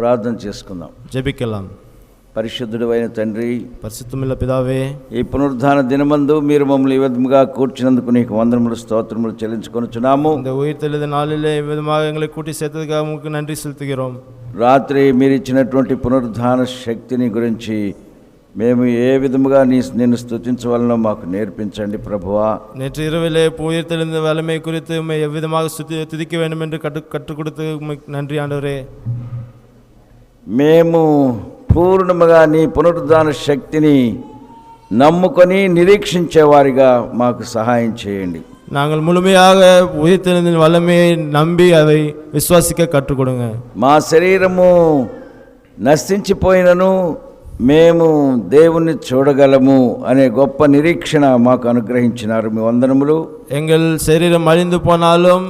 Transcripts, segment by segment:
ప్రార్థన చేసుకుందాం. జెబికెలాం. పరిశుద్ధుడైన తండ్రి, పరిశుద్ధముల పితావే, ఈ పునరుద్ధాన దినమందు మీరు మమ్మల్ని ఈ విధముగా కూర్చున్నందుకు నీకు వందనములు స్తోత్రములు చెల్లించుకొనుచున్నాము. இந்த உயிர்த்தெழுந்த நாளிலே விதமாக எங்களை கூட்டி சேர்த்ததுக்காக உங்களுக்கு நன்றி செலுத்துகிறோம். రాత్రి మీరు ఇచ్చినటువంటి పునరుద్ధాన శక్తిని గురించి మేము ఏ విధముగా నిన్ను స్తుతించవలనో మాకు నేర్పించండి ప్రభువా. நேற்று இரவிலே உயிர்த்தெழுந்த வல்லமை குறித்து எவ்விதமாக துதிக்க வேண்டும் என்று கற்றுக் கொடுத்து நன்றி ஆண்டவரே. మేము పూర్ణముగా నీ పునరుద్ధాన శక్తిని నమ్ముకొని నిరీక్షించేవారిగా మాకు సహాయం చేయండి. நாங்கள் முழுமையாக உயிர்த்தெழுந்த வல்லமையை நம்பி அதை விசுவாசிக்க கற்றுக் கொடுங்க. మా శరీరము నశించిపోయినను మేము దేవుణ్ణి చూడగలము అనే గొప్ప నిరీక్షణ మాకు అనుగ్రహించినారు. మీ వందనములు. எங்கள் சரீரம் அழிந்து போனாலும்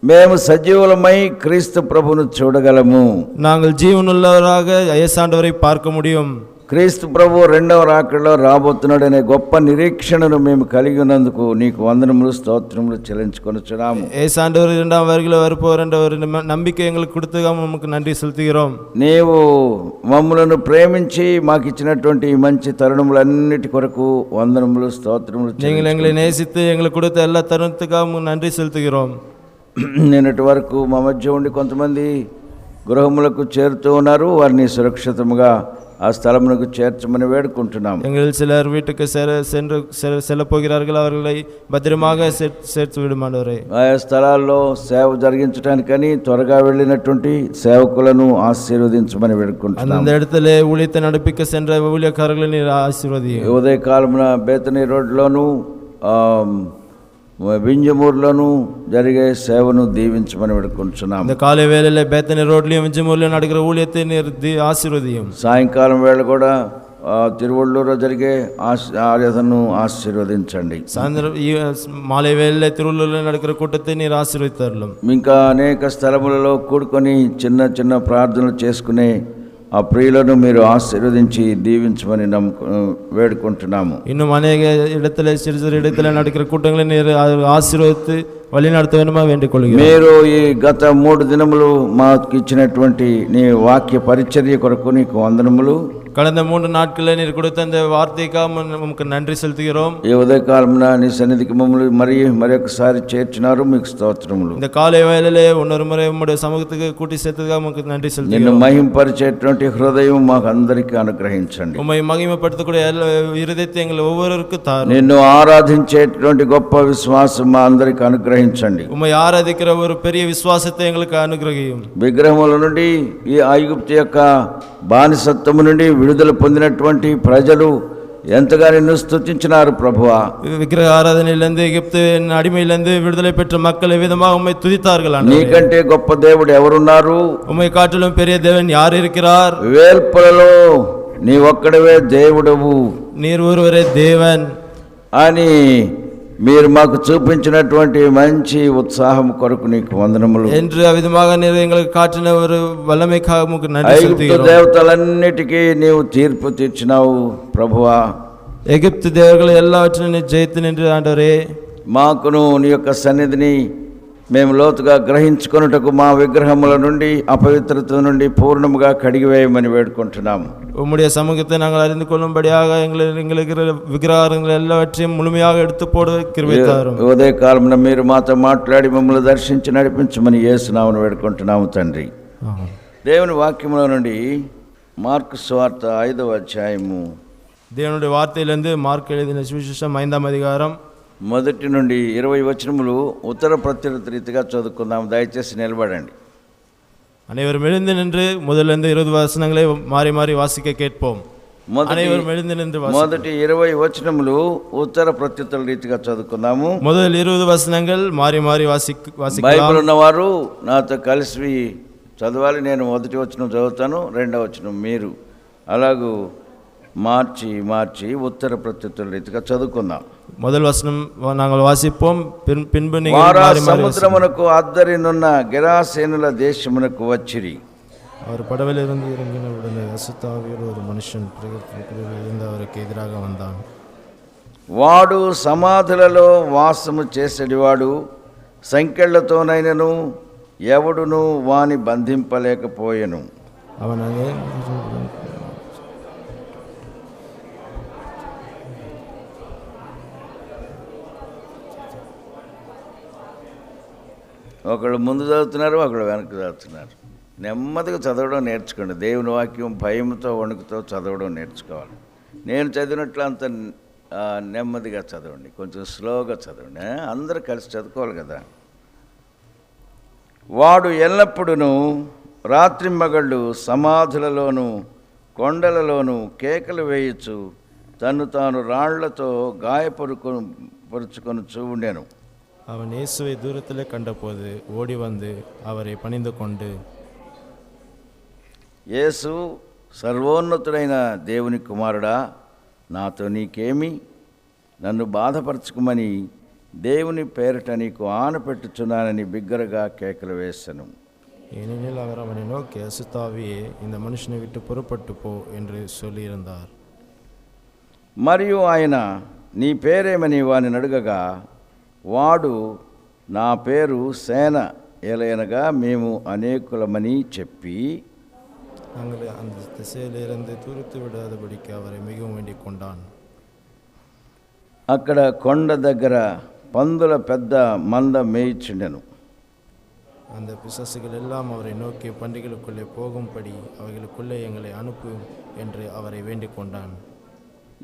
మేము సజీవులమై క్రీస్తు ప్రభువును చూడగలము. நாங்கள் ஜீவனுள்ளவராக இயேசுவை பார்க்க முடியும். క్రీస్తు ప్రభు రెండవ రాకడలో రాబోతున్నాడనే గొప్ప నిరీక్షణను మేము కలిగి ఉన్నందుకు నీకు వందనములు స్తోత్రములు చెల్లించుకొనుచున్నాము. இயேசுவர் இரண்டாம் வருகையில் வருவார் என்ற ஒரு நம்பிக்கை எங்களுக்கு கொடுத்து நமக்கு நன்றி செலுத்துகிறோம். నీవు మమ్మలను ప్రేమించి మాకు ఇచ్చినటువంటి మంచి తరుణములన్నిటి కొరకు వందనములు స్తోత్రములు. நீங்கள் எங்களை நேசித்து எங்களுக்கு கொடுத்த எல்லா தருணத்துக்காக நன்றி செலுத்துகிறோம். నిన్నటి వరకు మా మధ్య ఉండి కొంతమంది గృహములకు చేరుతూ ఉన్నారు. వారిని సురక్షితంగా ఆ స్థలమునకు చేర్చమని వేడుకుంటున్నాం. எங்கள் சிலர் வீட்டுக்கு செல்ல போகிறார்கள். அவர்களை பத்திரமாக சேர்த்து விடுமாண்டவரே. ఆయా స్థలాల్లో సేవ జరిగించడానికని త్వరగా వెళ్ళినటువంటి సేవకులను ఆశీర్వదించమని వేడుకుంటున్నాం. அந்த இடத்துல ஊழியத்தை நடப்பிக்க சென்ற ஊழியக்காரர்களை நீர் ஆசீர்வதியும். ఉదయ కాలమున బేతనీ రోడ్లోను వింజమూరులోను జరిగే సేవను దీవించమని వేడుకుంటున్నాం. இந்த காலை வேளையில பேத்தனி ரோட்லயும் விஞ்சமூர்லயும் நடக்கிற ஊழியத்தை நீர் ஆசீர்వదిயும். సాయంకాలం వేళ కూడా తిరువళ్ళూరులో జరిగే ఆరాధనను ఆశీర్వదించండి. సాయంత్రం మాలే వేళ తిరువళ్ళూరులో నడికిற కూటத்தை நீர் ఆశీర్వదించర్లం. ఇంకా అనేక స్థలములలో కూడుకొని చిన్న చిన్న ప్రార్థనలు చేసుకునే ఆ ప్రియులను మీరు ఆశీర్వదించి దీవించమని వేడుకుంటున్నాము. இன்னும் అనేక இடத்துல சிறு சிறு இடத்துல நடக்கிற கூட்டங்களை நீர் ఆశీర్వదించి వழி நடத்த வேண்டுமா வேண்டிக் கொள்கிறோம். మీరు ఈ గత 3 దినములు మాకు ఇచ్చినటువంటి నీ వాక్య పరిచర్య కొరకు నీకు వందనములు. கடந்த 3 நாட்களில் நீர் கொடுத்த அந்த வார்த்தைக்காக நமக்கு நன்றி செலுத்துகிறோம். ఈ ఉదయకాలమున నీ సన్నిధికి మమ్మల్ని మరొకసారి చేర్చినారు. మీకు స్తోత్రములు. இந்த காலை வேளையிலே இன்னொரு முறை உம்முடைய சமூகத்துக்கு கூட்டி சேர்த்ததுக்காக நமக்கு நன்றி செலுத்துகிறோம். నిన్ను మహింపరిచేటువంటి హృదయం మాకు అందరికీ అనుగ్రహించండి. உம்மை மகிமைப்படுத்தக்கூடிய இருதயத்தை எங்கள் ஒவ்வொருவருக்கும் தாரும். నిన్ను ఆరాధించేటువంటి గొప్ప విశ్వాసం మా అందరికీ అనుగ్రహించండి. உம்மை ஆராதிக்கிற ஒரு பெரிய விசுவாசத்தை எங்களுக்கு அனுகிரகியும். విగ్రహముల నుండి ఈ ఐగుప్తు యొక్క బానిసత్వము నుండి విడుదల పొందినటువంటి ప్రజలు ఎంతగా నిన్ను స్తుతించినారు ప్రభువా. విగ్రహ ఆరాధనயிலிருந்து எகிப்து அடிமையிலிருந்து விடுதலை பெற்ற மக்கள் விதமாக உம்மை துதித்தார்கள். నీకంటే గొప్ప దేవుడు ఎవరున్నారు? உம்மை காட்டிலும் பெரிய தேவன் யார் இருக்கிறார்? వేల్పులలో నీ ఒక్కడవే దేవుడవు, நீர் ஒருவரே தேவன் అని మీరు మాకు చూపించినటువంటి మంచి ఉత్సాహం కొరకు నీకు వందనములు. என்று అవిధமாக நீர் எங்களுக்கு காட்டின ஒரு வல்லமைக்காக உங்களுக்கு நன்றி செலுத்துகிறோம். ఐగుప్తు దేవతలన్నిటికీ నీవు తీర్పు తీర్చినావు ప్రభువా. எகிப்து தேவர்களை எல்லாவற்றையும் நீர் ஜெயித்து நின்று ஆண்டவரே. మాకును నీ యొక్క సన్నిధిని మేము లోతుగా గ్రహించుకొనుటకు మా విగ్రహముల నుండి అపవిత్రత నుండి పూర్ణముగా కడిగివేయమని వేడుకుంటున్నాము. உம்முடைய சமூகத்தை நாங்கள் அறிந்து கொள்ளும்படியாக எங்களுக்கு விக்கிரகங்கள் எல்லாவற்றையும் முழுமையாக எடுத்து போட கிருபை தாரும். ఉదయకాలమున మీరు మాతో మాట్లాడి మమ్మల్ని దర్శించి నడిపించమని యేసునామమున వేడుకుంటున్నాము తండ్రి. దేవుని వాక్యములో నుండి మార్కు సువార్త 5వ అధ్యాయము, దేవుని వార్తயிலிருந்து మార్కు எழுதின சுவிசேஷம் 5ஆம் அதிகாரம் 1 నుండి 20 వచనములు ఉత్తర ప్రత్యుత్తర రీతిగా చదువుకుందాం. దయచేసి నిలబడండి. அனைவரும் எழுந்து நின்று முதலிருந்து 20 வசனங்களை மாறி மாறி வாசிக்க கேட்போம். அனைவரும் எழுந்து நின்று మొదటి 20 వచనములు ఉత్తర ప్రత్యుత్తర రీతిగా చదువుకుందాము. முதல் 20 వచనங்கள் మారి మారి వాసిக்கலாம். బైబిల్ ఉన్నవారు నాతో కలిసి చదవాలి. నేను మొదటి వచనం చదువుతాను, రెండవ వచనం మీరు, అలాగూ మార్చి మార్చి ఉత్తర ప్రత్యుత్తర రీతిగా చదువుకుందాం. முதல் வசனம் நாங்கள் வாசிப்போம், பின்பு సముద్రమునకు అద్దరినున్న గెరాసేనుల దేశమునకు వచ్చిరి. அவர் படவிலிருந்து இறங்கின உடனே அசுத்தாவியில் ஒரு மனுஷன் இருந்து அவருக்கு எதிராக வந்தான். వాడు సమాధులలో వాసము చేసేటివాడు, సంకెళ్లతోనైనను ఎవడును వాని బంధింపలేకపోయెను. அவன் அங்கே ఒకళ్ళు ముందు చదువుతున్నారు, ఒకళ్ళు వెనక చదువుతున్నారు. నెమ్మదిగా చదవడం నేర్చుకోండి. దేవుని వాక్యం భయంతో వణుకుతో చదవడం నేర్చుకోవాలి. నేను చదివినట్లు అంత నెమ్మదిగా చదవండి, కొంచెం స్లోగా చదవండి. అందరూ కలిసి చదువుకోవాలి కదా. వాడు ఎల్లప్పుడూ రాత్రింబగళ్ళు సమాధులలోనూ కొండలలోనూ కేకలు వేయచ్చు తను తాను రాళ్లతో గాయపరుచుకొని ఉండెను. அவன் இயேசுவை தூரத்திலே கண்டபோது ஓடி வந்து அவரை பணிந்து கொண்டு, యేసు సర్వోన్నతుడైన దేవుని కుమారుడా, నాతో నీకేమి, నన్ను బాధపరచుకోమని దేవుని పేరిట నీకు ఆనపెట్టుచున్నానని బిగ్గరగా కేకలు వేశాను. ஏனெனில் அவர் அவனை நோக்கி, அசுத்தாவியே, இந்த மனுஷனை விட்டு புறப்பட்டு போ என்று சொல்லியிருந்தார். మరియు ఆయన నీ పేరేమని వాని అడగగా, వాడు నా పేరు సేన ఏలయనగా మేము అనేకులమని చెప్పి, நாங்கள் அந்த திசையிலிருந்து தூரத்து விடாதபடிக்கு அவரை மிகவும் வேண்டிக் கொண்டான். అక్కడ కొండ దగ్గర పందుల పెద్ద మంద మేయిచుండెను. அந்த பிசாசுகள் எல்லாம் அவரை நோக்கி, பண்டிகைகளுக்குள்ளே போகும்படி அவைகளுக்குள்ளே எங்களை அனுப்பும் என்று அவரை வேண்டிக் கொண்டான்.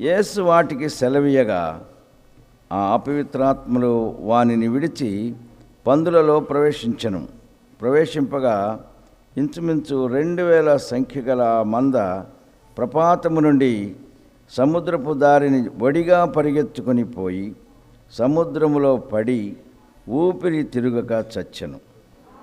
యేసు వాటికి సెలవీయగా ఆ అపవిత్రాత్మలు వానిని విడిచి పందులలో ప్రవేశింపగా ఇంచుమించు 2000 సంఖ్య గల మంద ప్రపాతము నుండి సముద్రపు దారిని వడిగా పరిగెత్తుకొని పోయి సముద్రములో పడి ఊపిరి తిరుగక చచ్చెను.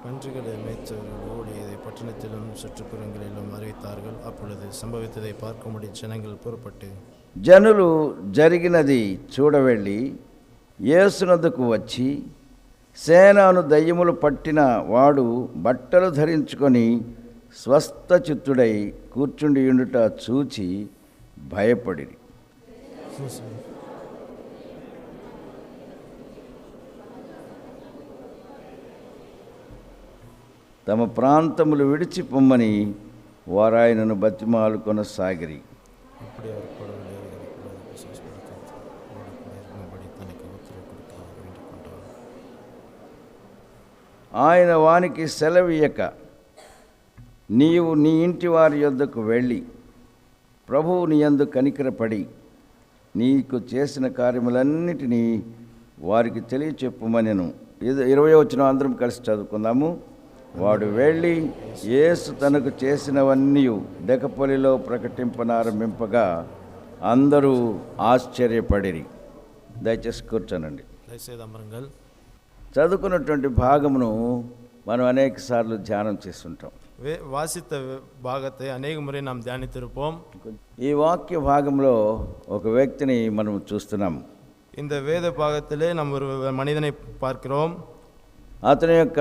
பன்றிகளை மேய்ச்சவர்கள் ஓடியதை பட்டணத்திலும் சுற்றுப்புறங்களிலும் அறிவித்தார்கள். அப்பொழுது சம்பவித்ததை பார்க்கும்படி ஜனங்கள் புறப்பட்டு జనులు జరిగినది చూడవెళ్ళి యేసునద్దకు వచ్చి, సేనను దయ్యములు పట్టిన వాడు బట్టలు ధరించుకొని స్వస్థచిత్తుడై కూర్చుండి ఉండుట చూచి భయపడిరి. తమ ప్రాంతములు విడిచి పొమ్మని వారాయనను బతిమాలు కొనసాగిరి. அப்படி அவர் படவில் ஏறுகிறப்பொழுது பிசாசு இருக்கும்படி தனக்கு உத்தரவு கொடுக்க அவர் வேண்டிக் கொண்டார். ఆయన వానికి సెలవీయక, నీవు నీ ఇంటి వారి యొద్దకు వెళ్ళి ప్రభువు నీ యందు కనికరపడి నీకు చేసిన కార్యములన్నిటినీ వారికి తెలియచెప్పుమనెను. 20వ వచనం అందరం కలిసి చదువుకుందాము. వాడు వెళ్ళి యేసు తనకు చేసినవన్నీ దెకపొలిలో ప్రకటింపనారంభింపగా అందరూ ఆశ్చర్యపడిరి. దయచేసి కూర్చోనండి. தயவுசெய்து அமருங்கள். చదువుకున్నటువంటి భాగమును మనం అనేక సార్లు ధ్యానం చేస్తుంటాం. வாசித்த பாகத்தை அநேக முறை நாம் தியானித்திருப்போம். ఈ వాక్య భాగంలో ఒక వ్యక్తిని మనం చూస్తున్నాం. இந்த வேத பாகத்திலே நாம் ஒரு மனிதனை பார்க்கிறோம். అతని యొక్క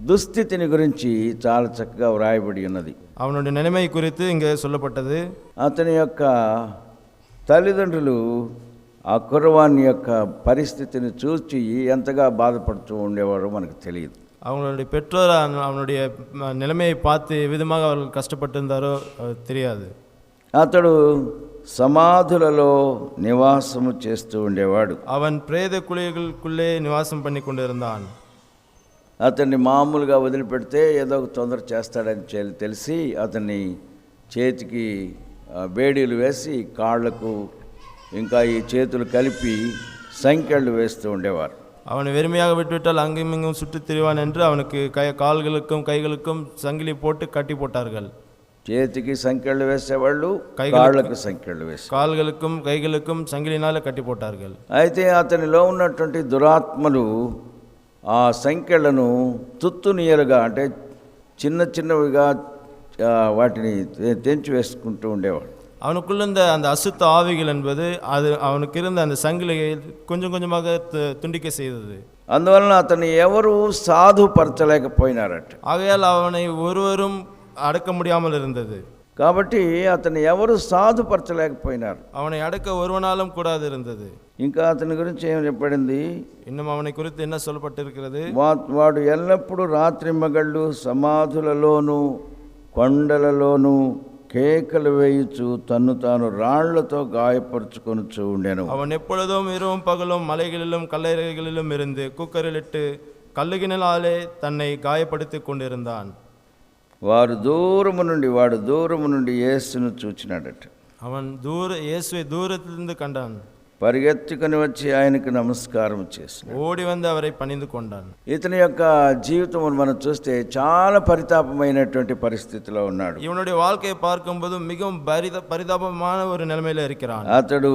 దుస్థితిని గురించి చాలా చక్కగా వ్రాయబడి ఉన్నది. அவனுடைய நிலைமை குறித்து இங்கே சொல்லப்பட்டது. అతని యొక్క తల్లిదండ్రులు ఆ కుర్రవాణి యొక్క పరిస్థితిని చూసి ఎంతగా బాధపడుతూ ఉండేవారో మనకు తెలియదు. அவங்களுடைய பெற்றோர் அவனுடைய நிலைமையை பார்த்து விதமாக அவர்கள் கஷ்டப்பட்டிருந்தாரோ தெரியாது. అతడు సమాధులలో నివాసము చేస్తూ ఉండేవాడు. அவன் பிரேத குழிகளுக்குள்ளே நிவாசம் பண்ணி கொண்டிருந்தான். అతన్ని మామూలుగా వదిలిపెడితే ఏదో ఒక తొందర చేస్తాడని తెలిసి అతన్ని చేతికి బేడీలు వేసి కాళ్లకు ఇంకా ఈ చేతులు కలిపి సంకెళ్ళు వేస్తూ ఉండేవారు. அவனை வெறுமையாக விட்டுவிட்டால் அங்கும் இங்கும் சுற்றித் திரிவான் என்று அவனுக்கு கால்களுக்கும் கைகளுக்கும் சங்கிலி போட்டு கட்டி போட்டார்கள். చేతికి సంకెళ్ళు వేసేవాళ్ళు, కాళ్ళకు సంకెళ్ళు వేసే, కాళ్ళకు கைகளுக்கும் சங்கிலினால கட்டி போட்டார்கள். అయితే అతనిలో ఉన్నటువంటి దురాత్మలు ఆ సంకెళ్లను తుత్తునీయలుగా అంటే చిన్న చిన్నవిగా వాటిని తెంచి వేసుకుంటూ ఉండేవాడు. அவனுக்குள்ள இருந்த அந்த அசுத்த ஆவிகள் என்பது அது அவனுக்கு இருந்த அந்த சங்கிலியை கொஞ்சம் கொஞ்சமாக துண்டிக்க செய்தது. అందువలన అతన్ని ఎవరు సాధుపరచలేకపోయినారట. ஆகையால் அவனை ஒருவரும் அடக்க முடியாமல் இருந்தது. కాబట్టి అతను ఎవరు సాధుపరచలేకపోయినారు. அவனை அடக்க ஒருவனாலும் கூடாது இருந்தது. ఇంకా అతని గురించి ఏం చెప్పబడింది? இன்னும் அவனை குறித்து என்ன சொல்லப்பட்டிருக்கிறது? వాడు ఎల్లప్పుడూ రాత్రి మగళ్ళు సమాధులలోను కొండలలోను కేకలు వేయుచు తన్ను తాను రాళ్లతో గాయపరుచుకొనుచు ఉండెను. அவன் எப்பொழுதும் இரவும் பகலும் மலைகளிலும் கல்லறைகளிலும் இருந்து கூக்கரிலிட்டு கல்லுகினாலே தன்னை காயப்படுத்திக் கொண்டிருந்தான். వాడు దూరము నుండి యేసును చూచినాడట. அவன் இயேசுவை தூரத்திலிருந்து கண்டான். పరిగెత్తుకొని వచ్చి ఆయనకు నమస్కారం చేసినాడు. ఓడి வந்து அவரை பணிந்து கொண்டான். ఇతని యొక్క జీవితం మనం చూస్తే చాలా పరితాపమైనటువంటి పరిస్థితిలో ఉన్నాడు. இவனுடைய வாழ்க்கையை பார்க்கும்போது மிகவும் பரிதாபமான ஒரு நிலைமையில இருக்கிறான். అతడు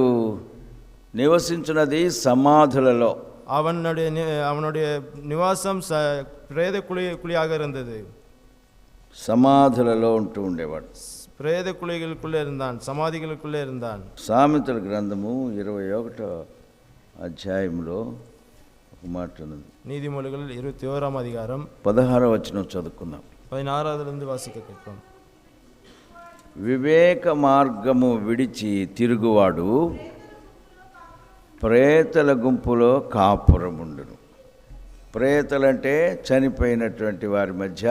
నివసించున్నది సమాధులలో. அவனுடைய நிவாசம் பிரேத குழியாக இருந்தது. సమాధులలో ఉంటూ ఉండేవాడు. பிரேத குழிகளுக்குள்ளே இருந்தான், సమాధిகளுக்குள்ளே இருந்தான். సామెతల గ్రంథము 21వ అధ్యాయంలో ఒక మాట ఉన్నది. நீதிமொழிகள் 21ஆம் அதிகாரம் 16వ వచనం చదువుకుందాం. 16லிருந்து வாசிக்க கேட்போம். వివేక మార్గము విడిచి తిరుగువాడు ప్రేతల గుంపులో కాపురముండును. ప్రేతలంటే చనిపోయినటువంటి వారి మధ్య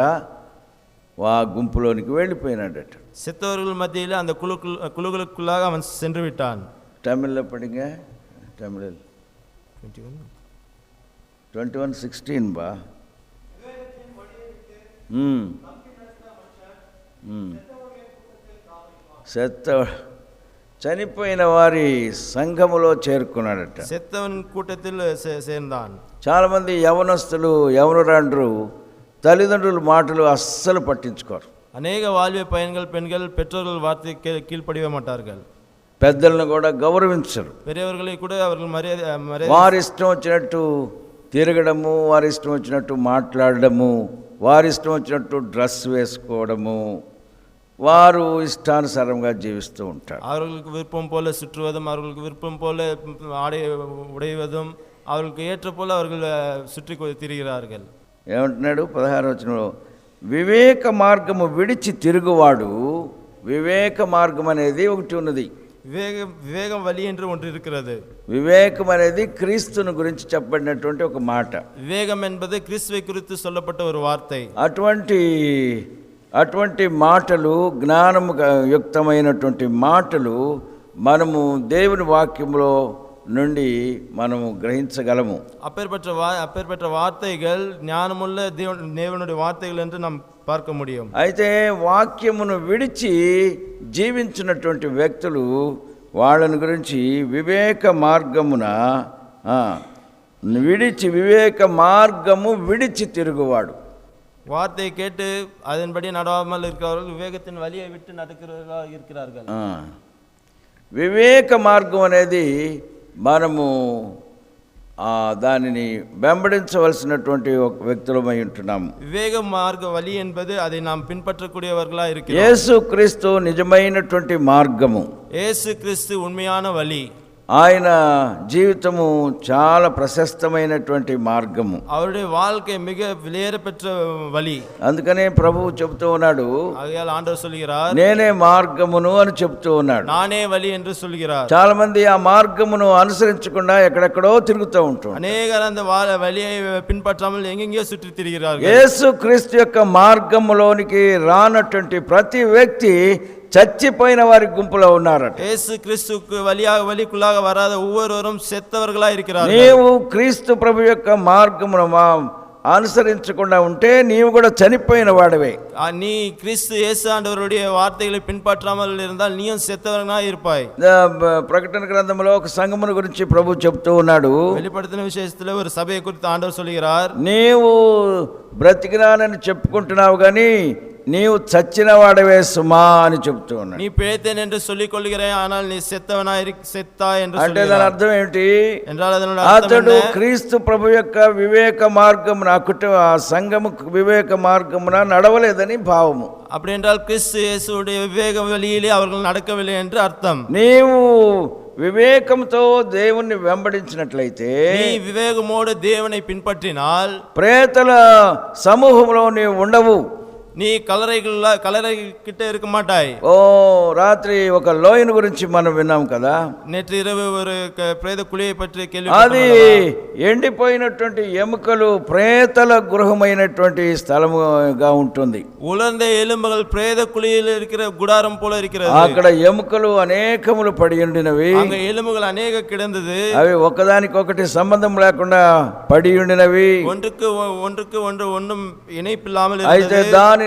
ఆ గుంపులోనికి వెళ్ళిపోయినాడట. செத்தவர்கள் மத்தியில் அந்த குழுக்களுக்குள்ளாக அவன் சென்று விட்டான். தமிழில் படிங்க. தமிழில் 21:16 బా. చనిపోయిన వారి సంఘములో చేరుకున్నాడట. செத்தவன் கூட்டத்தில் சேர்ந்தான். చాలామంది యవనస్తులు యవనురాండ్రు తల్లిదండ్రుల మాటలు అస్సలు పట్టించుకోరు. అనేక వాల్య పైనగల్ పెన్గల్ பெற்றோர்கள் வார்த்தை கீழ்ப்படிய மாட்டார்கள். పెద్దలను కూడా గౌరవించరు. பெரியவர்களை கூட அவர்கள் மரியாதை వారి ఇష్టం వచ్చినట్టు తిరగడము, వారి ఇష్టం వచ్చినట్టు మాట్లాడడము, వారి ఇష్టం వచ్చినట్టు డ్రెస్ వేసుకోవడము, వారు ఇష్టానుసారంగా జీవిస్తూ ఉంటారు. அவர்களுக்கு விருப்பம் போல சுற்றுவதும், அவர்களுக்கு விருப்பம் போல ஆடை உடைவதும், அவர்களுக்கு ஏற்ற போல அவர்கள் சுற்றி திரிகிறார்கள். ఏమంటున్నాడు 16వ వచనంలో? వివేక మార్గము విడిచి తిరుగువాడు. వివేక మార్గం అనేది ఒకటి ఉన్నది. వివేకం వలి என்று ஒன்று இருக்கிறது. వివేకం అనేది క్రీస్తుని గురించి చెప్పబడినటువంటి ఒక మాట. వివేకం என்பது கிறிஸ்துவை குறித்து சொல்லப்பட்ட ஒரு வார்த்தை. అటువంటి మాటలు, జ్ఞానము యుక్తమైనటువంటి మాటలు మనము దేవుని వాక్యంలో నుండి మనము గ్రహించగలము. அப்பேற்பட்ட வார்த்தைகள் ஞானமுள்ள தேவனுடைய வார்த்தைகள் என்று நாம் பார்க்க முடியும். అయితే వాక్యమును విడిచి జీవించినటువంటి వ్యక్తులు, వాళ్ళని గురించి వివేక మార్గము విడిచి తిరుగువాడు. வார்த்தையை கேட்டு அதன்படி நடாமல் இருக்கிறவர்கள் விவேகத்தின் வழியை விட்டு நடக்கிறவர்களாக இருக்கிறார்கள். వివేక మార్గం అనేది మనము దానిని వెంబడించవలసినటువంటి వ్యక్తులమై ఉంటున్నాము. వివేక మార్గ వలి என்பது அதை நாம் பின்பற்றக்கூடியவர்களாக இருக்கிறோம். యేసు క్రీస్తు నిజమైనటువంటి మార్గము. యేసు క్రీస్తు ఉన్మయాన వలి. ఆయన జీవితము చాలా ప్రశస్తమైనటువంటి మార్గము. அவருடைய வாழ்க்கை மிக விலையேறப்பெற்ற வழி. అందుకనే ప్రభువు చెప్తూ ఉన్నాడు, ஆகையால் ஆண்டவர் சொல்கிறார், నేనే మార్గమును అని చెప్తూ ఉన్నాడు. நானே வழி என்று சொல்கிறார். చాలా మంది ఆ మార్గమును అనుసరించకుండా ఎక్కడెక్కడో తిరుగుతూ ఉంటారు. అనేకர் அந்த வழியை பின்பற்றாமல் எங்கெங்கో சுற்றி திரிகிறார்கள். యేసు క్రీస్తు యొక్క మార్గములోనికి రానటువంటి ప్రతి వ్యక్తి చచ్చిపోయిన వారి గుంపులో ఉన్నారట. యేసు క్రీస్తుకు వలికుల్లాగా వరాద ఒవ్వొరువரும் செத்தவர்களாக இருக்கிறார்கள். నీవు క్రీస్తు ప్రభు యొక్క మార్గమును అనుసరించకుండా ఉంటే నీవు కూడా చనిపోయిన వాడివే. நீ கிறிஸ்து இயேசு ஆண்டவருடைய வார்த்தைகளை பின்பற்றாமல் இருந்தால் நீயும் செத்தவனாக இருப்பாய். ప్రకటన గ్రంథంలో ఒక సంఘమును గురించి ప్రభు చెప్తూ ఉన్నాడు. வெளிப்படுத்தின విషయத்துல ஒரு సభயை குறித்து ఆండవర్ சொல்கிறார், నీవు బ్రతికినానని చెప్పుకుంటున్నావు కానీ నీవు చచ్చిన వాడవే సుమా అని చెప్తూ ఉన్నాడు. நீ பிழைத்தேன் என்று சொல்லிக் கொள்கிறேன், ஆனால் நீ செத்தாய் என்று అంటే దాని అర్థం ఏంటి? అతడు అతడు క్రీస్తు ప్రభు యొక్క వివేక మార్గమున ఆ సంఘము వివేక మార్గమున నడవలేదని భావము. அப்படி என்றால் கிறிஸ்து இயேசுவுடைய விவேக வழியிலே அவர்கள் நடக்கவில்லை என்று అర్థం. నీవు వివేకంతో దేవుణ్ణి వెంబడించినట్లయితే, నీ వివేకమోడు దేవుని పిన్పట్టినాల్ ప్రేతల సమూహంలో నీవు ఉండవు. நீ கல்லறை கிட்ட இருக்க மாட்டாய். ఓ రాత్రి ఒక లోయను గురించి మనం విన్నాం కదా. நேற்று இரவு ஒரு பிரேத குழியை பற்றி అది கேள்வி. ఎండిపోయినటువంటి ఎముకలు ప్రేతల గృహమైనటువంటి స్థలముగా ఉంటుంది. உலர்ந்த எலும்புகள் பிரேத குழியில் இருக்கிற குடாரம் போல இருக்கிறது. అక్కడ ఎముకలు అనేకములు పడి ఉండినవి. அங்க எலும்புகள் அநேக கிடந்தது. అవి ఒకదానికొకటి సంబంధం లేకుండా పడి ఉండినవి. ஒன்றுக்கு ஒன்று ஒன்றும் இணைப்பில்லாமல் అయితే இருந்தது.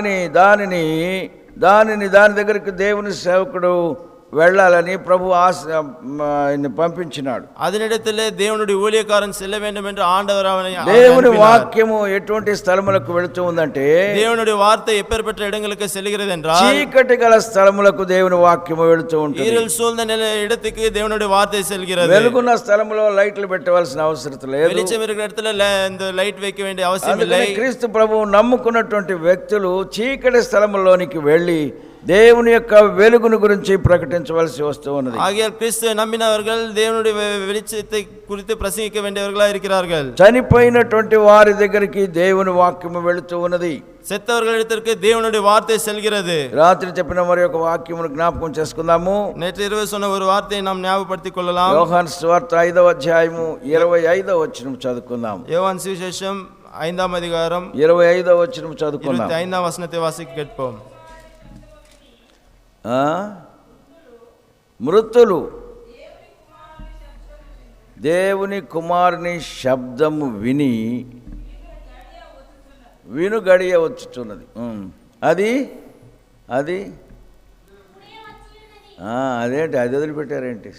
దాని దగ్గరికి దేవుని సేవకుడు వెళ్ళాలని ప్రభు పంపించినాడు. அதனிடத்திலே தேவனுடைய ஊழியக்காரன் செல்ல வேண்டும் என்று ஆண்டவர் அவனை దేవుని వాక్యము ఎటువంటి స్థలములకు వెళుతూ ఉందంటే, தேவனுடைய வார்த்தை எப்பேற்பட்ட இடங்களுக்கு செல்கிறது என்றால் చీకటి గల స్థలములకు దేవుని వాక్యము వెళుతూ ఉంటుంది. இருள் சூழ்ந்த இடத்துக்கு தேவனுடைய வார்த்தை செல்கிறது. వెలుగున్న స్థలములో లైట్లు పెట్టవలసిన అవసరం లేదు. வெளிச்சம் இருக்கிற இடத்துல இந்த லைட் வைக்க வேண்டிய அவசியம் இல்லை. క్రీస్తు ప్రభువు నమ్ముకున్నటువంటి వ్యక్తులు చీకటి స్థలములోనికి వెళ్ళి దేవుని యొక్క వెలుగును గురించి ప్రకటించవలసి వస్తూ ఉన్నది. ஆகையால் கிறிஸ்துவை நம்பினவர்கள் தேவனுடைய வெளிச்சத்தை குறித்து பிரசங்கிக்க வேண்டியவர்களாக இருக்கிறார்கள். చనిపోయినటువంటి వారి దగ్గరికి దేవుని వాక్యము వెళుతూ ఉన్నది. செத்தவர்களிடத்திற்கு தேவனுடைய வார்த்தை செல்கிறது. రాత్రి చెప్పిన మరి ఒక వాక్యమును జ్ఞాపకం చేసుకుందాము. நேற்று இரவு சொன்ன ஒரு வார்த்தையை நாம் ஞாபகப்படுத்திக் கொள்ளலாம். యోహాను సువార్త 5వ అధ్యాయము 25వ వచనం చదువుకుందాం. யோவான் சுவிசேஷம் 5ஆம் அதிகாரம் 25వ వచనం చదువుకుందాం. 25ஆம் வசனத்தை வாசிக்க கேட்போம். మృతులు దేవుని కుమారుని శబ్దము విను గడియ వచ్చుచున్నది. అదేంటి అది వదిలిపెట్టారేంటి?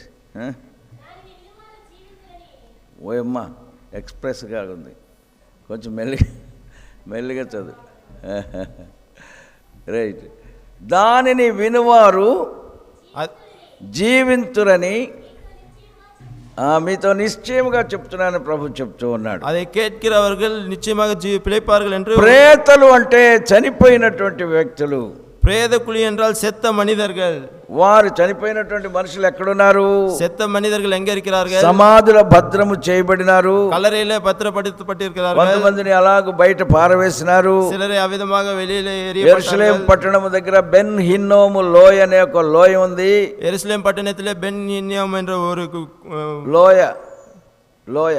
ఓయమ్మ ఎక్స్ప్రెస్గా ఉంది, కొంచెం మెల్లిగా చదువు. రైట్. దానిని వినువారు జీవింతురని మీతో నిశ్చయముగా చెప్తున్నాను ప్రభు చెప్తూ ఉన్నాడు. அதை கேட்கிறவர்கள் நிச்சயமாக பிழைப்பார்கள் என்று. ప్రేతలు అంటే చనిపోయినటువంటి వ్యక్తులు. பிரேத குழி என்றால் செத்த மனிதர்கள். వారు చనిపోయినటువంటి మనుషులు ఎక్కడున్నారు? செத்த మనిదர்கள் ఎங்க இருக்கிறார்கள்? సమాధుల భద్రము చేయబడినారు. కల్లறையிலே భద్రపడితపట్టిருக்கிறார்கள். కొంతమందిని అలాగ బయట పారవేసినారు. சிலரை అవిధமாக வெளியிலே ఎరియపట్టాர்கள். యెరూషలేము పట్టణము దగ్గర బెన్ హిన్నోము లోయ అనే ఒక లోయ ఉంది. எருசலேம் పట్టణத்திலே பென் ஹின்னோம் என்ற ஒரு లోయ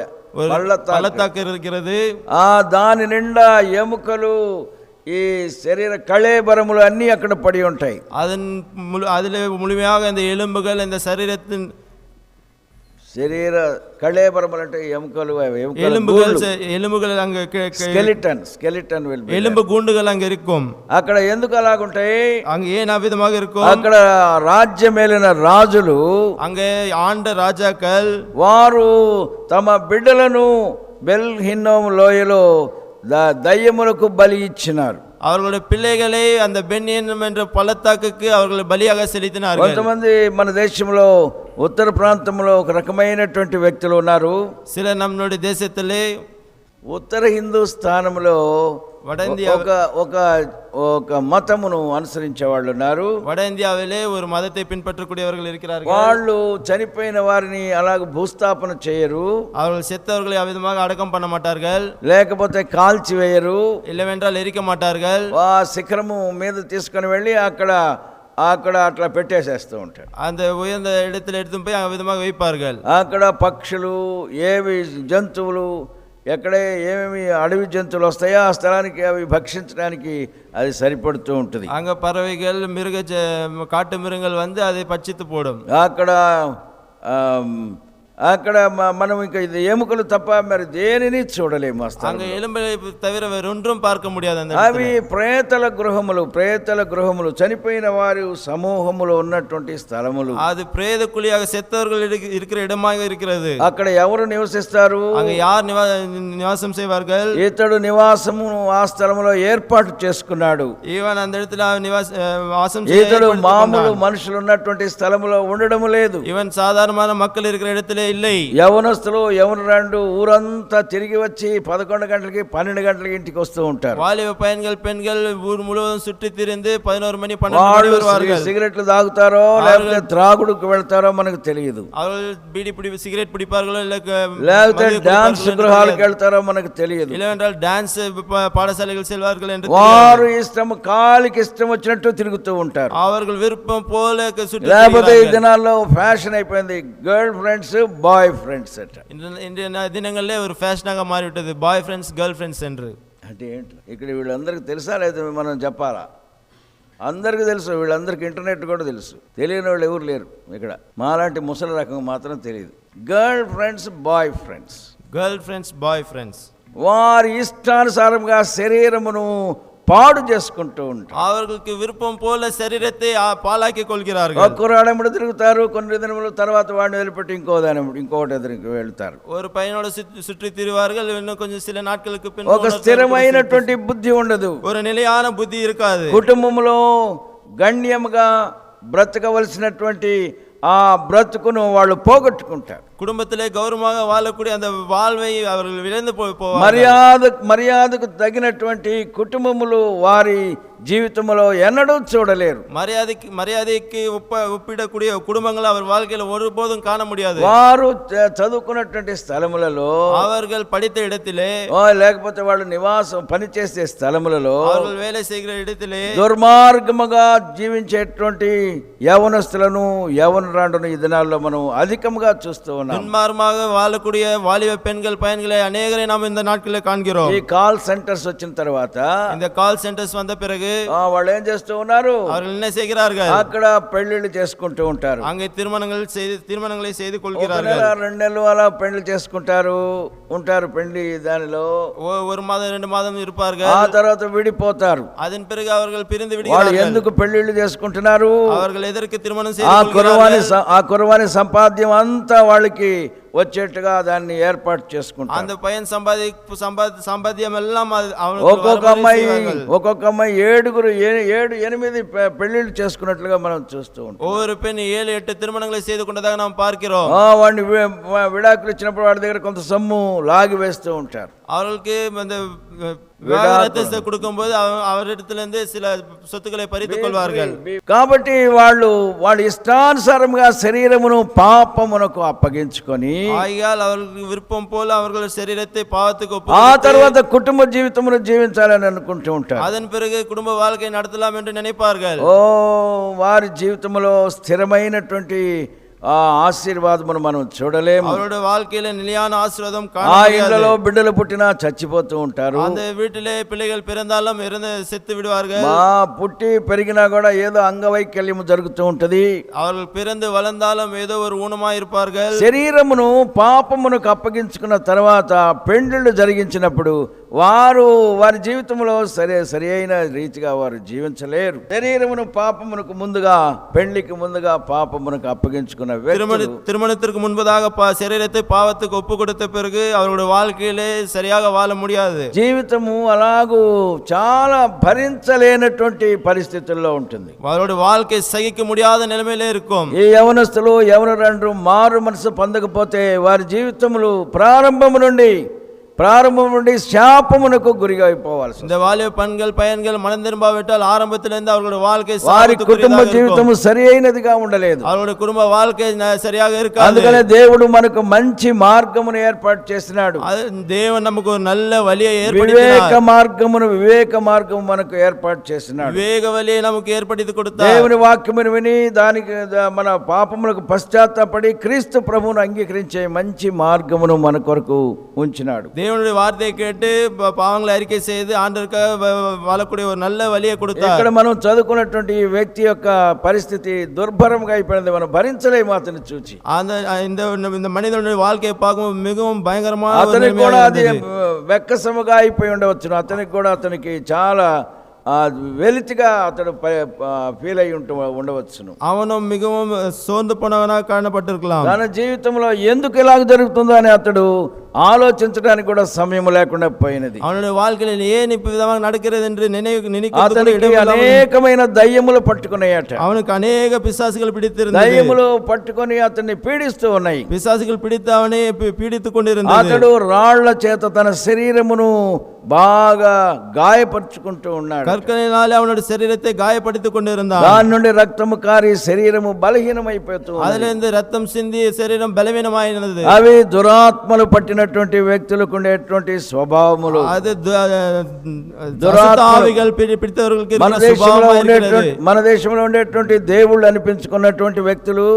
பள்ளத்தாக்கு இருக்கிறது. దాని నిండా ఎముకలు, ఈ శరీర కళేబరములు అన్నీ అక్కడ పడి ఉంటాయి. அதில் முழுமையாக இந்த எலும்புகள் இந்த சரீரத்தின் శరీర కళేబరములు అంటే ఎముకలు, எலும்புகள் அங்க స్కెలిటన్ எலும்பு கூண்டுகள் அங்க இருக்கும். అక్కడ ఎందుకు అలాగుంటాయి? அங்க ஏன் அவ்விதமாக இருக்கும்? అక్కడ రాజ్యమేలిన రాజులు, அங்கே ஆண்ட ராஜாக்கள் వారు తమ బిడ్డలను బెల్ హిన్నోము లోయలో దయ్యములకు బలి ఇచ్చినారు. அவர்களுடைய பிள்ளைகளை அந்த பென்யமீன் என்ற பள்ளத்தாக்குக்கு அவர்கள் బలిயாக செலுத்தினார்கள். కొంతమంది మన దేశంలో ఉత్తర ప్రాంతంలో ఒక రకమైనటువంటి వ్యక్తులు ఉన్నారు. சில நம்மளுடைய தேசத்திலே ఉత్తర హిందూస్థానంలో ఒక మతమును అనుసరించే వాళ్ళు ఉన్నారు. வட இந்தியாவிலே ஒரு மதத்தை பின்பற்றக்கூடியவர்கள் இருக்கிறார்கள். వాళ్ళు చనిపోయిన వారిని అలాగ భూస్థాపన చేయరు. அவர்கள் செத்தவர்களை அவ்விதமாக அடக்கம் பண்ண மாட்டார்கள். లేకపోతే కాల్చివేయరు. இல்லவென்றால் எரிக்க మాటాர்கள். ఆ శిఖరము మీద తీసుకొని వెళ్ళి అక్కడ అట్లా పెట్టేసేస్తూ ఉంటాడు. அந்த உயர்ந்த இடத்துல எடுத்து போய் அவ்விதமாக வைப்பார்கள். అక్కడ పక్షులు, ఏవి జంతువులు, ఎక్కడే ఏమేమి అడవి జంతువులు వస్తాయో ఆ స్థలానికి అవి భక్షించడానికి అది సరిపడుతూ ఉంటుంది. அங்க பறவைகள், காட்டு மிருகங்கள் வந்து அதை பட்சித்து போடும். అక్కడ మనం ఇంకా ఇది ఎముకలు తప్ప మరి దేనిని చూడలేము. அங்க எலும்பை தவிர வேற ஒன்றும் பார்க்க முடியாது. అవి ప్రేతల గృహములు, చనిపోయిన వారి సమూహములో ఉన్నటువంటి స్థలములు. அது பிரேத குழியாக செத்தவர்கள் இருக்கிற இடமாக இருக்கிறது. అక్కడ ఎవరు నివసిస్తారు? அங்க யார் நிவாசம் செய்வார்கள்? ఇతడు నివాసము ఆ స్థలములో ఏర్పాటు చేసుకున్నాడు. ఈవెన్ அந்த இடத்துல வாசம் ఇతడు మామూలు మనుషులు ఉన్నటువంటి స్థలములో ఉండడం లేదు. ఈవెన్ సాధారణమైన மக்கள் இருக்கிற இடத்துல இல்லை. యవనస్తులు యవనరాండు ఊరంతా తిరిగి వచ్చి 11 గంటలకి 12 గంటలకి ఇంటికి వస్తూ ఉంటారు. வாலிப பையன்கள் பெண்கள் ஊர் முழுவதும் சுற்றி திரிந்து 11 மணி 12 மணி వాళ్ళు வருவார்கள். సిగరెట్లు తాగుతారో లేకపోతే త్రాగుడుకు వెళ్తారో మనకు తెలియదు. அவர்கள் பீடி சிகரெட் பிடிப்பார்களோ లేకపోతే డాన్స్ గృహాలకు వెళ్తారో మనకు తెలియదు. இல்லவென்றால் டான்ஸ் பாடசாலைகள் செல்வார்கள் என்று వారు ఇష్టం కాలికి ఇష్టం వచ్చినట్టు తిరుగుతూ ఉంటారు. அவர்கள் விருப்பம் போல சுற்றி లేకపోతే ఈ దినాల్లో ఫ్యాషన్ అయిపోయింది గర్ల్ ఫ్రెండ్స్ బాయ్ ఫ్రెండ్స్ అట. இன்றைய தினங்களிலே ஒரு ஃபேஷனாக மாறிவிட்டது பாய் ஃப்ரெண்ட்ஸ் கேர்ள் ஃப்ரெண்ட்ஸ் என்று. అంటే ఏంటి ఇక్కడ వీళ్ళందరికీ తెలుసా లేదా మనం చెప్పాలా? అందరికీ తెలుసు, వీళ్ళందరికీ ఇంటర్నెట్ కూడా తెలుసు. తెలియని వాళ్ళు ఎవరు లేరు ఇక్కడ. మాలాంటి ముసలి రకం మాత్రం తెలియదు. Girl friends boy friends, girl friends boy friends వారి ఇష్టానుసారంగా శరీరమును పాడు చేసుకుంటూ ఉంటారు. அவர்களுக்கு விருப்பம் போல శరీరத்தை பாழாக்கிக் கொள்கிறார்கள். ఒక్కరు ఆడముడు తిరుగుతారు, కొన్ని దినముల తర్వాత వాడిని వదిలిపెట్టి ఇంకోటి ఎదురుకి వెళ్తారు. ஒரு பையனோட சுற்றி திரிவார்கள். இன்னும் கொஞ்சம் சில நாட்களுக்கு பின் ఒక స్థిరమైనటువంటి బుద్ధి ఉండదు, ஒரு நிலையான புத்தி இருக்காது. కుటుంబంలో గణ్యముగా బ్రతకవలసినటువంటి ఆ బ్రతుకును వాళ్ళు పోగొట్టుకుంటారు. குடும்பத்திலே கௌரவமாக வாழக்கூடிய அந்த வாழ்வை அவர்கள் இழந்து போவார்கள். మర్యాదకు తగినటువంటి కుటుంబములు వారి జీవితంలో ఎన్నడూ చూడలేరు. మర్యాదకి ఒప్పిడக்கூடிய కుటుంబంగా அவர் வாழ்க்கையில் ஒருபோதும் காண முடியாது. వారు చదువుకున్నటువంటి స్థలములలో, அவர்கள் படித்த இடத்திலே, లేకపోతే వాళ్ళు నివాసం పనిచేసే స్థలములలో, அவர்கள் வேலை செய்கிற இடத்திலே దుర్మార్గముగా జీవించేటువంటి యవనస్తులను యవనరాండును ఈ దినాల్లో మనం అధికంగా చూస్తూ ఉన్నాం. துன்மார்க்கமாக வாழக்கூடிய வாலிப பெண்கள் பையன்களை அநேகரை நாம் இந்த நாட்களில் காண்கிறோம். ఈ కాల్ సెంటర్స్ వచ్చిన తర్వాత, இந்த கால் சென்டர்ஸ் வந்த பிறகு వాళ్ళు ఏం చేస్తూ ఉన్నారు? அவர்கள் என்ன செய்கிறார்கள்? అక్కడ పెళ్లిళ్ళు చేసుకుంటూ ఉంటారు. அங்கே திருமணங்களை செய்து கொள்கிறார்கள். 2 నెలలు అలా పెళ్లి చేసుకుంటారు ఉంటారు. పెళ్లి దానిలో ஒரு மாதம் 2 மாதம் இருப்பார்கள். ఆ తర్వాత విడిపోతారు. அதன் பிறகு அவர்கள் பிரிந்து వాళ్ళు விடுகிறார்கள். ఎందుకు పెళ్లిళ్ళు చేసుకుంటున్నారు? அவர்கள் எதற்கு திருமணம் செய்து கொள்கிறார்கள்? ఆ కుర్రవాని సంపాద్యం అంతా వాళ్ళకి వచ్చేట్టుగా దాన్ని ఏర్పాటు చేసుకుంటారు. அந்த பையன் சம்பாத்தியம் எல்லாம் ఒక్కొక్క అమ్మాయి 7-8 పెళ్లిళ్ళు చేసుకున్నట్లుగా మనం చూస్తూ ఉంటాం. ஒவ்வொரு பெண் 7-8 திருமணங்களை செய்து கொண்டதாக நாம் பார்க்கிறோம். వాడిని విడాకులు ఇచ్చినప్పుడు వాడి దగ్గర కొంత సొమ్ము లాగి వేస్తూ ఉంటారు. அவர்களுக்கு அந்த விவாகரத்து கொடுக்கும்போது அவரிடத்திலிருந்து சில சொத்துக்களை பறித்துக் கொள்வார்கள். కాబట్టి వాళ్ళ ఇష్టానుసారంగా శరీరమును పాపమునకు అప్పగించుకొని, ஆகையால் அவர்களுக்கு விருப்பம் போல அவர்கள் శరీరத்தை பாவத்துக்கு ఆ తర్వాత కుటుంబ జీవితమును జీవించాలని అనుకుంటూ ఉంటారు. அதன் பிறகு குடும்ப வாழ்க்கை நடத்தலாம் என்று நினைப்பார்கள். వారి జీవితంలో స్థిరమైనటువంటి ఆ ఆశీర్వాదమును మనం చూడలేము. அவருடைய வாழ்க்கையில நிலையான ஆசீர்வாதம் காண ఆ முடியாது. ఇంట్లో బిడ్డలు పుట్టినా చచ్చిపోతూ ఉంటారు. அந்த வீட்டிலே பிள்ளைகள் பிறந்தாலும் இறந்து செத்து விடுவார்கள். పుట్టి పెరిగినా కూడా ఏదో అంగవైకల్యము జరుగుతూ ఉంటది. அவர்கள் பிறந்து వளர்ந்தாலும் ఏదో ஒரு ஊனமாய் இருப்பார்கள். శరీరమును పాపమునకు అప్పగించుకున్న తర్వాత పెండ్లిళ్ళు జరిగించినప్పుడు వారి జీవితంలో సరి అయిన రీతిగా వారు జీవించలేరు. శరీరమును పాపమునకు ముందుగా, పెండ్లికి ముందుగా పాపమునకు అప్పగించుకున్న திருமணத்திற்கு முன்பதாக శరీరத்தை பாவத்துக்கு ஒப்பு கொடுத்த பிறகு அவருடைய வாழ்க்கையிலே சரியாக வாழ முடியாது. జీవితము అలాగూ చాలా భరించలేనటువంటి పరిస్థితుల్లో ఉంటుంది. அவருடைய வாழ்க்கை సహిக்க முடியாத నిలமையிலே இருக்கும். ఈ యవనస్తులు యవనరాండ్రు మారు మనసు పొందకపోతే వారి జీవితములు ప్రారంభము నుండి శాపమునకు గురిగా అయిపోవాలి. இந்த வாலிப பெண்கள் பையன்கள் மனம் திரும்பாவிட்டால் ஆரம்பத்திலிருந்து அவர்களுடைய வாழ்க்கை వారి కుటుంబ జీవితము సరి అయినదిగా ఉండలేదు. அவருடைய குடும்ப வாழ்க்கை சரியாக இருக்காது. అందుకనే దేవుడు మనకు మంచి మార్గమును ఏర్పాటు చేసినాడు. தேவன் நமக்கு ஒரு நல்ல வழியை వివేక మార్గము మనకు ఏర్పాటు చేసినాడు. వివేక వలిயை நமக்கு ஏற்படுத்தி கொடுத்தார். దేవుని వాక్యమును విని దానికి మన పాపములకు పశ్చాత్తాపడి క్రీస్తు ప్రభువును అంగీకరించే మంచి మార్గమును మన కొరకు ఉంచినాడు. தேவனுடைய வார்த்தையை கேட்டு பாவங்களை அறிக்கை செய்து ஆண்டவருக்காக வாழக்கூடிய ஒரு நல்ல வழியை கொடுத்தார். ఇక్కడ మనం చదువుకున్నటువంటి ఈ వ్యక్తి యొక్క పరిస్థితి దుర్భరంగా అయిపోయింది. మనం భరించలేము అతన్ని చూచి. இந்த மனிதனுடைய வாழ்க்கையை பார்க்கும் மிகவும் பயங்கரமான అతనికి కూడా అది వెక్కసముగా అయిపోయి ఉండవచ్చును. అతనికి చాలా వెలితిగా అతడు ఫీల్ అయి ఉండవచ్చును. அவனும் மிகவும் சோர்ந்து போனவனாக காணப்பட்டிருக்கலாம். తన జీవితంలో ఎందుకు ఇలాగ జరుగుతుందో అని అతడు ఆలోచించడానికి కూడా సమయం లేకుండా పోయినది. அவனுடைய வாழ்க்கையில் ஏன் இப்ப விதமாக நடக்கிறது என்று நினைக்க అతనికి అనేకమైన దయ్యములు పట్టుకున్నాయట. அவனுக்கு அநேக பிசாசுகள் பிடித்திருந்தது. దయ్యములు పట్టుకొని అతన్ని పీడిస్తూ ఉన్నాయి. பிசாசுகள் பிடித்து அவனை పీడిத்துக் கொண்டிருந்தது. అతడు రాళ్ల చేత తన శరీరమును బాగా గాయపరుచుకుంటూ ఉన్నాడు. கற்களினாலே அவனுடைய శరీரத்தை காயப்படுத்திக் கொண்டிருந்தான். దాని నుండి రక్తము కారి శరీరము బలహీనమైపోతూ அதிலிருந்து ரத்தம் சிந்தி శరీరం బలహీనమైనది. అవి దురాత్మలు పట్టినటువంటి వ్యక్తులకు ఉండేటువంటి స్వభావములు. அது దురాత్మలు பிடித்தவர்களுக்கு మన దేశంలో ఉండేటువంటి దేవుళ్ళు అనిపించుకున్నటువంటి వ్యక్తులు,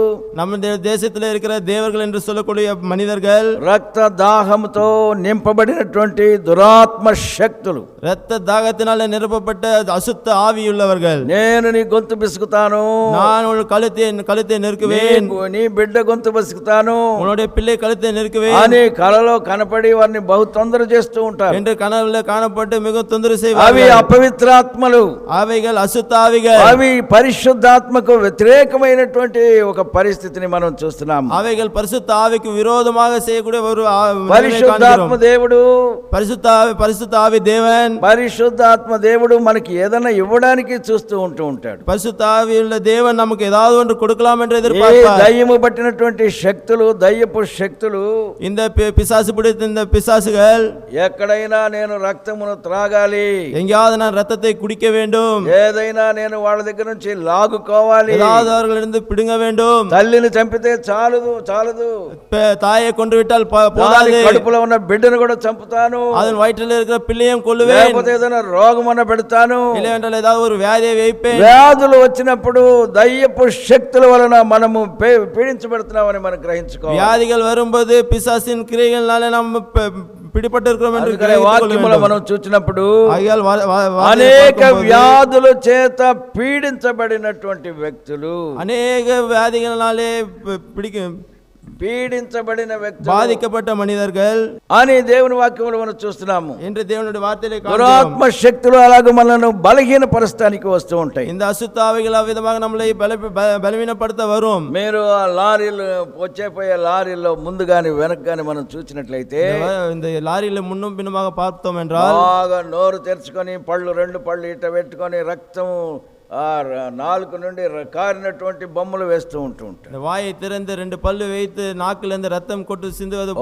நம்ம தேசத்தில் இருக்கிற தேவர்கள் என்று சொல்லக்கூடிய மனிதர்கள், రక్త దాహంతో నింపబడినటువంటి దురాత్మ శక్తులు, రక్త దాహத்தினால நிரப்பப்பட்ட அசுத்த ஆவியுள்ளவர்கள். నేను నీ గొంతు పిసుకుతాను, நான் உன் கழுத்தை நெருக்குவேன், నీ బిడ్డ గొంతు పిసుకుతాను, உன்னுடைய பிள்ளை கழுத்தை நெருக்குவேன் అని కలలో కనపడి వారిని బహు తొందర చేస్తూ ఉంటారు. என்று కనవలో కానపட்டு மிகவும் தொந்தரவு செய்வார்கள். అవి అపవిత్రాత్మలు, అవిகள் అశుద్ధ ఆవిகள். అవి పరిశుద్ధాత్మకు వ్యతిరేకమైనటువంటి ఒక పరిస్థితిని మనం చూస్తున్నాం. అవిகள் పరిశుద్ధ ఆవికి విరోధமாக చేయக்கூடிய ஒரு పరిశుద్ధాత్మ దేవుడు, పరిశుద్ధ ఆవి దేవన్, పరిశుద్ధాత్మ దేవుడు మనకి ఏదైనా ఇవ్వడానికి చూస్తూ ఉంటాడు. పరిశుద్ధ ఆవి உள்ள தேவன் நமக்கு ஏதாவது ஒன்று கொடுக்கலாம் என்று எதிர்பார்ப்பார். దయ్యము పట్టినటువంటి శక్తులు, దయ్యపు శక్తులు, இந்த பிசாசு பிடித்த இந்த பிசாசுகள், ఎక్కడైనా నేను రక్తమును త్రాగాలి, எங்கயாவது நான் ரத்தத்தை குடிக்க வேண்டும், ఏదైనా నేను వాళ్ళ దగ్గర నుంచి లాగుకోవాలి, ஏதாவது அவர்களிருந்து பிடுங்க வேண்டும், తల్లిని చంపితే చాలదు, தாயை கொண்டு விட்டால் போதாது, కడుపులో ఉన్న బిడ్డను కూడా చంపుతాను, அதன் வயிற்றில் இருக்கிற பிள்ளையும் கொல்லுவேன், లేకపోతే ఏదైనా రోగమన్న పెడతాను, இல்லை என்றால் ஏதாவது ஒரு வியாதியை வைப்பேன். వ్యాధులు వచ్చినప్పుడు దయ్యపు శక్తుల వలన మనము పీడించబడుతున్నామని మనం గ్రహించుకోవాలి. வியாதிகள் வரும்போது பிசாசின் கிரியைகளால நாம் పిడిపట్టిరుக்கிறோం என்று వాక్యములో మనం చూసినప్పుడు అనేక వ్యాధుల చేత పీడించబడినటువంటి వ్యక్తులు, అనేక వ్యాధిகளினாலே పీడించబడిన వ్యక్తులు, బాధిக்கப்பட்ட మనిదர்கள் అని దేవుని వాక్యములో మనం చూస్తున్నాము. என்று தேவனுடைய வார்த்தையிலே దురాత్మ శక్తులు అలాగే మనల్ని బలహీనపరుస్తానికి వస్తూ ఉంటాయి. இந்த அசுத்த ஆவிகள் விதமாக நம்மளை బలహీనపడతా వரும். మీరు ఆ లారీలు వచ్చేపోయే లారీలో ముందు గాని వెనక గాని మనం చూసినట్లయితే, இந்த లారీలో మున్నుం పిన్నుமாக பார்த்தோம் என்றால், బాగా నోరు తెరుచుకొని రెండు పళ్ళు ఇట పెట్టుకొని రక్తం నాలుగు నుండి కారినటువంటి బొమ్మలు వేస్తూ ఉంటారు. వాయి తెరంది రెండు పళ్ళు వేయితే నాకులందు రక్తం కొట్టు సిందువదు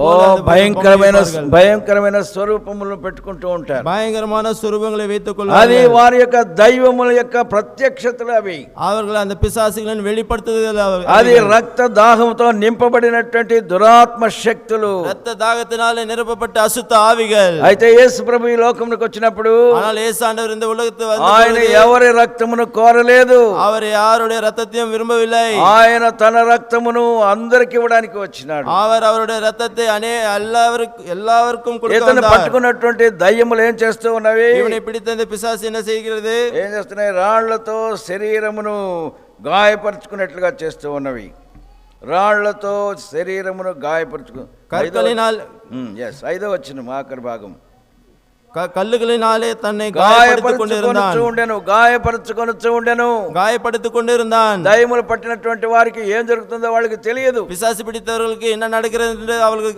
భయంకరమైన స్వరూపములను పెట్టుకుంటూ ఉంటారు. భయంకరమైన స్వరూపங்களை வைத்துக் கொள்வார்கள். అది వారి యొక్క దైవముల యొక్క ప్రత్యక్షతలు. అవి அவர்கள் அந்த பிசாசுಗಳನ್ನು வெளிப்படுத்துதல். అది రక్త దాహంతో నింపబడినటువంటి దురాత్మ శక్తులు, రక్త దాహத்தினாலே நிரப்பப்பட்ட அசுத்த ஆவிகள். అయితే యేసు ప్రభు ఈ లోకంలోకి వచ్చినప్పుడు, ஆனால் இயேசு ஆண்டவர் இந்த உலகத்துக்கு ఆయన ఎవరి రక్తమును కోరలేదు, அவர் யாருடைய ரத்தத்தையும் விரும்பவில்லை. ఆయన తన రక్తమును అందరికి ఇవ్వడానికి వచ్చినాడు. அவர் அவருடைய ரத்தத்தை எல்லாருக்கும் கொடுக்க வந்தார். ఇతను పట్టుకున్నటువంటి దయ్యములు ఏం చేస్తూ ఉన్నవి? ఇవని పిడిత இந்த பிசாசு என்ன செய்கிறது? ఏం చేస్తున్నాయి? రాళ్లతో శరీరమును గాయపరుచుకున్నట్లుగా చేస్తూ ఉన్నవి. రాళ్లతో శరీరమును కర్కలినాల్ 5వ వచనం ఆఖరి భాగం. கல்லுகளினாலே தன்னை காயப்படுத்திக் கொண்டிருந்தான். దయ్యములు పట్టినటువంటి వారికి ఏం జరుగుతుందో వాళ్ళకి తెలియదు. பிசாசு பிடித்தவர்களுக்கு என்ன நடக்கிறது என்று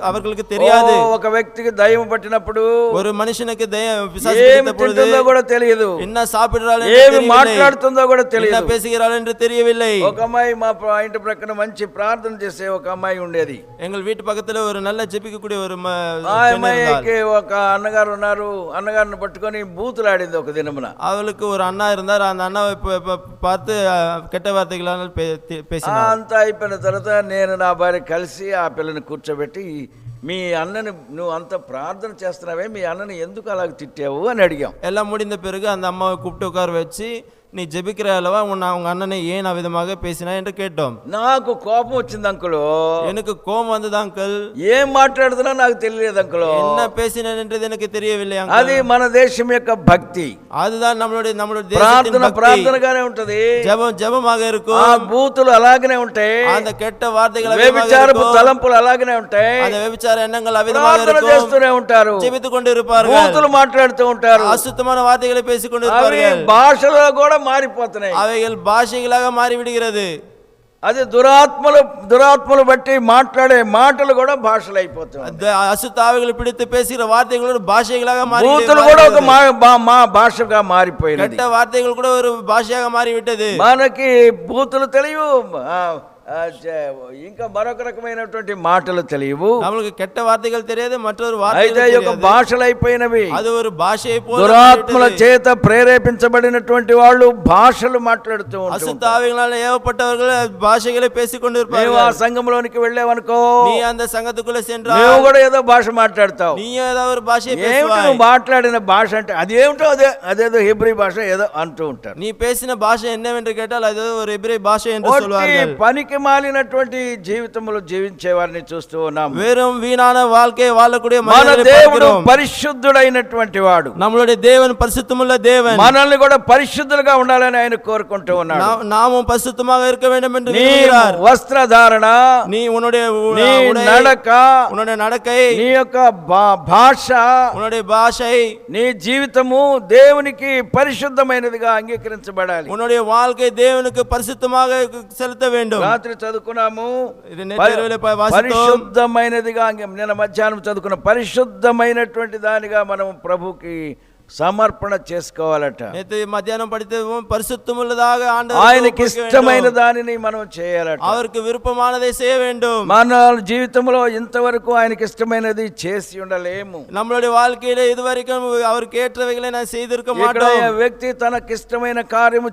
அவர்களுக்கு தெரியாது. ఒక వ్యక్తికి దయ్యం పట్టినప్పుడు, ஒரு మనిషికి பிசாசு பிடித்த பொழுது కూడా తెలియదు, என்ன சாப்பிடுறாள், ఏమి మాట్లాడుతుందో కూడా తెలియదు, என்ன பேசுகிறாள் என்று தெரியவில்லை. ఒక అమ్మాయి మా ఇంటి ప్రక్కన మంచి ప్రార్థన చేసే ఒక అమ్మాయి ఉండేది. எங்கள் வீட்டு பக்கத்துல ஒரு நல்ல ஜெபிக்கக்கூடிய ஒரு అమ్మాయికి ఒక అన్నగారు ఉన్నారు. అన్నగారిని పట్టుకొని బూతులాడింది ఒక దినమున. அவளுக்கு ஒரு அண்ணா இருந்தார். அந்த அண்ணாவை பார்த்து கெட்ட வார்த்தைகளால் பேசினார். అంతా అయిపోయిన తర్వాత నేను నా భార్య కలిసి ఆ పిల్లని కూర్చోబెట్టి, మీ అన్నని నువ్వు అంత ప్రార్థన చేస్తున్నావే, మీ అన్నని ఎందుకు అలాగ తిట్టావు అని అడిగాం. எல்லாம் முடிந்த பிறகு அந்த அம்மாவை கூப்பிட்டு உட்கார வச்சு, நீ ஜெபிக்கிற அல்லவா, உங்க அண்ணனை ஏன் அவ்விதமாக பேசினா என்று கேட்டோம். నాకు కోపం వచ్చింది అంకుల్. எனக்கு கோபம் வந்தது அங்கிள். ఏం మాట్లాడుతున్నా నాకు తెలియదు అంకుల్. என்ன பேசினேன் என்றது எனக்கு தெரியவில்லை அங்கிள். అది మన దేశం యొక్క భక్తి. அதுதான் நம்மளுடைய ప్రార్థన ప్రార్థనగానే ఉంటది, జపமாக இருக்கும். ఆ బూతులు అలాగనే ఉంటాయి, அந்த கெட்ட వార్తలు వ్యభిచారపు తలంపులు అలాగనే ఉంటాయి, அந்த వ్యభిచార ఎண்ணங்கள் అవిధமாக இருக்கும். చేస్తూనే ఉంటారు, జీవితూ కొண்டிరుపారు, బూతులు మాట్లాడుతూ ఉంటారు, అశుద్ధమైన వార్తలు పేసికొండిరుపారు. భాషలో కూడా మారిపోతున్నాయి. அவைகள் பாஷைகளாக மாறி விடுகிறது. అది దురాత్మలు బట్టి మాట్లాడే మాటలు కూడా భాషలు అయిపోతాయి. அசுத்த ஆவிகளை பிடித்து பேசுகிற வார்த்தைகளோட பாஷைகளாக மாறி బూతులు కూడా ఒక మా భాషగా మారిపోయినది. கெட்ட வார்த்தைகள் கூட ஒரு பாஷையாக மாறிவிட்டது. మనకి బూతులు తెలియవు, ఇంకా మరొక రకమైనటువంటి మాటలు తెలియవు. நமக்கு கெட்ட வார்த்தைகள் தெரியாது, மற்றொரு అయితే வார்த்தைகள் ఒక భాషలు అయిపోయినవి. அது ஒரு பாஷையை போல దురాత్మల చేత ప్రేరేపించబడినటువంటి వాళ్ళు భాషలు మాట్లాడుతూ ఉంటారు. அசுத்த ஆவிகளால் ஏவப்பட்டவர்கள் பாஷைகளை பேசிக் నువ్వు கொண்டிருப்பார்கள். ఆ సంఘంలోనికి వెళ్ళావనుకో, நீ அந்த సంఘத்துக்குள்ள சென்றால் నువ్వు కూడా ఏదో భాష మాట్లాడతావు. நீ ஏதாவது ஒரு பாஷையை ఏమిటి பேசுவாய். నువ్వు మాట్లాడిన భాష అంటే అదేమిటో అదేదో హెబ్రీ భాష ఏదో అంటూ ఉంటారు. நீ பேசின பாஷை என்னவென்று கேட்டால் அது ஒரு எபிரேய பாஷை என்று சொல்வார்கள். పనికి మాలినటువంటి జీవితములు జీవించే వారిని చూస్తూ ఉన్నాం. வெறும் வீணான வாழ்க்கை வாழக்கூடிய మన மனிதர்களை దేవుడు பார்க்கிறோம். పరిశుద్ధుడైనటువంటి వాడు. நம்மளுடைய தேவன் பரிசுத்தமுள்ள தேவன். మనల్ని కూడా పరిశుద్ధులుగా ఉండాలని ఆయన కోరుకుంటూ ఉన్నాడు. நாமும் பரிசுத்தமாக இருக்க வேண்டும் என்று నీ விரும்புகிறார். వస్త్రధారణ, நீ உன்னுடைய నీ உடை, నడక, உன்னுடைய நடக்கை, నీ యొక్క భాష, உன்னுடைய பாஷை, నీ జీవితము దేవునికి పరిశుద్ధమైనదిగా అంగీకరించబడాలి. உன்னுடைய வாழ்க்கை தேவனுக்கு பரிசுத்தமாக செலுத்த வேண்டும். రాత్రి చదువుకున్నాము, இது நேற்று வாசித்தோம். పరిశుద్ధమైనదిగా నిన్న మధ్యాహ్నం చదువుకున్న పరిశుద్ధమైనటువంటి దానిగా మనం ప్రభుకి సమర్పణ చేసుకోవాలట. நேற்று மத்தியானம் படித்தோம், பரிசுத்தமுள்ளதாக ஆண்டவருக்கு ఆయనకి ஒப்புவிக்க ఇష్టమైన வேண்டும். దానిని మనం చేయాలట. அவருக்கு விருப்பமானதை செய்ய வேண்டும். మన జీవితంలో ఇంతవరకు ఆయనకి ఇష్టమైనది చేసి ఉండలేము. நம்மளுடைய வாழ்க்கையில இதுவரைக்கும் அவருக்கு ஏற்றவைகளை நான் செய்திருக்க ఇక్కడ மாட்டோம். వ్యక్తి తనకి ఇష్టమైన కార్యము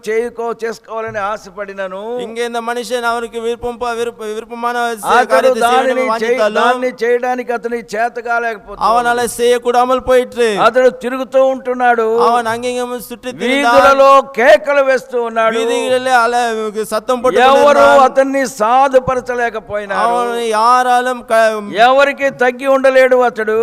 చేసుకోవాలని ఆశపడినను, இங்க இந்த మనిషిని அவருக்கு விருப்பமான అతడు காரியத்தை செய்ய దానిని வேண்டும் வாஞ்சித்தாலும் దాన్ని చేయడానికి అతని చేత కాలేకపోతున్నాడు. அவனால செய்யக்கூடாமல் போயிற்று. అతడు తిరుగుతూ ఉంటున్నాడు, அவன் அங்கேயும் சுற்றி వీధులలో కేకలు వేస్తూ ఉన్నాడు. வீதிகளிலே சத்தம் போட்டு ఎవరు అతన్ని సాధుపరచలేకపోయినారు. அவன் யாராலும் ఎవరికి తగ్గి ఉండలేడు. అతడు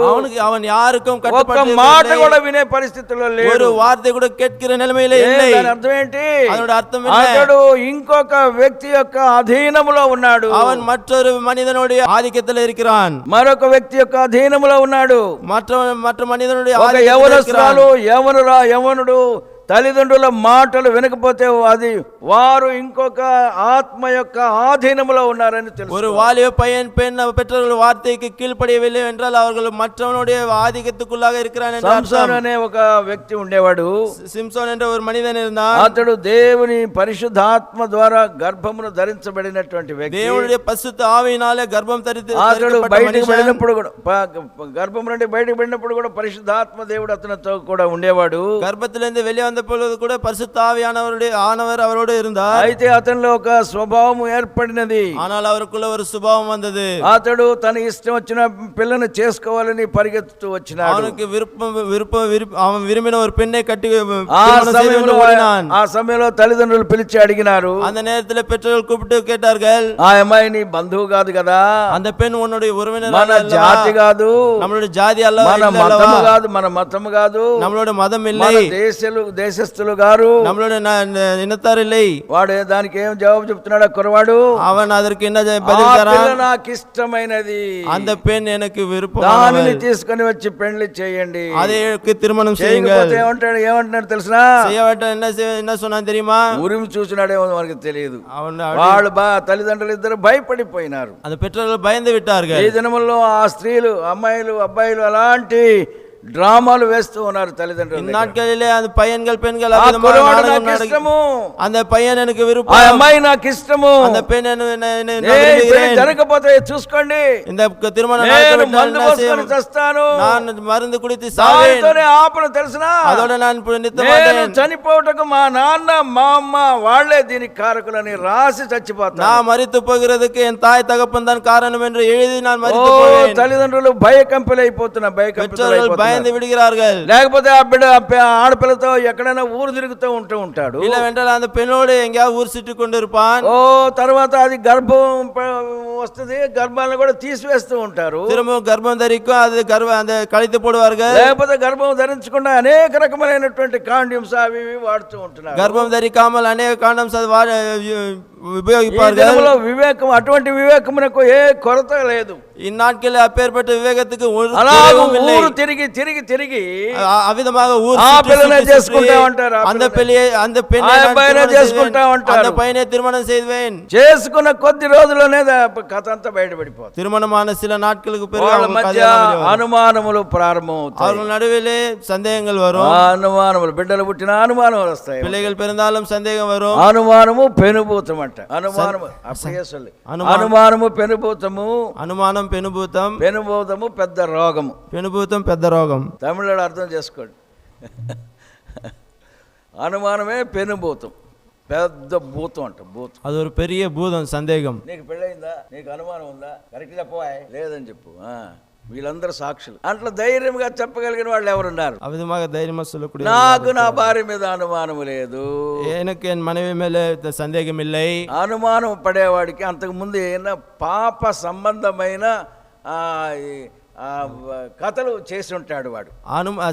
அவன் யாருக்கும் ఒక్క கட்டுப்பட்டு మాట కూడా వినే పరిస్థితిలో ஒரு లేడు. வார்த்தை கூட கேட்கிற நிலைமையில இல்லை. దాని అర్థం ఏంటి? அதோட அர்த்தம் என்ன? అతడు ఇంకొక వ్యక్తి యొక్క అధీనములో ఉన్నాడు. அவன் మற்றொரு மனிதனுடைய ఆధిక్యத்தில் இருக்கிறான். మరొక వ్యక్తి యొక్క అధీనములో ఉన్నాడు. மற்ற మనిదనుடைய ఒక యవనస్తురాలు యవనుడు తల్లిదండ్రుల మాటలు వినకపోతే అది వారు ఇంకొక ఆత్మ యొక్క ఆధీనములో ఉన్నారని తెలుసు. ஒரு வாலிப பையன் பெண் பெற்றோர்கள் வார்த்தைக்கு கீழ்ப்படியவில்லை என்றால் அவர்கள் மற்றவனுடைய ஆதிக்கத்துக்குள்ளாக இருக்கிறான் என்று సంసోను అనే ఒక వ్యక్తి ఉండేవాడు. சிம்சோன் என்ற ஒரு மனிதன் இருந்தான். అతడు దేవుని పరిశుద్ధాత్మ ద్వారా గర్భమును ధరించబడినటువంటి వ్యక్తి. దేవుடைய பரிசுத்த ஆவியினாலே கர்ப்பம் தரித்து అతడు బయటికి వెళ్ళినప్పుడు కూడా గర్భం నుండి బయటికి వెళ్ళినప్పుడు కూడా పరిశుద్ధాత్మ దేవుడు అతనితో కూడా ఉండేవాడు. గర్భத்திலிருந்து வெளியே வந்த பொழுது கூட பரிசுத்த ஆவியானவர் அவரோடு இருந்தார். అయితే అతనిలో ఒక స్వభావం ఏర్పడినది. ஆனால் அவருக்குள்ள ஒரு சுபாவம் வந்தது. అతడు తన ఇష్టం వచ్చిన పిల్లను చేసుకోవాలని పరిగెత్తుతూ వచ్చినాడు. அவனுக்கு அவன் விரும்பின ஒரு பெண்ணை கட்டி ఆ సమయంలో తల్లిదండ్రులు పిలిచి అడిగినారు. அந்த நேரத்தில் பெற்றோர்கள் கூப்பிட்டு கேட்டார்கள், ఆ అమ్మాయి నీ బంధువు కాదు కదా, அந்த பெண் உன்னுடைய உறவினர், మన జాతి కాదు, நம்மளுடைய జాతి அல்ல, మన మతము కాదు, మన మతము కాదు, நம்மளுடைய మతం இல்லை, మన దేశస్థులు గారు, நம்மளுடைய இனத்தார் இல்லை. వాడు దానికి ఏం జవాబు చెప్తున్నాడు కురవాడు? அவன் அதற்கு என்ன பதில் தரான்? నాకు ఇష్టమైనది, அந்த பெண் எனக்கு விருப்பம், దానిని తీసుకొని వచ్చి పెళ్లి చేయండి, అదేకి తిరుమణం చేయండి. ఏమంటున్నాడు తెలుసా? என்ன சொன்னான் தெரியுமா? ఉరిమి చూసినాడేమో మనకి తెలియదు. వాళ్ళు తల్లిదండ్రులు ఇద్దరు భయపడిపోయినారు. அந்த பெற்றோர்கள் பயந்து விட்டார்கள். ఈ దినముల్లో ఆ స్త్రీలు, అమ్మాయిలు, అబ్బాయిలు అలాంటి డ్రామాలు వేస్తూ ఉన్నారు తల్లిదండ్రులు. నాటకాలే அந்த பையன்கள் பெண்கள் அந்த பையன் எனக்கு விருப்பம், ఆ అమ్మాయి నాకు ఇష్టము, அந்த பெண் జరగకపోతే చూసుకోండి, இந்த திருமணம் మందు పోసుకొని చస్తాను, நான் மருந்து குடித்து சாவேன், ఆపను తెలుసునా? அதோட நான் నేను చనిపోవటకు మా నాన్న మా అమ్మ వాళ్లే దీనికి కారకులని రాసి చచ్చిపోతాను. நான் మరిத்து పోகிறதுக்கு என் தாய் தகப்பன் தான் காரணம் என்று எழுதி நான் మరిத்து పోయేன். తల్లిదండ్రులు భయకంపిలైపోతున్నా, భయకంపిలైపోతున్నారు, பயந்து விடுகிறார்கள். లేకపోతే ఆ బిడ్డ ఆడపిల్లతో ఎక్కడైనా ఊరు తిరుగుతూ ఉంటాడు. இல்ல வென்றால் அந்த பெண்ணோடு எங்கேயாவது ஊர் சுற்றி கொண்டிருப்பான். తర్వాత అది గర్భం వస్తుంది, గర్భాలను కూడా తీసివేస్తూ ఉంటారు, திரும்ப கர்ப்பம் தரிக்கும், அது அந்த கழித்து போடுவார்கள். లేకపోతే గర్భం ధరించకుండా అనేక రకమైనటువంటి కాండమ్స్ అవి వాడుతూ ఉంటున్నారు. గర్భం ధరికాமல் అనేక కాండమ్స్ ఈ உபயோகிப்பார்கள். దినములో వివేకం, అటువంటి వివేకమునకు ఏ కొరత లేదు. இந்நாட்களில் அப்பேற்பட்ட விவேகத்துக்கு ஒரு అలాగ குறைவும் இல்லை. ఊరు తిరిగి తిరిగి తిరిగి அவ்விதமாக ஊர் ఆ சுற்றி పిల్లనే சுற்றி చేసుకుంటా சுற்றி ఉంటారు. அந்த பெண்ணை ఆ நான் అబ్బాయినే திருமணம் చేసుకుంటా செய்வேன். ఉంటారు. அந்த பையனை திருமணம் செய்வேன். చేసుకున్న కొద్ది రోజుల్లోనే కథ అంతా బయటపడిపోతుంది. திருமணமான சில நாட்களுக்கு பிறகு వాళ్ళ அவங்க మధ్య கல்யாணம் வெளிவரும். అనుమానములు ప్రారంభమవుతాయి. அவர்கள் நடுவிலே சந்தேகங்கள் வரும். అనుమానములు, బిడ్డలు పుట్టిన అనుమానములు వస్తాయి. பிள்ளைகள் பிறந்தாலும் சந்தேகம் வரும். అనుమానము పెనుభూతం అంట. అనుమానము అప్పుడే சொல்லு. అనుమానము పెనుభూతము, అనుమానం పెనుభూతం, పెనుభూతము పెద్ద రోగము. పెనుభూతం పెద్ద రోగం. తమిళలో అర్థం చేసుకోండి. అనుమానమే పెనుభూతం, పెద్ద భూతం అంట. భూతం அது ஒரு பெரிய பூதம், சந்தேகம். నీకు పెళ్ళయిందా, నీకు అనుమానం ఉందా, కరెక్ట్ చెప్పవా, లేదని చెప్పు. వీళ్ళందరూ సాక్షులు. అట్లా ధైర్యంగా చెప్పగలిగిన వాళ్ళు ఎవరున్నారు? అవిధமாக ధైర్యமா சொல்லக்கூடிய నాకు నా భార్య మీద అనుమానం లేదు, எனக்கு என் மனைவி மேலே சந்தேகம் இல்லை. అనుమానం పడేవాడికి అంతకు ముందు ఏమైనా పాప సంబంధమైన కథలు చేసి ఉంటాడు. వాడు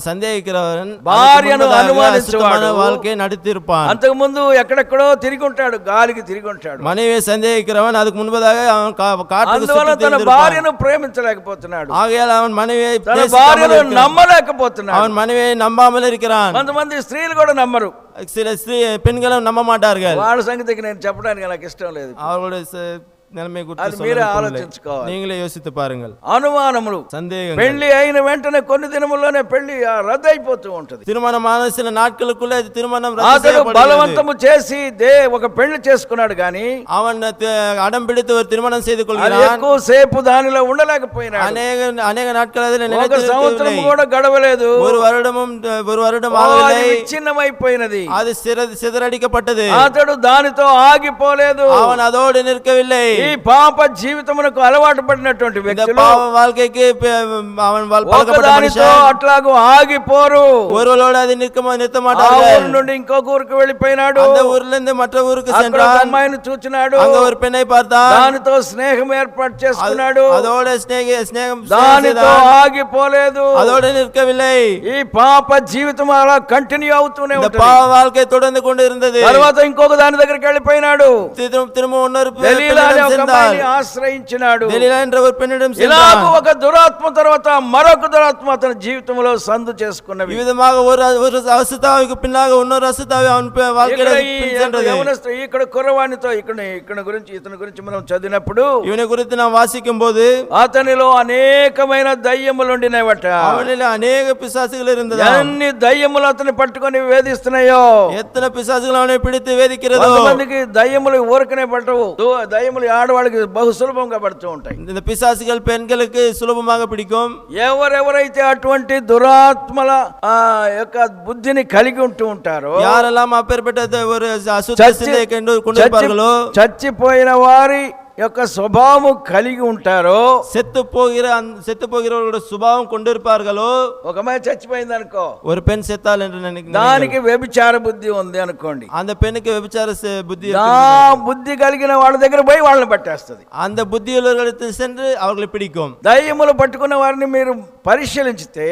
சந்தேகிக்கிறவன் భార్యను అనుమానించేవాడు வாழ்க்கையை நடத்தியிருப்பான். అంతకు ముందు ఎక్కడెక్కడో తిరిగి ఉంటాడు, గాలికి తిరిగి ఉంటాడు. மனைவியை சந்தேகிக்கிறவன் அதுக்கு முன்பதாக அவன் காட்டுக்கு అందువల్ల తన భార్యను ప్రేమించలేకపోతున్నాడు. ஆகையால் அவன் மனைவியை తన భార్యను నమ్మలేకపోతున్నాడు. அவன் மனைவியை நம்பாமல் இருக்கிறான். కొంతమంది స్త్రీలు కూడా నమ్మరు. சில பெண்களும் நம்ப மாட்டார்கள். వాళ్ళ సంగతికి నేను చెప్పడానికి నాకు ఇష్టం లేదు. அவர்களுடைய நிலைமை குறித்து మీరే ఆలోచించుకోవాలి. நீங்களே யோசித்து பாருங்கள். అనుమానములు, சந்தேகம். పెళ్లి అయిన వెంటనే కొన్ని దినముల్లోనే పెళ్లి రద్దు అయిపోతూ ఉంటది. திருமணமான சில நாட்களுக்குள்ள திருமணம் అతడు బలవంతము చేసి ఒక పెళ్లి చేసుకున్నాడు గాని அவன் அடம் பிடித்து ஒரு திருமணம் செய்து கொள்கிறான். ఎక్కువ సేపు దానిలో ఉండలేకపోయినాడు. அநேக நாட்கள் அதில் ఒక సంవత్సరం కూడా గడవలేదు. ஒரு வருடம் ஆகவில்லை. విచ్ఛిన్నమైపోయినది. அது சிதறடிக்கப்பட்டது. అతడు దానితో ఆగిపోలేదు. அவன் அதோடு நிற்கவில்லை. ఈ పాప జీవితమునకు అలవాటు పడినటువంటి వ్యక్తులు வாழ்க்கைக்கு அவன் ఒకదానితో అట్లాగూ ఆగిపోరు. ஒருவரோடு அது நிற்க மாட்டார்கள். నుండి ఇంకొక ఊరికి వెళ్ళిపోయినాడు. அந்த ஊர்ல இருந்து மற்ற ஊருக்கு சென்றான். అమ్మాయిని చూచినాడు. அங்க ஒரு பெண்ணை பார்த்தான். దానితో స్నేహం ఏర్పాటు చేసుకున్నాడు. அதோட స్నేహం దానితో ఆగిపోలేదు. அதோடு நிற்கவில்லை. ఈ పాప జీవితం అలా కంటిన్యూ అవుతూనే ఉంటుంది. பாவ வாழ்க்கை தொடர்ந்து கொண்டு இருந்தது. తర్వాత ఇంకొక దాని దగ్గరికి వెళ్ళిపోయినాడు. திரும்ப இன்னொரு ఆశ్రయించినాడు. ఇలాగ ఒక దురాత్మ తర్వాత మరొక దురాత్మ అతని జీవితంలో సందు చేసుకున్నవి. ఈ విధంగా ஒரு அசுத்தாவிக்கு பின்னாக இன்னொரு அசுத்தாவி அவன் வாழ்க்கையில சென்றது. ఇక్కడ కుర్రవానితో ఇతని గురించి మనం చదివినప్పుడు ఇవని గురించి நாம் వాసిக்கும் போது అతనిలో అనేకమైన దయ్యములు ఉండినవట. அவனில అనేక பிசாசுகள் இருந்தது. ఎన్ని దయ్యములు అతని పట్టుకొని వేధిస్తున్నాయో, ఎత్తனை பிசாசுகள் அவனை பிடித்து వేధిக்கிறதோ. కొంతమందికి దయ్యములు ఊరకనే పట్టవు. దయ్యములు ఆడవాళ్ళకి బహు సులభంగా పడుతూ ఉంటాయి. இந்த பிசாசுகள் பெண்களுக்கு సులభంగా பிடிக்கும். ఎవరెవరైతే అటువంటి దురాత్మల యొక్క బుద్ధిని కలిగి ఉంటూ ఉంటారో, யாரெல்லாம் அப்பேற்பட்ட ஒரு அசுத்த சிந்தையை கொண்டிருப்பார்களோ, చచ్చిపోయిన వారి యొక్క స్వభావం కలిగి ఉంటారో, செத்து போகிறவர்களோட சுபாவம் கொண்டிருப்பார்களோ. ఒక అమ్మాయి చచ్చిపోయింది అనుకో, ஒரு பெண் செத்தால் என்று దానికి వ్యభిచార బుద్ధి ఉంది అనుకోండి. அந்த பெண்ணுக்கு వ్యభిచాர புத்தி బుద్ధి కలిగిన వాళ్ళ దగ్గర పోయి వాళ్ళని పట్టేస్తుంది. அந்த புத்தியுள்ளவர்களுக்கு சென்று அவர்களை பிடிக்கும். దయ్యములు పట్టుకున్న వారిని మీరు పరిశీలించితే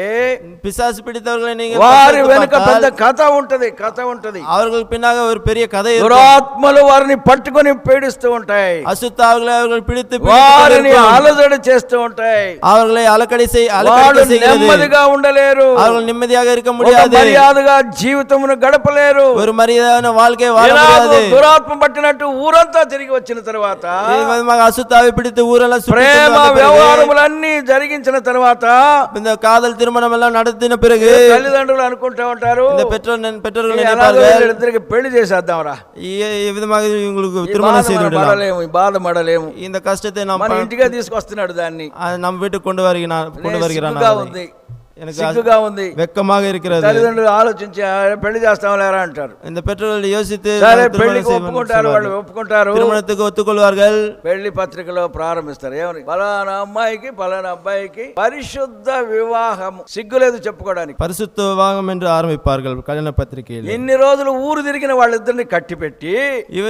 பிசாசு பிடித்தவர்களை நீங்க వారి వెనుక పెద్ద కథ ఉంటది. அவர்களுக்கு பின்னாக ஒரு பெரிய கதை. దురాత్మలు వారిని పట్టుకొని పీడిస్తూ ఉంటాయి. அசுத்த அவர்களை பிடித்து వారిని అలజడి చేస్తూ ఉంటాయి. அவர்களை అలకడి నెమ్మదిగా ఉండలేరు. அவர்கள் நிம்மதியாக இருக்க முடியாது. మర్యాదగా జీవితమును గడపలేరు. ஒரு மரியாதையான வாழ்க்கை வாழ முடியாது. దురాత్మ పట్టినట్టు ఊరంతా తిరిగి వచ్చిన తర్వాత, అசுத்தாவை பிடித்து ஊரெல்லாம் ప్రేమ వ్యవహారములన్నీ జరిగించిన తర్వాత, இந்த காதல் திருமணம் எல்லாம் நடத்தின பிறகு తల్లిదండ్రులు అనుకుంటా ఉంటారు, இந்த பெற்றோர்கள் நினைப்பார்கள், ఇద్దరికి పెళ్లి చేసేద్దాంరా, ఈ విధంగా இவங்களுக்கு திருமணம் செய்து விடலாம், బాధపడలేము, இந்த கஷ்டத்தை நாம் ఇంటిగా తీసుకొస్తున్నాడు, దాన్ని நம்ம வீட்டுக்கு கொண்டு வருகிறான். எனக்கு సిగ్గుగా ఉంది, వెక్కமாக இருக்கிறது. తల్లిదండ్రులు ఆలోచించి పెళ్లి చేస్తాంలేరా అంటారు. இந்த பெற்றோர்கள் யோசித்து పెళ్లికి ఒప్పుకుంటారు, వాళ్ళు ఒప్పుకుంటారు, திருமணத்துக்கு ஒத்துக்கொள்வார்கள். పెళ్లి పత్రికలో ప్రారంభిస్తారు. ఏమని? పలానా అమ్మాయికి పలానా అబ్బాయికి పరిశుద్ధ వివాహం. సిగ్గులేదు చెప్పుకోవడానికి. పరిశుద్ధ వివాహం என்று ஆரம்பிப்பார்கள் కళ్యాణ పత్రికలో. ఇన్ని రోజులు ఊరు తిరిగిన వాళ్ళిద్దరిని కట్టిపెట్టి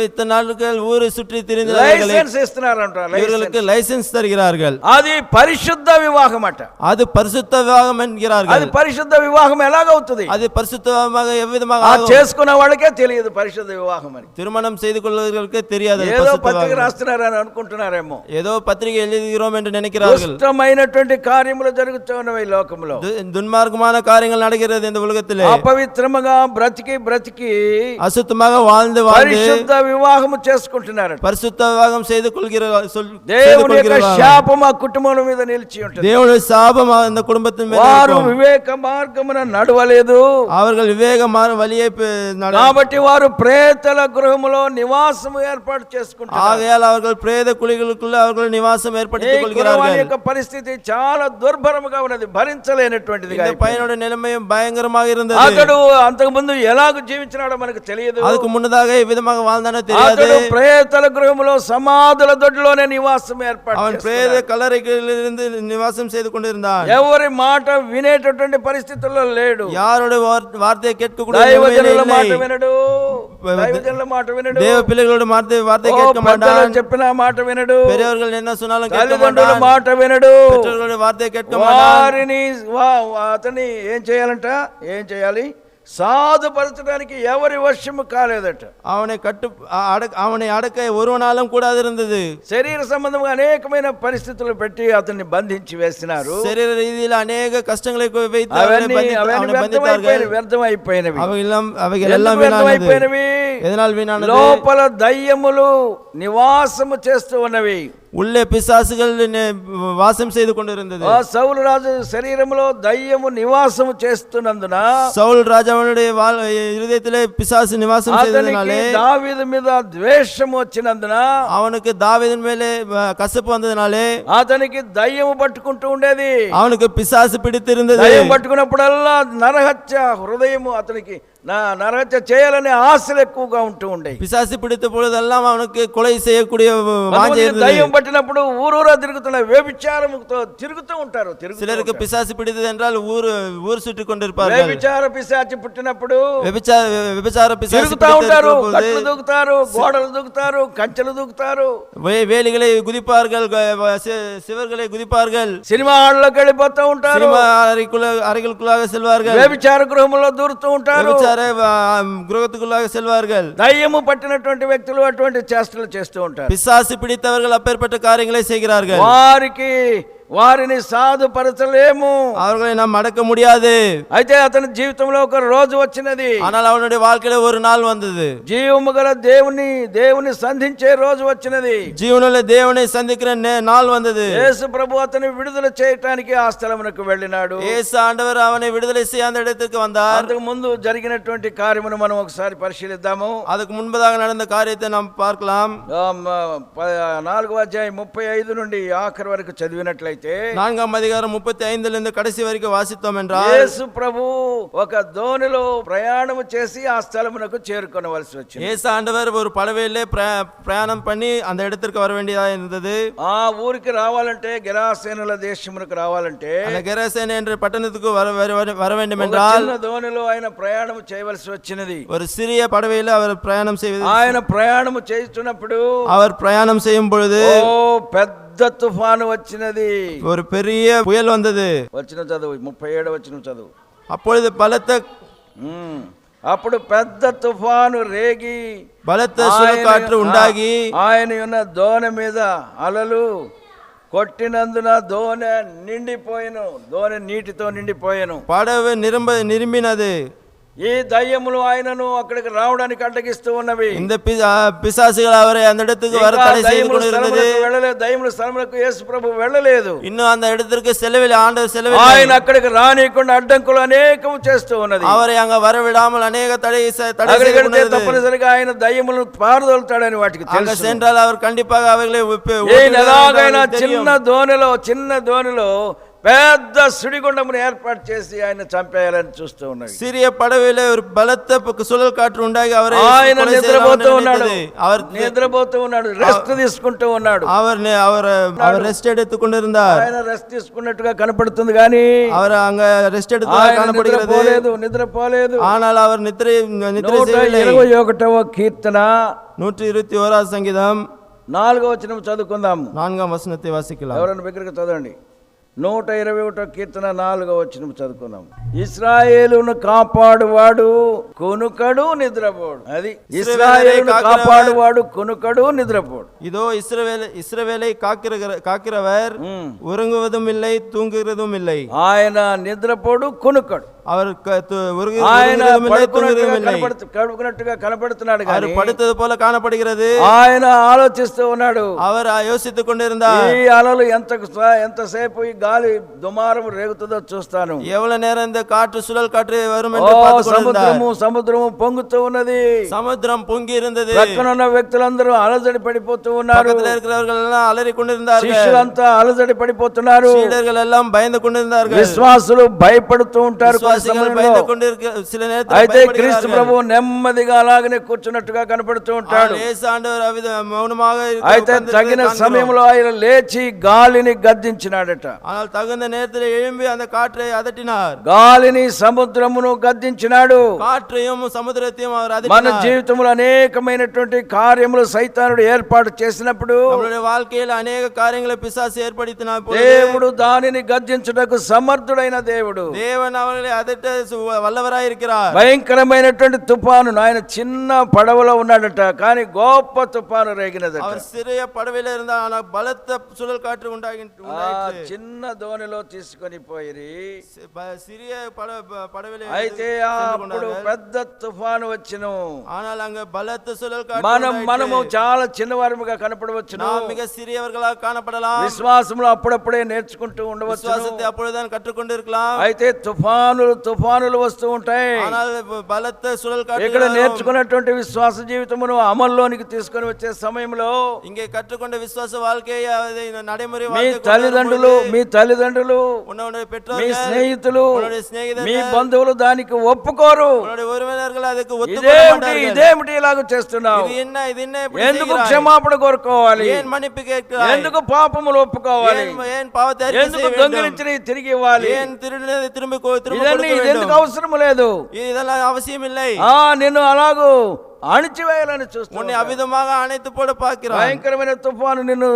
இத்தனை நாட்கள் ஊரை சுற்றி திரிந்து లైసెన్స్ ఇస్తున్నారంట. இவர்களுக்கு லைசென்ஸ் தருகிறார்கள். అది పరిశుద్ధ వివాహం అట. அது பரிசுத்த விவாகம் என்கிறார்கள். అది పరిశుద్ధ వివాహం ఎలాగవుతుంది? அது பரிசுத்தமாக எவ்விதமாக ఆ ஆகும்? చేసుకున్న వాళ్ళకే తెలియదు పరిశుద్ధ వివాహం అని. திருமணம் செய்து கொள்வதற்கு தெரியாது அது ఏదో பரிசுத்த పత్రిక விவாகம். రాస్తున్నారని అనుకుంటున్నారేమో. ஏதோ பத்திரிகை எழுதுகிறோம் என்று நினைக்கிறார்கள். దుష్టమైనటువంటి కార్యములు జరుగుతున్నవి ఈ లోకంలో. துன்மார்க்கமான காரியங்கள் நடக்கிறது இந்த உலகத்திலே. అపవిత్రముగా బ్రతికి அசுத்தமாக வாழ்ந்து పరిశుద్ధ వివాహము చేసుకుంటున్నారు. பரிசுத்த விவாகம் செய்து கொள்கிறார்கள். దేవుని యొక్క శాపం ఆ కుటుంబం మీద నిలిచి ఉంటుంది. தேவனுடைய சாபம் அந்த குடும்பத்தின் மேல் వారు இருக்கும். వివేక మార్గమున నడవలేదు. அவர்கள் వివేకமான வழியை కాబట్టి వారు ప్రేతల గృహములో నివాసము ఏర్పాటు చేసుకుంటారు. ஆகையால் அவர்கள் பிரேத குழிகளுக்குள்ள அவர்கள் நிவாசம் ஏற்படுத்திக் கொள்கிறார்கள். యొక్క పరిస్థితి చాలా దుర్భరముగా ఉన్నది, భరించలేనటువంటిది. இந்த பையனுடைய நிலைமையும் பயங்கரமாக இருந்தது. అతడు అంతకు ముందు ఎలాగ జీవించినాడో మనకు తెలియదు. அதுக்கு முன்னதாக விதமாக வாழ்ந்தானே தெரியாது. అతడు ప్రేతల గృహములో సమాధుల దొడ్లోనే నివాసం ఏర్పాటు அவன் பிரேத கல்லறைகளிலிருந்து நிவாசம் செய்து கொண்டிருந்தான். ఎవరి మాట వినేటటువంటి పరిస్థితుల్లో లేడు. யாருடைய வார்த்தையை கேட்கக்கூடிய దైవజనుల మాట వినడు. దైవజనుల మాట వినడు. தேவ பிள்ளைகளோட வார்த்தை கேட்க மாட்டான். చెప్పిన మాట వినడు. பெரியவர்கள் என்ன சொன்னாலும் கேட்க తల్లిదండ్రుల மாட்டான். మాట వినడు. பெற்றோர்களுடைய வார்த்தையை கேட்க மாட்டான். వారిని అతన్ని ఏం చేయాలి? సాధుపరచడానికి ఎవరి వశము కాలేదట. அவனை அடக்க ஒருவனாலும் கூடாது இருந்தது. శరీర సంబంధంగా అనేకమైన పరిస్థితులు పెట్టి అతన్ని బంధించి వేసినారు. శరీర రీதியில் అనేక కష్టங்களை வைத்து వ్యర్థమైపోయినవి. అவைகளெல்லாம் வீணானது. எதனால் வீணானது? లోపల దయ్యములు నివాసము చేస్తూ ఉన్నవి. உள்ளே பிசாசுகள் வாசம் செய்து கொண்டிருந்தது. సౌలు రాజు శరీరములో దయ్యము నివాసము చేస్తున్నందున సౌలు రాజు அவனுடைய இருதயத்திலே பிசாசு நிவாசம் செய்ததனாலே దావీదు మీద ద్వేషము వచ్చినందున அவனுக்கு தாவீதின் மேலே கசப்பு வந்ததனாலே అతనికి దయ్యము పట్టుకుంటూ ఉండేది. அவனுக்கு பிசாசு பிடித்திருந்தது. దయ్యం పట్టుకున్నప్పుడల్లా నరహత్య హృదయము అతనికి నరహత్య చేయాలనే ఆశలు ఎక్కువగా ఉంటూ ఉండేవి. பிசாசு பிடித்த பொழுதெல்லாம் அவனுக்கு கொலை செய்யக்கூடிய வாஞ்சை இருந்தது. దయ్యం పట్టినప్పుడు ఊరూరా తిరుగుతున్న వ్యభిచారముతో తిరుగుతూ ఉంటారు. சிலருக்கு பிசாசு பிடித்தது என்றால் ஊர் சுற்றி கொண்டிருப்பார்கள். వ్యభిచార పిశాచి పుట్టినప్పుడు వ్యభిచార పిశాచి తిరుగుతూ ఉంటారు. కట్లు దూకుతారు, గోడలు దూకుతారు, కంచెలు దూకుతారు, வேலிகளை குதிப்பார்கள், சிவர்களை குதிப்பார்கள். సినిమా హాల్లోకి వెళ్ళిపోతూ ఉంటారు. சினிமா அறைகளுக்குள்ளாக செல்வார்கள். వ్యభిచార గృహంలో దూరుతూ ఉంటారు. గృహத்துக்குள்ளாக செல்வார்கள். దయ్యము పట్టినటువంటి వ్యక్తులు అటువంటి చేష్టలు చేస్తూ ఉంటారు. பிசாசு பிடித்தவர்கள் அப்பேற்பட்ட காரியங்களை செய்கிறார்கள். వారిని సాధుపరచలేము, அவர்களை நாம் அடக்க முடியாது. అయితే అతని జీవితంలో ఒక రోజు వచ్చినది. ஆனால் அவனுடைய வாழ்க்கையில ஒரு நாள் வந்தது. జీవము గల దేవుని సంధించే రోజు వచ్చినది. జీవనుల దేవుని సంధిக்கிற நாள் வந்தது. యేసు ప్రభు అతని విడుదల చేయడానికి ఆ స్థలమునకు వెళ్ళినాడు. యేసు ఆండவர் அவனை விடுதலை செய்ய அந்த இடத்துக்கு வந்தார். అంతకు ముందు జరిగినటువంటి కార్యమును మనం ఒకసారి పరిశీలిద్దాము. அதுக்கு முன்பதாக நடந்த காரியத்தை நாம் பார்க்கலாம். 4వ అధ్యాయం 35 నుండి ఆఖరి వరకు చదివినట్లయితే 4వ అధ్యాయం 35 నుండి కడసి వరకు వాసిస్తాం என்றால் యేసు ప్రభు ఒక దోణిలో ప్రయాణం చేసి ఆ స్థలమునకు చేరుకొనవలసి వచ్చింది. యేసు ఆండவர் ஒரு படவேலே ప్రయాణం பண்ணி அந்த இடத்திற்கு வர வேண்டியதா இருந்தது. ఆ ఊరికి రావాలంటే గెరాసేనుల దేశమునకు రావాలంటే அந்த గెరాసేన என்ற పట్టణத்துக்கு வர வேண்டும் என்றால் చిన్న దోణిలో ఆయన ప్రయాణం చేయవలసి వచ్చినది. ஒரு சிறிய படவேல அவர் ప్రయాణం செய்வது. ఆయన ప్రయాణం చేస్తున్నప్పుడు அவர் ప్రయాణం செய்யும் பொழுது పెద్ద తుఫాను వచ్చినది. ஒரு பெரிய புயல் வந்தது. వచ్చిన చదువు 37 వచ్చిన చదువు. அப்பொழுது అప్పుడు పెద్ద తుఫాను రేగి బలத்த సుడిగాలి ఉండాగి ఆయన ఉన్న దోణి మీద అలలు కొట్టినందున దోణి నిండిపోయెను. దోణి నీటితో నిండిపోయెను. పడవ నిండినది. ఈ దయ్యములు ఆయనను అక్కడికి రావడానికి అడ్డగిస్తూ ఉన్నవి. இந்த பிசாசுகள் அவரை அந்த இடத்துக்கு வர தடை செய்து கொண்டிருந்தது. దయ్యముల స్థలములకు యేసు ప్రభు వెళ్ళలేదు. இன்னும் அந்த இடத்திற்கு செல்லவில்லை. ஆண்டவர் செல்லவில்லை. ఆయన అక్కడికి రానికుండా అడ్డంకులు అనేకం చేస్తూ ఉన్నది. அவரை அங்க వர విడాமல் అనేక తడை செய்து తప్పనిసరిగా ఆయన దయ్యములను పారదోలుతాడని వాటికి తెలుసు. அங்க சென்றால் அவர் கண்டிப்பாக அவைகளை ఎలాగైనా చిన్న దోణిలో పెద్ద సుడిగుండమును ఏర్పాటు చేసి ఆయన చంపేయాలని చూస్తూ ఉన్నారు. సిరియ పడవలో ఒక బలత్త సుழல் కాற்று ఉండాగి ఆయన నిద్రపోతూ ఉన్నాడు, రెస్ట్ తీసుకుంటూ ఉన్నాడు. அவர் ரெஸ்ட் எடுத்துக்கொண்டிருந்தார். ఆయన రెస్ట్ తీసుకున్నట్టుగా కనపడుతుంది కానీ அவர் அங்க ரெஸ்ட் எடுத்ததாக காணப்படுகிறது. నిద్రపోలేదు. ஆனால் அவர் నిద్ర செய்யவில்லை. 21వ కీర్తన 121వ సంగీతం 4వ వచనం చదువుకుందాం. 4వ వచనத்தை వాసిக்கலாம். ఎవరైనా దగ్గరికి చదవండి. 121 కీర్తన 4వ వచనం చదువుకున్నాం. ఇశ్రాయేలును కాపాడువాడు కొనుకడు నిద్రపోడు. అది ఇశ్రాయేలును కాపాడువాడు కొనుకడు నిద్రపోడు. இதோ இஸ்ரவேலை காக்கிறவர் உறங்குவதும் இல்லை தூங்குகிறதும் இல்லை. ఆయన నిద్రపోడు కొనుకడు. அவர் ఆయన కడుపుకున్నట్టుగా కనపడుతున్నాడు కానీ పడుతుంది పోల కానపడుகிறது. ఆయన ఆలోచిస్తూ ఉన్నాడు. அவர் யோசித்துக் கொண்டிருந்தார். ఈ అలలు ఎంతసేపు ఈ గాలి దుమారం రేగుతుందో చూస్తాను. எவ்வளவு நேரம் இந்த காற்று சுழல் காற்று வரும் என்று பார்த்துக் கொண்டிருந்தார். సముద్రము పొంగుతూ ఉన్నది. సముద్రం పొంగి இருந்தது. పక్కనున్న వ్యక్తులందరూ అలజడి పడిపోతూ ఉన్నారు. பக்கத்துல இருக்கிறவர்கள் எல்லாம் అలరి கொண்டிருந்தார்கள். శిష్యులంతా అలజడి పడిపోతున్నారు. சீடர்கள் எல்லாம் பயந்து கொண்டிருந்தார்கள். విశ్వాసులు భయపడుతూ ఉంటారు. అయితే క్రీస్తు ప్రభువు నెమ్మదిగా అలాగనే కూర్చున్నట్టుగా కనపడుతూ ఉంటాడు. అయితే తగిన సమయంలో ఆయన లేచి గాలిని గద్దించినాడట. తగిన నేరத்தில் எழும்பி அந்த காற்றை அதட்டினார். గాలిని సముద్రమును గద్దించినాడు. కాற்றையும் సముద్రத்தையும் அவர் మన జీవితంలో అనేకమైనటువంటి కార్యములు సైతానుడు ఏర్పాటు చేసినప్పుడు நம்முடைய வாழ்க்கையில் అనేక కార్యங்களை పిశాచు ఏర్పడినప్పుడు దేవుడు దానిని గద్దించుటకు సమర్థుడైన దేవుడు. தேவன் அவர்களை அதட்ட వల్లవరాయి இருக்கிறார். భయంకరమైనటువంటి తుఫాను, ఆయన చిన్న పడవలో ఉన్నాడట, కానీ గొప్ప తుఫాను రేగినదట. அவர் சிறிய படவில இருந்தார், ஆனா பலத்த சுழல் காற்று உண்டாயிற்று. చిన్న దోణిలో తీసుకొని పోయిరి. சிறிய படவில అయితే అప్పుడు పెద్ద తుఫాను వచ్చును. ஆனால் அங்க பலத்த சுழல் காற்று. మనము చాలా చిన్నవారముగా కనపడవచ్చును. நாம் மிக சிறியவர்களாக காணப்படலாம். విశ్వాసంలో అప్పుడప్పుడే నేర్చుకుంటూ ఉండవచ్చు. విశ్వాసத்தை அப்பொழுதுதான் கற்றுக்கொண்டு இருக்கலாம். అయితే తుఫానులు వస్తూ ఉంటాయి. బలత్త సుழல் కాற்று. ఇక్కడ నేర్చుకున్నటువంటి విశ్వాస జీవితమును అమల్లోనికి తీసుకొని వచ్చే సమయంలో இங்கே கற்றுக்கொண்ட விசுவாச வாழ்க்கையை நடைமுறை మీ తల్లిదండ్రులు మీ స్నేహితులు మీ బంధువులు దానికి ఒప్పుకోరు. ఇదేమిటి ఇలాగ చేస్తున్నావు, ఎందుకు క్షమాపణ కోరుకోవాలి, ఎందుకు పాపములు ఒప్పుకోవాలి, ఎందుకు దొంగిలించి తిరిగి ఇవ్వాలి, ఎందుకు అవసరం లేదు, இதெல்லாம் அவசியம் இல்லை. నిన్ను అలాగూ అణిచివేయాలని చూస్తున్నాడు. అవిధமாக அணைத்து போட பார்க்கிறான். భయంకరమైన తుఫాను నిన్ను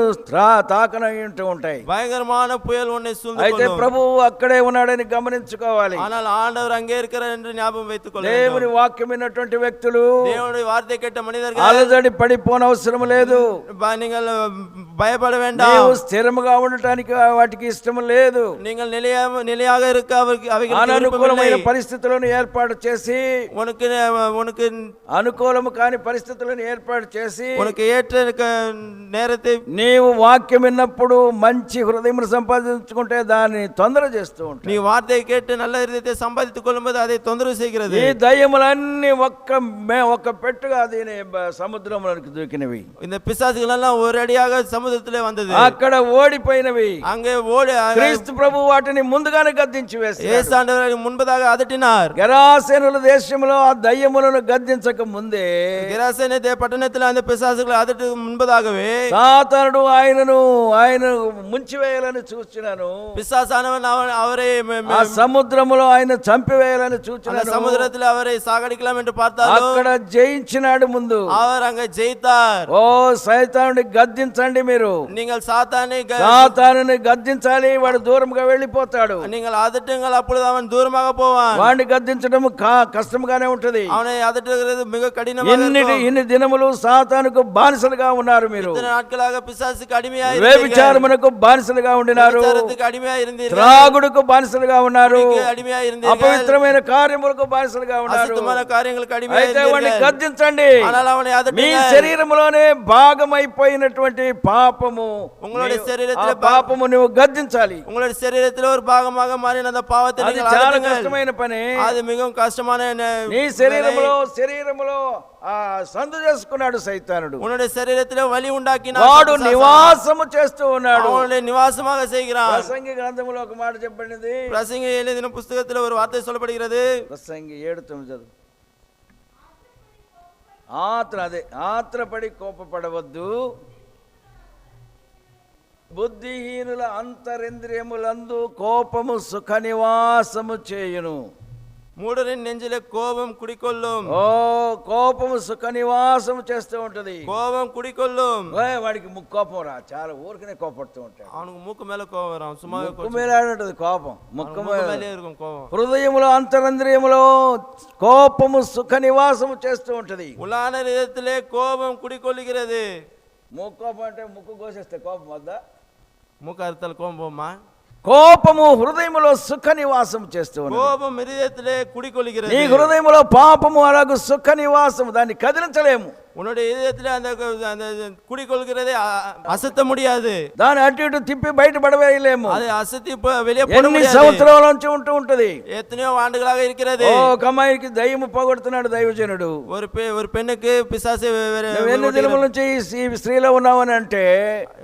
తాకనంటూ ఉంటాయి. பயங்கரமான புயல் உன்னை சூழ்ந்து అయితే ప్రభువు అక్కడే ఉన్నాడని గమనించుకోవాలి. ஆனால் ஆண்டவர் அங்கே இருக்கிறார் என்று ஞாபகம் வைத்துக் கொள்ள வேண்டும். దేవుని వాక్యం విన్నటువంటి వ్యక్తులు, దేవుని వార్த்தை கேட்ட మనిదர்கள் అలజడి పడిపోన అవసరం లేదు. நீங்கள் பயப்பட வேண்டாம். నీవు స్థిరముగా ఉండటానికి వాటికి ఇష్టం లేదు. நீங்கள் நிலையாக இருக்க அவைகளுக்கு అననుకూలమైన పరిస్థితులను ఏర్పాటు చేసి உனக்கு అనుకూలము కాని పరిస్థితులను ఏర్పాటు చేసి உனக்கு ஏற்ற நேரத்தை నీవు వాక్యం విన్నప్పుడు మంచి హృదయం సంపాదించుకుంటే దాన్ని తొందర చేస్తూ ఉంటాయి. நீ வார்த்தையை கேட்டு நல்ல இதயத்தை சம்பாதித்துக் கொள்ளும்போது அதை தொந்தரவு செய்கிறது. ఈ దయ్యములన్నీ ఒక్క పెట్టుగా దీని సముద్రంలోకి దూకినవి. இந்த పిశాచుகள் எல்லாம் ఒరడియాగా సముద్రத்திலே வந்தது. అక్కడ ఓడిపోయినవి. அங்கே ஓடி క్రీస్తు ప్రభు వాటిని ముందుగానే గద్దించి వేశాడు. యేసు ఆండవర్ మున్పதாக அதட்டினார். గెరాసేనుల దేశంలో ఆ దయ్యములను గద్దించక ముందే గెరాసేనే పట్టణத்தில் அந்த పిశాచుகளை அதட்டு முன்பதாகவே సాతానుడు ఆయన ముంచివేయాలని చూచినాను. పిశాచానవன் அவரை ఆ సముద్రములో ఆయన చంపివేయాలని చూచినాను. సముద్రத்தில் அவரை సాగడికலாம் என்று பார்த்தாலும் అక్కడ జయించినాడు ముందు. அவர் அங்க ஜெயித்தார். ఓ సైతానుని గద్దించండి మీరు. நீங்கள் సాతానుని గద్దించాలి, వాడు దూరంగా వెళ్ళిపోతాడు. நீங்கள் அதட்டுங்கள், அப்பொழுது அவன் தூரமாக போவான். వాడిని గద్దించడం కష్టంగానే ఉంటది. அவனை அதட்டுகிறது மிக கடினமாக இருக்கும். ఇన్ని దినములు సాతానుకు బానిసలుగా ఉన్నారు మీరు. ఇన్ని నాட்களாக పిశాచుకు అడిమయాయి వ్యభిచారమునకు బానిసలుగా ఉండినారు. వ్యభిచారத்துக்கு అడిమయాయి இருந்தீர்கள். త్రాగుడుకు బానిసలుగా ఉన్నారు. అడిమయాయి இருந்தீர்கள். అపవిత్రమైన కార్యములకు బానిసలుగా ఉన్నారు. అశుద్ధమైన కార్యములకు అడిమయాయి అయితే వాడిని గద్దించండి. మీ శరీరములోనే భాగమైపోయినటువంటి పాపము, உங்களுடைய శరీరத்திலே పాపము నువ్వు గద్దించాలి. உங்களுடைய శరీరத்திலே ஒரு భాగமாக మారిన அந்த பாவத்தை అది చాలా కష్టమైన పని. అది మిகவும் కష్టమైన నీ శరీరములో సందు చేసుకున్నాడు సైతానుడు. உன்னுடைய శరీరத்திலே వలి ఉండాకినాడు. వాడు నివాసము చేస్తూ ఉన్నాడు. அவனுடைய நிவாசமாக செய்கிறான். ప్రసంగి గ్రంథములో ఒక మాట చెప్పబడింది. ప్రసంగి எழுதின పుస్తకத்தில் ஒரு వార్త சொல்லப்படுகிறது. ప్రసంగి 7:9 చదువు. ఆత్రపడి కోపపడవద్దు, బుద్ధిహీనుల అంతరింద్రియములందు కోపము సుఖ నివాసము చేయును. மூடரின் நெஞ்சிலே கோபம் குடிకొల్லும். ఓ కోపము సుఖ నివాసం చేస్తూ ఉంటది. கோபம் குடிకొల్லும். వాడికి ముక్కు కోపం రా, చాలా ఊరికనే కోపడుతూ ఉంటాడు. அவனுக்கு மூக்கு மேல கோபம் வரும், சும்மா ముక్కు మీద ఉంటది కోపం, ముక్కు மேலே இருக்கும் కోపం. హృదయములో అంతరంద్రియములో కోపము సుఖ నివాసము చేస్తూ ఉంటది. உலான இதயத்திலே கோபம் குடிకొల్லுகிறது. ముక్కు కోపం అంటే ముక్కు కోసేస్తే కోపం వద్దా? மூக்கு அறுத்தல் கோபம் போமா? కోపము హృదయములో సుఖ నివాసం చేస్తూ ఉన్నది. கோபம் இதயத்திலே குடிకొల్லுகிறது. నీ హృదయములో పాపము అలాగ సుఖ నివాసము, దాన్ని కదిలించలేము. உன்னுடைய இதயத்திலே அந்த குடிకొల్கிறதை அசத்த முடியாது. దాన్ని అటు ఇటు తిప్పి బయట పడవేయలేము. அதை అసத்தி வெளியே போட ఎన్ని முடியாது. సంవత్సరాల నుంచి ఉంటూ ఉంటది. எத்தனையோ ஆண்டுகளாக இருக்கிறது. ఒక అమ్మాయికి దయ్యము పోగొడుతున్నాడు దైవజనుడు. ஒரு பெண்ணுக்கு பிசாசு నువ్వు ఎన్ని దినముల నుంచి ఈ స్త్రీలో ఉన్నావని అంటే,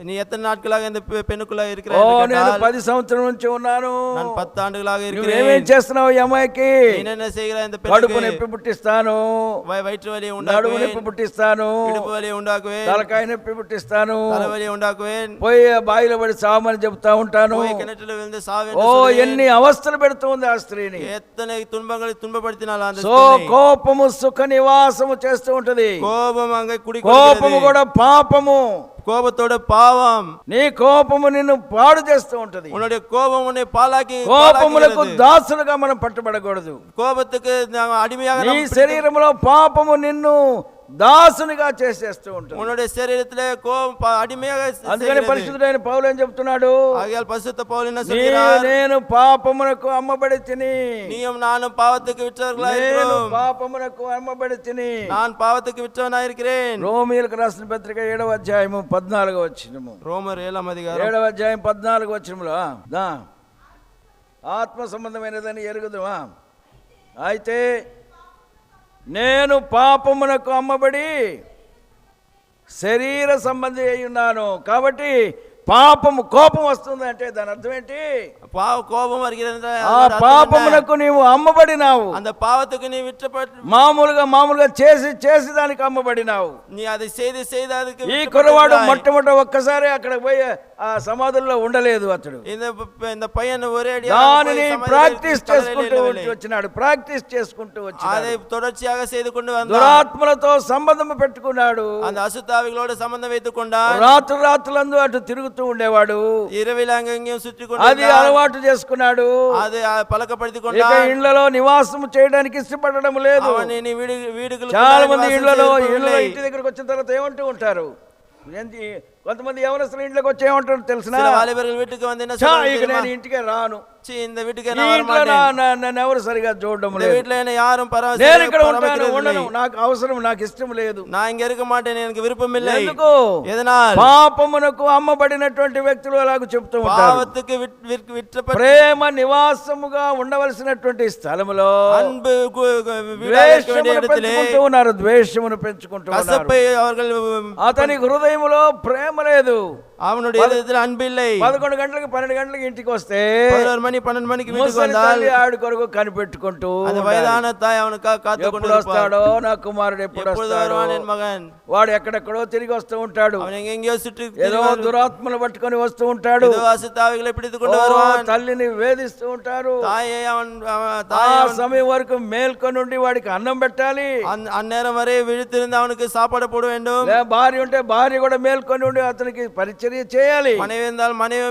நீ எத்தனை நாட்களாக இந்த பெண்ணுக்குள்ள నేను இருக்கிறாய்? 10 సంవత్సరాల నుంచి ఉన్నాను. நான் 10 ஆண்டுகளாக నువ్వేమేం இருக்கிறேன். చేస్తున్నావు? ఈ అమ్మాయికి நீ என்ன செய்கிறாய்? இந்த కడుపు பெண்ணுக்கு నొప్పి పుట్టిస్తాను, வயிற்று வலியை నడుము உண்டாக்குவேன், నొప్పి పుట్టిస్తాను, இடுப்பு வலியை உண்டாக்குவேன், తలకాయ నొప్పి పుట్టిస్తాను, தலைவலியை உண்டாக்குவேன், పోయి బావిలో పడి సామని చెప్తా ఉంటాను. போய் கிணற்றில் விழுந்து சாவேன் ఓ ఎన్ని అవస్థలు పెడుతూ ఉంది ఆ స్త్రీని. எத்தனை துன்பங்களை துன்பப்படுத்தினால அந்த సో కోపము సుఖ నివాసము చేస్తూ ఉంటది. கோபம் அங்கே కోపము குடிக்கொள்கிறது. కూడా పాపము. கோபத்தோட பாவம். నీ కోపము నిన్ను పాడు చేస్తూ ఉంటది. உன்னுடைய கோபம் உன்னை பாலாக்கி కోపములకు దాసులుగా మనం పట్టబడకూడదు. கோபத்துக்கு நாம் அடிமையாக నీ శరీరంలో పాపము నిన్ను దాసునిగా చేసేస్తూ ఉంటుంది. உன்னுடைய శరీரத்திலே கோபம் அடிமையாக అందుకని పరిశుద్ధుడైన పౌలు ఏం చెప్తున్నాడు? ஆகையால் பரிசுத்த பவுல் என்ன சொல்கிறார்? నేను పాపమునకు అమ్మబడి తిని, நீயும் நானும் பாவத்துக்கு விற்றவர்களாய் నేను இருக்கிறோம். పాపమునకు అమ్మబడి తిని. நான் பாவத்துக்கு விற்றவனாய் இருக்கிறேன். రోమీయులకు రాసిన పత్రిక 7వ అధ్యాయము 14వ వచనము. ரோமர் 7వ అధ్యాయం 7వ అధ్యాయం 14వ వచనములో ఆత్మ సంబంధమైనదని ఎరుగుదువా? అయితే నేను పాపమునకు అమ్మబడి శరీర సంబంధి అయి ఉన్నాను. కాబట్టి పాపము కోపం వస్తుంది అంటే దాని అర్థం ఏంటి? கோபம் வருகிறது. ఆ పాపమునకు నీవు అమ్మబడినావు. அந்த பாவத்துக்கு நீ விற்றப்பட்டு మామూలుగా చేసి దానికి అమ్మబడినావు. நீ அதை செய்து அதுக்கு ఈ కుర్రవాడు మొట్టమొదట ఒక్కసారి అక్కడ పోయి ఆ సమాధుల్లో ఉండలేదు. అతడు இந்த பையன் ஒரே அடியா దానిని ప్రాక్టీస్ చేసుకుంటూ వచ్చినాడు. அதை தொடர்ச்சியாக செய்து கொண்டு வந்தான். దురాత్మలతో సంబంధం పెట్టుకున్నాడు. அந்த అశుద్ధావిகளோடு సంబంధం வைத்துக் கொண்டான். రాత్రులందు అటు తిరుగుతూ ఉండేవాడు. இரவில் அங்கங்கேயும் சுற்றி கொண்டு అది అలవాటు చేసుకున్నాడు. அது பழக்கப்படுத்திக் ఇక கொண்டான். ఇళ్లలో నివాసం చేయడానికి ఇష్టపడడం లేదు. அவன் வீடுகளுக்கு చాలా మంది ఇళ్లలో ఇంటి దగ్గరకు వచ్చిన తర్వాత ఏమంటూ ఉంటారు? కొంతమంది యవనస్తులు ఇంట్లోకి వచ్చి ఏమంటారు తెలిసిన? వాలిబர்கள் வீட்டுக்கு வந்து என்ன ఇక சொல்றாங்க? నేను ఇంటికే రాను, இந்த வீட்டுக்கு నన్ను ఎవరు సరిగా చూడడం లేదు, வீட்டுல என்ன யாரும் నేను ఇక్కడ ఉండను, నాకు అవసరం, నాకు ఇష్టం లేదు, நான் ఇங்க இருக்க மாட்டேன், எனக்கு విருப்பం இல்லை. ఎందుకు? எதனால்? పాపమునకు అమ్మబడినటువంటి వ్యక్తులు అలాగ చెప్తూ ఉంటారు. పాపத்துக்கு విற்றపట్టు ప్రేమ నివాసముగా ఉండవలసినటువంటి స్థలములో அன்பு ద్వేషమును పెంచుకుంటూ ఉన్నారు. ద్వేషమును పెంచుకుంటూ ఉన్నారు. கசப்பை அவர்கள் అతని హృదయములో ప్రేమ లేదు. அவனுடைய இதயத்தில் அன்பு இல்லை. 11 గంటలకు 12 గంటలకు ఇంటికి వస్తే 11 மணி 12 மணிக்கு வீட்டுக்கு ముసలి வந்தால் తల్లి ఆడి కొరకు కనిపెట్టుకుంటూ அந்த వయదాన తాయి அவனுக்காக காத்து ఎప్పుడు கொண்டிருப்பாள். వస్తాడో నా కుమారుడు, ఎప్పుడు எப்பொழுது వస్తాడో. வருவான் என் மகன்? వాడు ఎక్కడెక్కడో తిరిగి వస్తూ ఉంటాడు. அவன் ఎங்கెங்கయో சுற்றி ఏదో దురాత్మలు పట్టుకొని వస్తూ ఉంటాడు. ஏதோ அசுத்தாவிகளை பிடித்துக் கொண்டு வருவான். తల్లిని వేధిస్తూ ఉంటారు. தாயை ఆ సమయం వరకు మేల్కొని ఉండి వాడికి అన్నం పెట్టాలి. அந்நேரம் வரை விழித்திருந்து அவனுக்கு சாப்பாடு போட வேண்டும். భార్య ఉంటే భార్య కూడా మేల్కొని ఉండి అతనికి పరిచర్య చేయాలి. மனைவி இருந்தால் மனைவி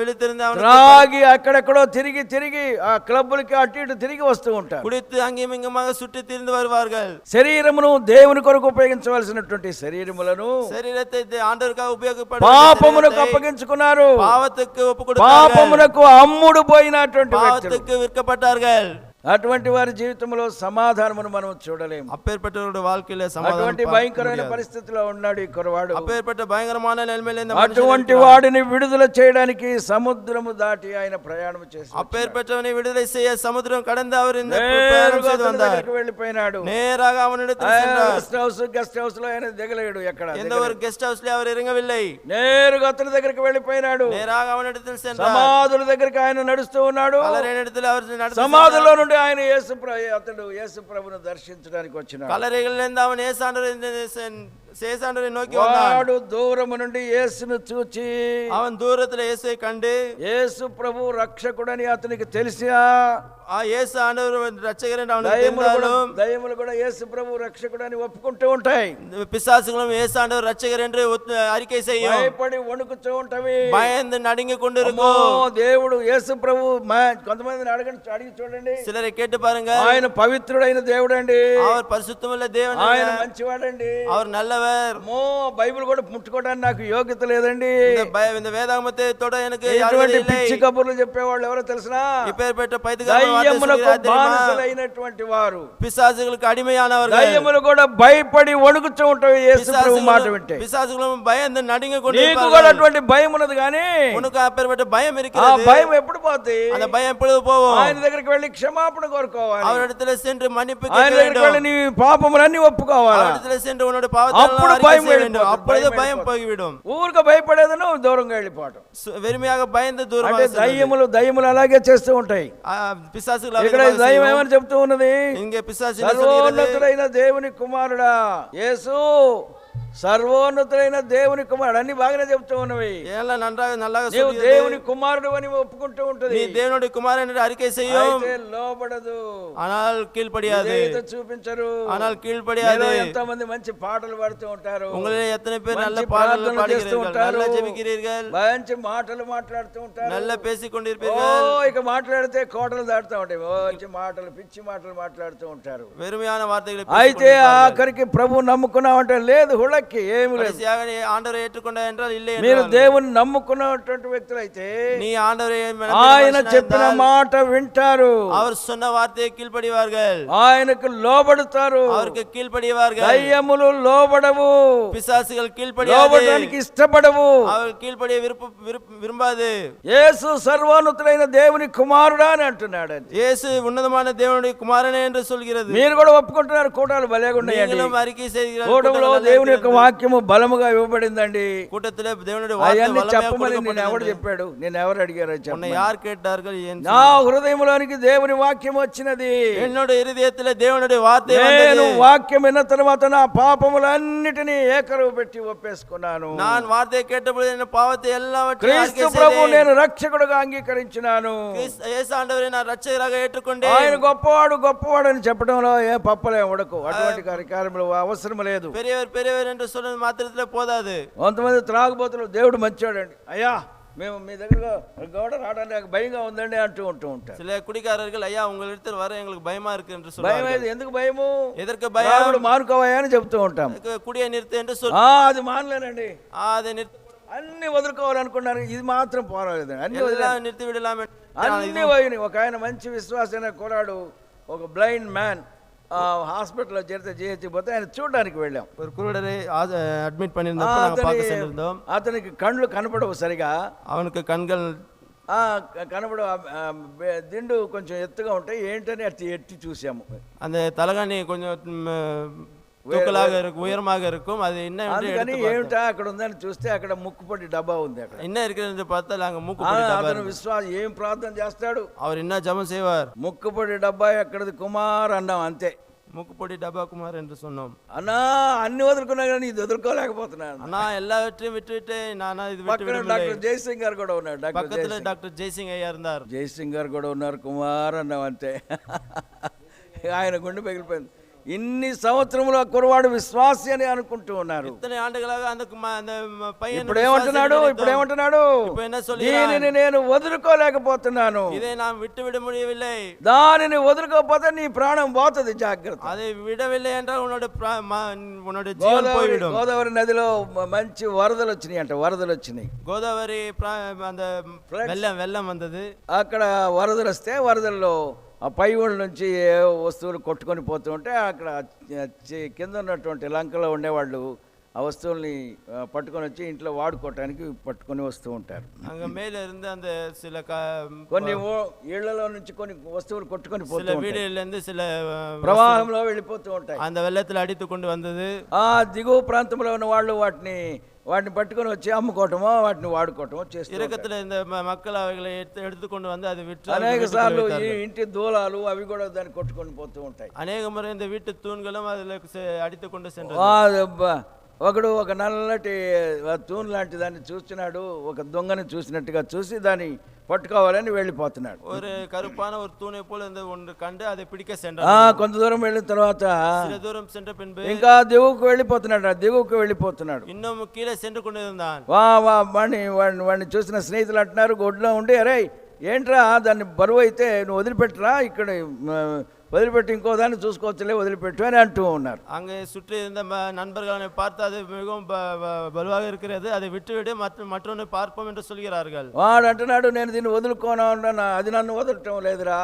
விழித்திருந்து அவனுக்கு రాగి అక్కడెక్కడో తిరిగి ఆ క్లబ్బులకి అటు ఇటు తిరిగి వస్తూ ఉంటారు. குடித்து அங்கேயும் இங்குமாக சுற்றி திரிந்து வருவார்கள். శరీరమును దేవుని కొరకు ఉపయోగించవలసినటువంటి శరీరములను శరీరத்தை ఆండర్గా ఉపయోగపడే పాపమునకు అప్పగించుకున్నారు. పాపத்துக்கு ఒప్పుకొడుతారు. పాపమునకు అమ్ముడు పోయినటువంటి వ్యక్తులు. பாவத்துக்கு விற்கப்பட்டார்கள். అటువంటి వారి జీవితంలో సమాధానమును మనం చూడలేము. அப்பேற்பட்டவருடைய வாழ்க்கையில సమాధానం అటువంటి భయంకరమైన పరిస్థితిలో ఉన్నాడు ఈ కుర్రవాడు. அப்பேற்பட்ட பயங்கரமான நிலைமையில இந்த అటువంటి వాడిని విడుదల చేయడానికి సముద్రము దాటి ఆయన ప్రయాణం చేశాడు. அப்பேற்பட்டவனை விடுதலை செய்ய சமுத்திரம் கடந்து அவர் இந்த பிரయాణం செய்து வந்தார். వెళ్ళిపోయినాడు. நேராக அவனிடத்தில் சென்றார். గెస్ట్ హౌస్ లో ఆయన దిగలేడు. ఎక్కడ எந்த ஒரு கெஸ்ட் ஹவுஸ்ல அவர் இறங்கவில்லை. నేరుగా అతని దగ్గరికి వెళ్ళిపోయినాడు. நேராக அவனிடத்தில் சென்றார். సమాధుల దగ్గరికి ఆయన నడుస్తూ ఉన్నాడు. కలరేనిడத்தில் அவர் நடந்து సమాధుల్లో నుండి ఆయన అతడు యేసు ప్రభువును దర్శించడానికి వచ్చినాడు. కలరేகளிலிருந்து அவன் இயேசு ஆண்டவரை சேசாண்டவரை நோக்கி வந்தான். వాడు దూరము నుండి యేసును చూచి அவன் தூரத்துல இயேசுவை கண்டு యేసు ప్రభు రక్షకుడని అతనికి తెలిసా இயேசு ஆண்டவர் ரட்சகர் என்று அவனுக்கு தெரிந்தாலும் దయ్యములు కూడా యేసు ప్రభు రక్షకుడని ఒప్పుకుంటూ ఉంటాయి. பிசாசுகளும் இயேசு ஆண்டவர் ரட்சகர் என்று அறிக்கை செய்யும். భయపడి వణుకుతూ ఉంటవి, பயந்து நடுங்கி கொண்டிருக்கும். దేవుడు యేసు ప్రభు కొంతమందిని అడిగి చూడండి, சிலரை கேட்டு பாருங்க. ఆయన పవిత్రుడైన దేవుడు అండి, அவர் பரிசுத்தமுள்ள தேவன், ఆయన మంచివాడండి, அவர் நல்லவர். బైబిల్ కూడా ముట్టుకోవడానికి నాకు యోగ్యత లేదండి, இந்த వేదాగమத்தை தொட எனக்கு ఎటువంటి పిచ్చి కబుర్లు చెప్పేవాళ్ళు ఎవరో తెలుసునా? இப்பேற்பட்ட பைத்தியக்கார బానిసలైనటువంటి వారు, பிசாசுகளுக்கு அடிமையானவர்கள். దయ్యములు కూడా భయపడి వణుకుతూ ఉంటాయి యేసు ప్రభు మాట వింటే. பிசாசுகளும் பயந்து నడుంగి கொண்டிருப்பார்கள். నీకు కూడా అటువంటి భయం ఉన్నది కానీ உனக்கு அப்பேற்பட்ட பயம் இருக்கிறது. ఆ భయం ఎప్పుడు పోతుంది? அந்த பயம் எப்பொழுது போகும்? ఆయన దగ్గరికి వెళ్ళి క్షమాపణ కోరుకోవాలి, அவரிடத்தில் சென்று మన్నిப்பு ఆయన దగ్గరికి వెళ్ళి నీ పాపములన్నీ ఒప్పుకోవాలి, அவரிடத்தில் சென்று உன்னுடைய பாவத்தை అప్పుడు భయం వెళ్ళిపోతుంది. அப்பொழுது பயம் போய்விடும். ఊరికే భయపడేదను దూరంగా వెళ్ళిపోవటం. వెరిమియాగా భయంతో దూరం. అంటే దయ్యములు అలాగే చేస్తూ ఉంటాయి. పిశాసులు ఇక్కడ దయ్యం ఏమని చెప్తూ ఉన్నది? ఇంగే పిశాసు సర్వోన్నతుడైన దేవుని కుమారుడా యేసు, సర్వోన్నతుడైన దేవుని కుమారుడు అన్ని బాగానే చెప్తూ ఉన్నవి. నీవు దేవుని కుమారుడు అని ఒప్పుకుంటూ ఉంటది. நீ தேவனுடைய குமாரன் என்று அறிக்கை செய்யும், అయితే లోబడదు, ஆனால் கீழ்ப்படியாது. చూపించరు, ஆனால் கீழ்ப்படியாது. ఎంతో మంది మంచి పాటలు పాడుతూ ఉంటారు, உங்களிலே எத்தனை பேர் நல்ல பாடல்கள் பாடுகிறீர்கள், நல்ல ஜெபிக்கிறீர்கள், మంచి మాటలు మాట్లాడుతూ ఉంటారు, நல்ல பேசிக் கொண்டிருப்பீர்கள். ఇక మాట్లాడితే కోటలు దాటుతూ ఉంటాయి, మంచి మాటలు పిచ్చి మాటలు మాట్లాడుతూ ఉంటారు, వెరుமையான వార్తలు. అయితే ఆఖరికి ప్రభు నమ్ముకున్నామంటే లేదు, హుళక్కి ఏమి లేదు. ఆండవரை ఏற்றுకొన్నా என்றால் இல்லை. మీరు దేవుని నమ్ముకున్నటువంటి వ్యక్తులైతే நீ ఆండవரை ఆయన చెప్పిన మాట వింటారు, அவர் சொன்ன வார்த்தையை கீழ்ப்படிவார்கள், ఆయనకు లోబడతారు, அவருக்கு கீழ்ப்படிவார்கள். దయ్యములు లోబడవు, பிசாசுகள் கீழ்ப்படியாது, లోబడడానికి ఇష్టపడవు, அவர் కీழ்పడియ విரும்பாது. యేసు సర్వోన్నతుడైన దేవుని కుమారుడా అని అంటున్నాడు. యేసు ఉన్నతమైన దేవుని కుమారుడే என்று சொல்கிறது. మీరు కూడా ఒప్పుకుంటున్నారు, కూటాలు భలేగా ఉన్నాయండి. நீங்களும் அறிக்கை செய்கிறீர்கள். కూటంలో దేవుని యొక్క వాక్యము బలముగా ఇవ్వబడిందండి. కూటத்திலே దేవుని వాక్యం బలముగా చెప్పమని నేను ఎవరు చెప్పాడు? నేను ఎవరు అడిగారో చెప్పండి. யார் கேட்டார்கள்? నా హృదయంలోనికి దేవుని వాక్యం వచ్చినది, என்னுடைய இதயத்திலே தேவனுடைய வார்த்தை வந்தது. నేను వాక్యం విన్న తర్వాత నా పాపములన్నిటినీ ఏకరువు పెట్టి ఒప్పేసుకున్నాను. நான் వార్తயை కేటప్పుడు నా పాపத்தை எல்லாவற்றையும் క్రీస్తు ప్రభు నేను రక్షకుడుగా అంగీకరించినాను. యేసు ఆండవరే నా రక్షకుడిగా ఏற்றுకొండే. ఆయన గొప్పవాడు గొప్పవాడు అని చెప్పడంలో ఏ పప్పలే ఉడకు, అటువంటి కార్యక్రమాలు అవసరం లేదు. పెరియవర్ என்று சொன்னது మాత్రమే పోదాదు. కొంతమంది త్రాగుబోతులు దేవుడు మంచివాడండి, అయ్యా మేము మీ దగ్గర గౌడ రావడానికి భయంగా ఉందండి అంటూ ఉంటారు. சில குடிகாரர்கள் ஐயா உங்களிடத்தில் வர எங்களுக்கு பயமா இருக்கு என்று சொல்றாங்க. భయం ఎందుకు? భయము ఎదరికి భయం? మానుకోవయ్యా అని చెప్తూ ఉంటాం. కుడియ నిర్తే என்று అది మానలేనండి, అది అన్ని వదులుకోవాలనుకున్నారు, ఇది మాత్రం పోరాలేదు, అన్ని నిర్తి విడలామే అన్ని పోయినాయి. ఒక ఆయన మంచి విశ్వాసైన కురాడు, ఒక బ్లైండ్ మ్యాన్ హాస్పిటల్లో చేరితే చేయకపోతే ఆయన చూడడానికి వెళ్ళాం. అడ్మిట్ பண்ணிருந்தோம். అతనికి కళ్ళు కనపడవు సరిగా, அவனுக்கு கண்கள் కనపడవు, దిండు కొంచెం ఎత్తుగా ఉంటాయి, ఏంటని అట్టి ఎట్టి చూసాము. அந்த தலகாணி கொஞ்சம் తూకలాగా இருக்கும், ఉయరமாக இருக்கும். అది ఏమిటా అక్కడ ఉందని చూస్తే అక్కడ ముక్కుపొడి డబ్బా ఉంది. అక్కడ என்ன இருக்கிறது பார்த்தால் அங்க மூக்குப்பொடி டப்பா. అతను విశ్వాసం ఏం ప్రార్థన చేస్తాడు? அவர் என்ன ஜெபம் செய்வார்? ముక్కుపొడి డబ్బా ఎక్కడది కుమార్ అన్నాం అంతే. ముక్కుపొడి డబ్బా కుమార్ என்று சொன்னோம். అన్నా అన్ని వదులుకున్నా కానీ ఇది వదులుకోలేకపోతున్నాను అన్నా, எல்லாவற்றையும் விட்டுவிட்டு நானா இது விட்டு விட முடியல. డాక్టర్ జయసింగ్ గారు కూడా ఉన్నారు, పక్కన డాక్టర్ జయసింగ్ అయ్యా இருந்தார். జయసింగ్ గారు కూడా ఉన్నారు, కుమార్ అన్నాం అంతే. ఆయన గుండె పగిలిపోయింది. ఇన్ని సంవత్సరములు ఆ కురవాడు విశ్వాసి అని అనుకుంటూ ఉన్నారు. ఇప్పుడు ఏమంటున్నాడు? దీనిని నేను వదులుకోలేకపోతున్నాను. దానిని వదులుకోకపోతే నీ ప్రాణం పోతుంది, జాగ్రత్త. గోదావరి నదిలో మంచి వరదలు వచ్చినాయి అంట, వరదలు వచ్చినాయి. గోదావరి వెల్లం వందది. అక్కడ వరదలు వస్తే వరదల్లో ఆ పై ఊళ్ళ నుంచి ఏ వస్తువులు కొట్టుకొని పోతూ ఉంటే అక్కడ కింద ఉన్నటువంటి లంకలో ఉండేవాళ్ళు ఆ వస్తువుల్ని పట్టుకొని వచ్చి ఇంట్లో వాడుకోవటానికి పట్టుకొని వస్తూ ఉంటారు. కొన్ని ఇళ్లలో నుంచి కొన్ని వస్తువులు కొట్టుకొని పోతూ ప్రవాహంలో వెళ్ళిపోతూ ఉంటాయి. ఆ దిగువ ప్రాంతంలో ఉన్న వాళ్ళు వాటిని పట్టుకొని వచ్చి అమ్ముకోవటమో వాటిని వాడుకోవటమో చేస్తారు. అనేక సార్లు ఇంటి దూలాలు అవి కూడా దాన్ని కొట్టుకొని పోతూ ఉంటాయి. అనేక మరి వీటి తూన్గలం అడితుకొండు ఒకడు ఒక నల్లటి తూను లాంటి దాన్ని చూస్తున్నాడు, ఒక దొంగని చూసినట్టుగా చూసి దాన్ని పట్టుకోవాలని వెళ్ళిపోతున్నాడు. ஒரு கருப்பான ஒரு தூணை போல இந்த ஒன்று கண்டு அதை பிடிக்க சென்றார். కొంత దూరం వెళ్ళిన తర్వాత சில தூரம் சென்ற பின்பு ఇంకా దిగువకు వెళ్ళిపోతున్నాడు. இன்னும் கீழே சென்று கொண்டிருந்தான். వాడిని చూసిన స్నేహితులు అంటున్నారు, గొడ్లో ఉండి, అరే ఏంట్రా దాన్ని బరువు అయితే నువ్వు వదిలిపెట్టరా, ఇక్కడ వదిలిపెట్టి ఇంకో దాన్ని చూసుకోవచ్చులే, వదిలిపెట్టు అని అంటూ ఉన్నారు. அங்கே சுற்றி இருந்த நண்பர்களை பார்த்து அது மிகவும் பலுவாக இருக்கிறது, அதை விட்டுவிட்டு மற்றொன்று பார்ப்போம் என்று சொல்கிறார்கள். వాడు అంటున్నాడు, నేను దీన్ని వదులుకోను, అది నన్ను వదలటం లేదురా.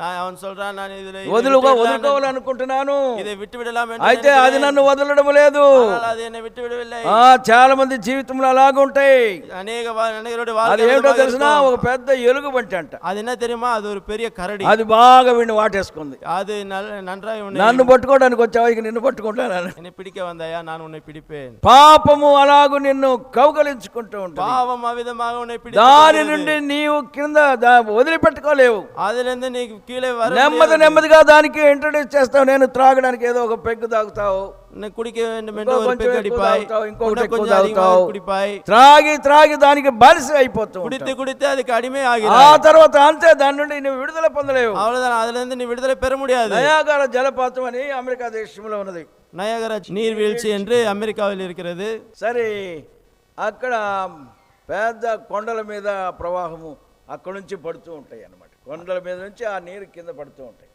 அவன் சொல்றான், நான் இதிலே వదులుకోవాలనుకుంటున్నాను, இதை விட்டு விடலாம், అయితే అది నన్ను వదలడం లేదు. அது என்னை விட்டு విడవిல்லை. చాలా మంది జీవితంలో అలాగుంటాయి. அநேகருடைய అది ఏమిటో తెలిసినా ఒక పెద్ద ఎలుగుబంటి అంట. அது என்ன தெரியுமா, అది ஒரு பெரிய కరడి. అది బాగా వీడిని వాటేసుకుంది. அது நன்றாக నన్ను పట్టుకోవడానికి వచ్చావు, ఇక నిన్ను పట్టుకుంటాను, என்னை பிடிக்க வந்தாயா, நான் உன்னை பிடிப்பேன். పాపము అలాగు నిన్ను కౌగలించుకుంటూ ఉంటుంది. பாவம் అవిధமாக உன்னை பிடித்து దాని నుండి నీవు కింద వదిలిపెట్టుకోలేవు. அதிலிருந்து நீ కీలే వర నెమ్మదిగా దానికి ఇంట్రడ్యూస్ చేస్తావు. నేను త్రాగడానికి ఏదో ఒక పెగ్గు తాగుతావు, కుడికి త్రాగి దానికి బానిస అయిపోతావు. కుడితే அதுக்கு அடிமை ஆகிறது. ఆ తర్వాత అంతే, దాని నుండి నువ్వు విడుదల పొందలేవు. அவ்வளவுதான், அதுல இருந்து நீ விடுதலை பெற முடியாது. నయాగరా జలపాతం అని అమెరికా దేశంలో ఉన్నది. నయాగరా నీర్వీழ்ச்சி என்று అమెరికాவில் இருக்கிறது. సరే, అక్కడ పెద్ద కొండల మీద ప్రవాహము అక్కడ నుంచి పడుతూ ఉంటాయి అన్నమాట. కొండల మీద నుంచి ఆ నీరు కింద పడుతూ ఉంటాయి.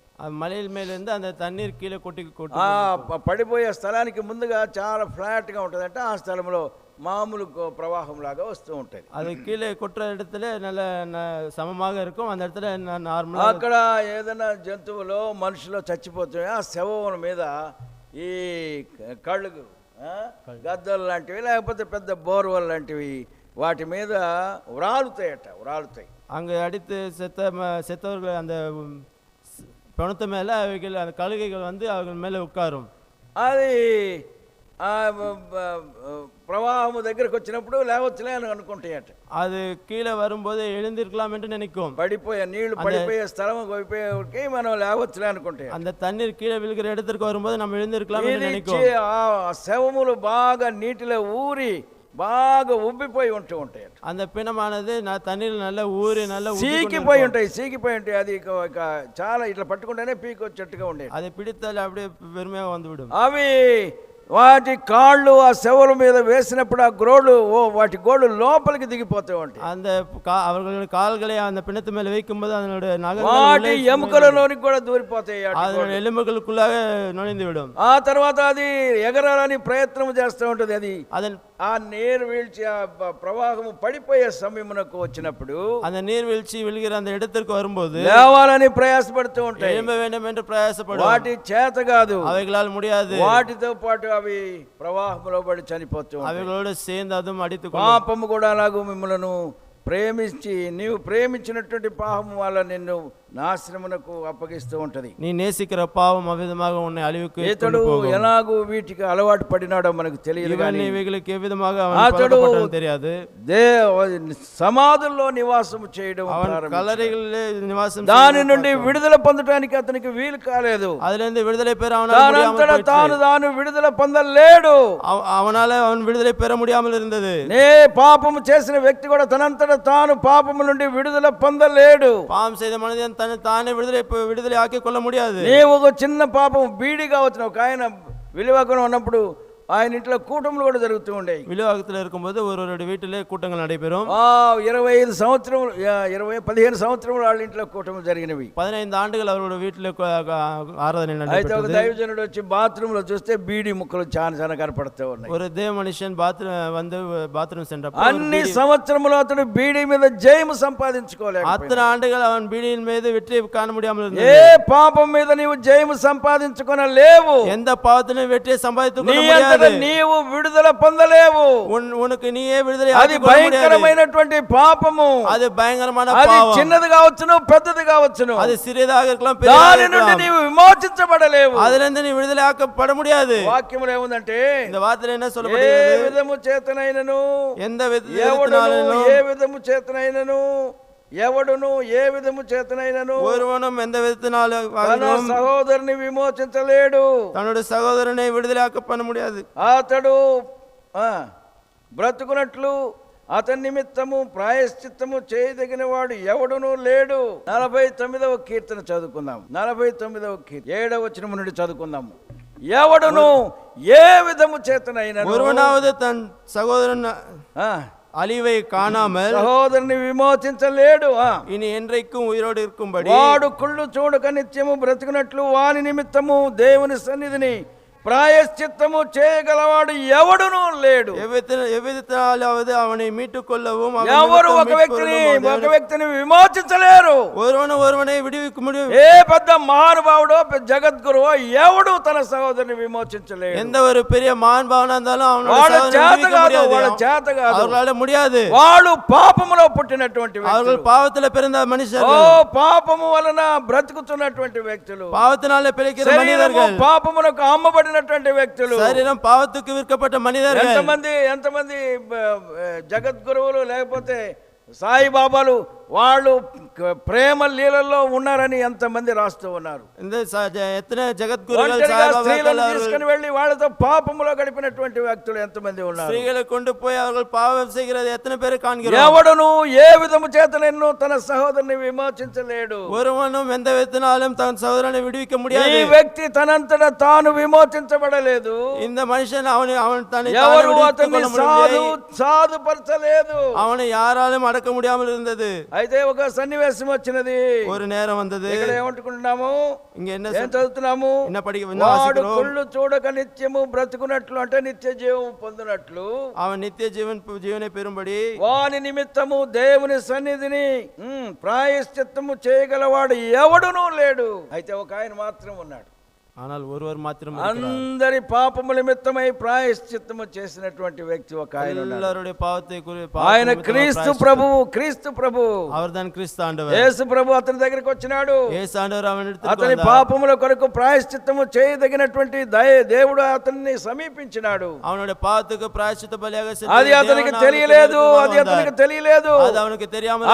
మలైల మేలింది அந்த தண்ணீர் கீழே கொட்டி పడిపోయే స్థలానికి ముందుగా చాలా ఫ్లాట్గా ఉంటుందంటే ఆ స్థలంలో మామూలు ప్రవాహం లాగా వస్తూ ఉంటుంది. అది కీழே కొట్ట இடத்துல நல்ல సమமாக இருக்கும். அந்த இடத்துல నార్మల్. అక్కడ ఏదైనా జంతువులో మనుషులో చచ్చిపోతాయి, ఆ శవం మీద ఈ కళ్ళు గద్దలు లాంటివి లేకపోతే పెద్ద బోర్వల్ లాంటివి వాటి మీద వ్రాలుతాయి. அங்கே அடித்து செத்தவர்கள் அந்த பணத்து மேலே அவைகள் அந்த கழுகைகள் வந்து அவர்கள் மேலே உட்காரும். అది ప్రవాహము దగ్గరకు వచ్చినప్పుడు లేవచ్చులే అని అనుకుంటాయట. அது கீழே வரும்போது எழுந்திருக்கலாம் என்று நினைக்கும். నీళ్లు పడిపోయే స్థలం పోయిపోయేకి మనం లేవచ్చులే అనుకుంటాయి. அந்த தண்ணீர் கீழே விழுகிற இடத்திற்கு வரும்போது நம்ம எழுந்திருக்கலாம் என்று நினைக்கும். ఆ శవములు బాగా నీటిలో ఊరి బాగా ఉబ్బిపోయి ఉంటాయి. அந்த பிணமானது తన్నీరు నల్ల ఊరి నల్ల సీకిపోయి ఉంటాయి. అది చాలా ఇట్లా పట్టుకుంటేనే పీకి వచ్చేట్టుగా ఉండేది. అది పిడితాలు அப்படியே வெறுமையாக வந்துவிடும். అవి వాటి కాళ్ళు ఆ శవల మీద వేసినప్పుడు ఆ వాటి గోళ్ళు లోపలికి దిగిపోతూ ఉంటాయి. அந்த அவர்களுடைய கால்களை அந்த பிணத்து மேல வைக்கும்போது அதனுடைய వాటి ఎముకలలోనికి కూడా దూరిపోతాయి. அதனுடைய ఎలుకలకుள்ளாக நுழைந்து விடும். ఆ తర్వాత అది ఎగరాలని ప్రయత్నం చేస్తూ ఉంటుంది. అది ఆ నీర్వీழ்ச்சி ప్రవాహము పడిపోయే సమయమునకు వచ్చినప్పుడు அந்த நீர்வீழ்ச்சி விழுகிற அந்த இடத்திற்கு வரும்போது లేవాలని ప్రయాసపడుతూ ఉంటాయి. எழும்ப வேண்டும் என்று பிரயாசப்படும். వాటి చేత కాదు, అவைகளால் முடியாது. వాటితో పాటు అవి ప్రవాహంలో పడి చనిపోతూ ఉంటాయి. అவைகளோடு சேர்ந்து அதுவும் అడితు. పాపము కూడా అలాగూ మిమ్మలను ప్రేమించి నీవు ప్రేమించినటువంటి పాపము వల్ల నిన్ను నాశనమునకు అప్పగిస్తూ ఉంటది. నీ నేసికిற పాపం అవిధமாக உன்னை అழிவுకు ఇతడు ఎలాగూ వీటికి అలవాటు పడినాడో మనకు తెలియదు కానీ ఇవన్నీ ఏ విధంగా పడపడటం తెలియదు. సమాధుల్లో నివాసము చేయడం కలరిలో నివాసం దాని నుండి విడుదల పొందడానికి అతనికి వీలు కాలేదు. அதிலிருந்து விடுதலை பெற తాను విడుదల పొందలేడు. அவன் விடுதலை பெற முடியாமல் இருந்தது. పాపము చేసిన వ్యక్తి కూడా తనంతట తాను పాపము నుండి విడుదల పొందలేడు. పాపం చేసిన మనిషి తానే విడుదల ఆకి కొల్ల முடியாது. నీవు ఒక చిన్న పాపం బీడిగా వచ్చిన ఒక ఆయన విలువకున ఉన్నప్పుడు ఆయన ఇంట్లో కూటములు కూడా జరుగుతూ ఉండేవి. విలువకులో இருக்கும்போது ஒருவருடைய வீட்டிலே கூட்டங்கள் நடைபெறும். 15 సంవత్సరములు వాళ్ళ ఇంట్లో కూటములు జరిగినవి. 15 ఆండులు அவருடைய వీటిలో ఆరాధన నడిపేది. అయితే ఒక దైవజనుడు వచ్చి బాత్రూమ్ లో చూస్తే బీడి ముక్కలు చాలా కనపడుతూ ఉన్నాయి. ஒரு தேவ மனுஷன் బాత్రూమ్ சென்றப்ப అన్ని సంవత్సరములు అతడు బీడి మీద జయము సంపాదించుకోలేక అతని ఆండులు அவன் బీడిயின் మీద வெற்றி காண முடியாமல் இருந்தது. ఏ పాపం మీద నీవు జయము సంపాదించుకొనలేవు. எந்த பாவத்திலும் வெற்றியை சம்பாதித்துக் கொள்ள முடியாது. నీవు విడుదల పొందలేవు. ఉనకు నీయే విడుదల అది భయంకరమైనటువంటి పాపము. అది భయంకరమైన పాపం. అది చిన్నది కావచ్చును, పెద్దది కావచ్చును. అది సిறியதாக இருக்கலாம், దాని నుండి నీవు విమోచించబడలేవు. அதிலிருந்து நீ விடுதலையாக்கப்பட முடியாது. వాక్యములో ఏముందంటే இந்த వాక్యంలో என்ன சொல்லப்படுகிறது? ఏ విధము చేతనైనను, எந்த விதத்தினாலும், ఏ విధము చేతనైనను, ఎవడును ఏ విధము చేతనైనను ஒருவனும் எந்த விதத்தினாலும் తన సహోదరుని విమోచించలేడు. தன்னுடைய சகோதரனை விடுதலையாக்க பண்ண முடியாது. అతడు బ్రతుకున్నట్లు అతని నిమిత్తము ప్రాయశ్చిత్తము చేయదగిన వాడు ఎవడునూ లేడు. 49వ కీర్తన చదువుకుందాం. 49వ కీర్తన 7వ వచనం నుండి చదువుకుందాము. ఎవడును ఏ విధము చేతనైనా ஒருவனாவது தன் சகோதரன் அழிவை காணாமல் సహోదరుని విమోచించలేడు. இனி என்றைக்கும் உயிரோடு இருக்கும்படி వాడు కుళ్ళు చూడక నిత్యము బ్రతుకున్నట్లు వాని నిమిత్తము దేవుని సన్నిధిని ప్రాయశ్చిత్తము చేయగలవాడు ఎవడునూ లేడు. எவ்விதத்தினாலாவது அவனை மீட்டுக் கொள்ளவும் ఎవరు ఒక వ్యక్తిని విమోచించలేరు. ஒருவனை விடுவிக்க முடியும். ఏ పెద్ద మహానుభావుడో జగద్గురువో ఎవడు తన సహోదరుని విమోచించలేడు. எந்த ஒரு பெரிய மகானுభావుனா இருந்தாலும் వాళ్ళ చేత కాదు, அவர்களால முடியாது. వాళ్ళు పాపములో పుట్టినటువంటి அவர்கள் பாவத்துல பிறந்த மனுஷர்கள். పాపము వలన బ్రతుకుతున్నటువంటి వ్యక్తులు, பாவத்தினால பிழைக்கிற மனிதர்கள், పాపమునకు అమ్మబడినటువంటి వ్యక్తులు, శరీరం పాపத்துக்கு విற்கப்பட்ட మనిదர்கள். ఎంతమంది జగద్గురువులు లేకపోతే సాయిబాబాలు వాళ్ళు ప్రేమ లీలల్లో ఉన్నారని ఎంతమంది రాస్తూ ఉన్నారు. తీసుకుని వెళ్ళి వాళ్ళతో పాపములో గడిపినటువంటి వ్యక్తులు ఎంతమంది ఉన్నారు. స్త్రీகளை கொண்டு போய் அவர்கள் பாவம் செய்கிறது எத்தனை பேரை காண்கிறோம். ఎవడును ఏ విధము చేతనైనను తన సహోదరుని విమోచించలేడు. ஒருவனும் எந்த விதத்தினாலும் தன் சகோதரனை விடுவிக்க முடியாது. ఈ వ్యక్తి తనంతట తాను విమోచించబడలేదు. இந்த మనిషిని அவன் தன்னை ఎవరు అతన్ని సాధుపరచలేదు. அவனை யாராலும் అడక முடியாமல் இருந்தது. అయితే ఒక సన్నివేశం వచ్చినది, ஒரு நேரம் வந்தது. ఇక్కడ ఏమంటుకుంటున్నాము, ఇంక ఏం చదువుతున్నాము, వాడు కుళ్ళు చూడక నిత్యము బ్రతుకున్నట్లు అంటే నిత్య జీవం పొందినట్లు அவன் நித்திய జీవனை பெறும்படி వాని నిమిత్తము దేవుని సన్నిధిని ప్రాయశ్చిత్తము చేయగలవాడు ఎవడునూ లేడు. అయితే ఒక ఆయన మాత్రం ఉన్నాడు. ஆனால் ஒருவர் மாத்திரம் అందరి పాపముల నిమిత్తమై ప్రాయశ్చిత్తము చేసినటువంటి వ్యక్తి ఒక ఆయన ఉన్నాడు. ఆయన క్రీస్తు ప్రభువు. క్రీస్తు ప్రభువు அவர்தான் கிறிஸ்து ஆண்டவர். యేసు ప్రభు అతని దగ్గరికి వచ్చినాడు. యేసు ఆండవర్ అతని పాపముల కొరకు ప్రాయశ్చిత్తము చేయదగినటువంటి దేవుడు అతన్ని సమీపించినాడు. அவனுடைய பாவத்துக்கு பிராயశ్చిத்த బలిగా అది అతనికి తెలియలేదు.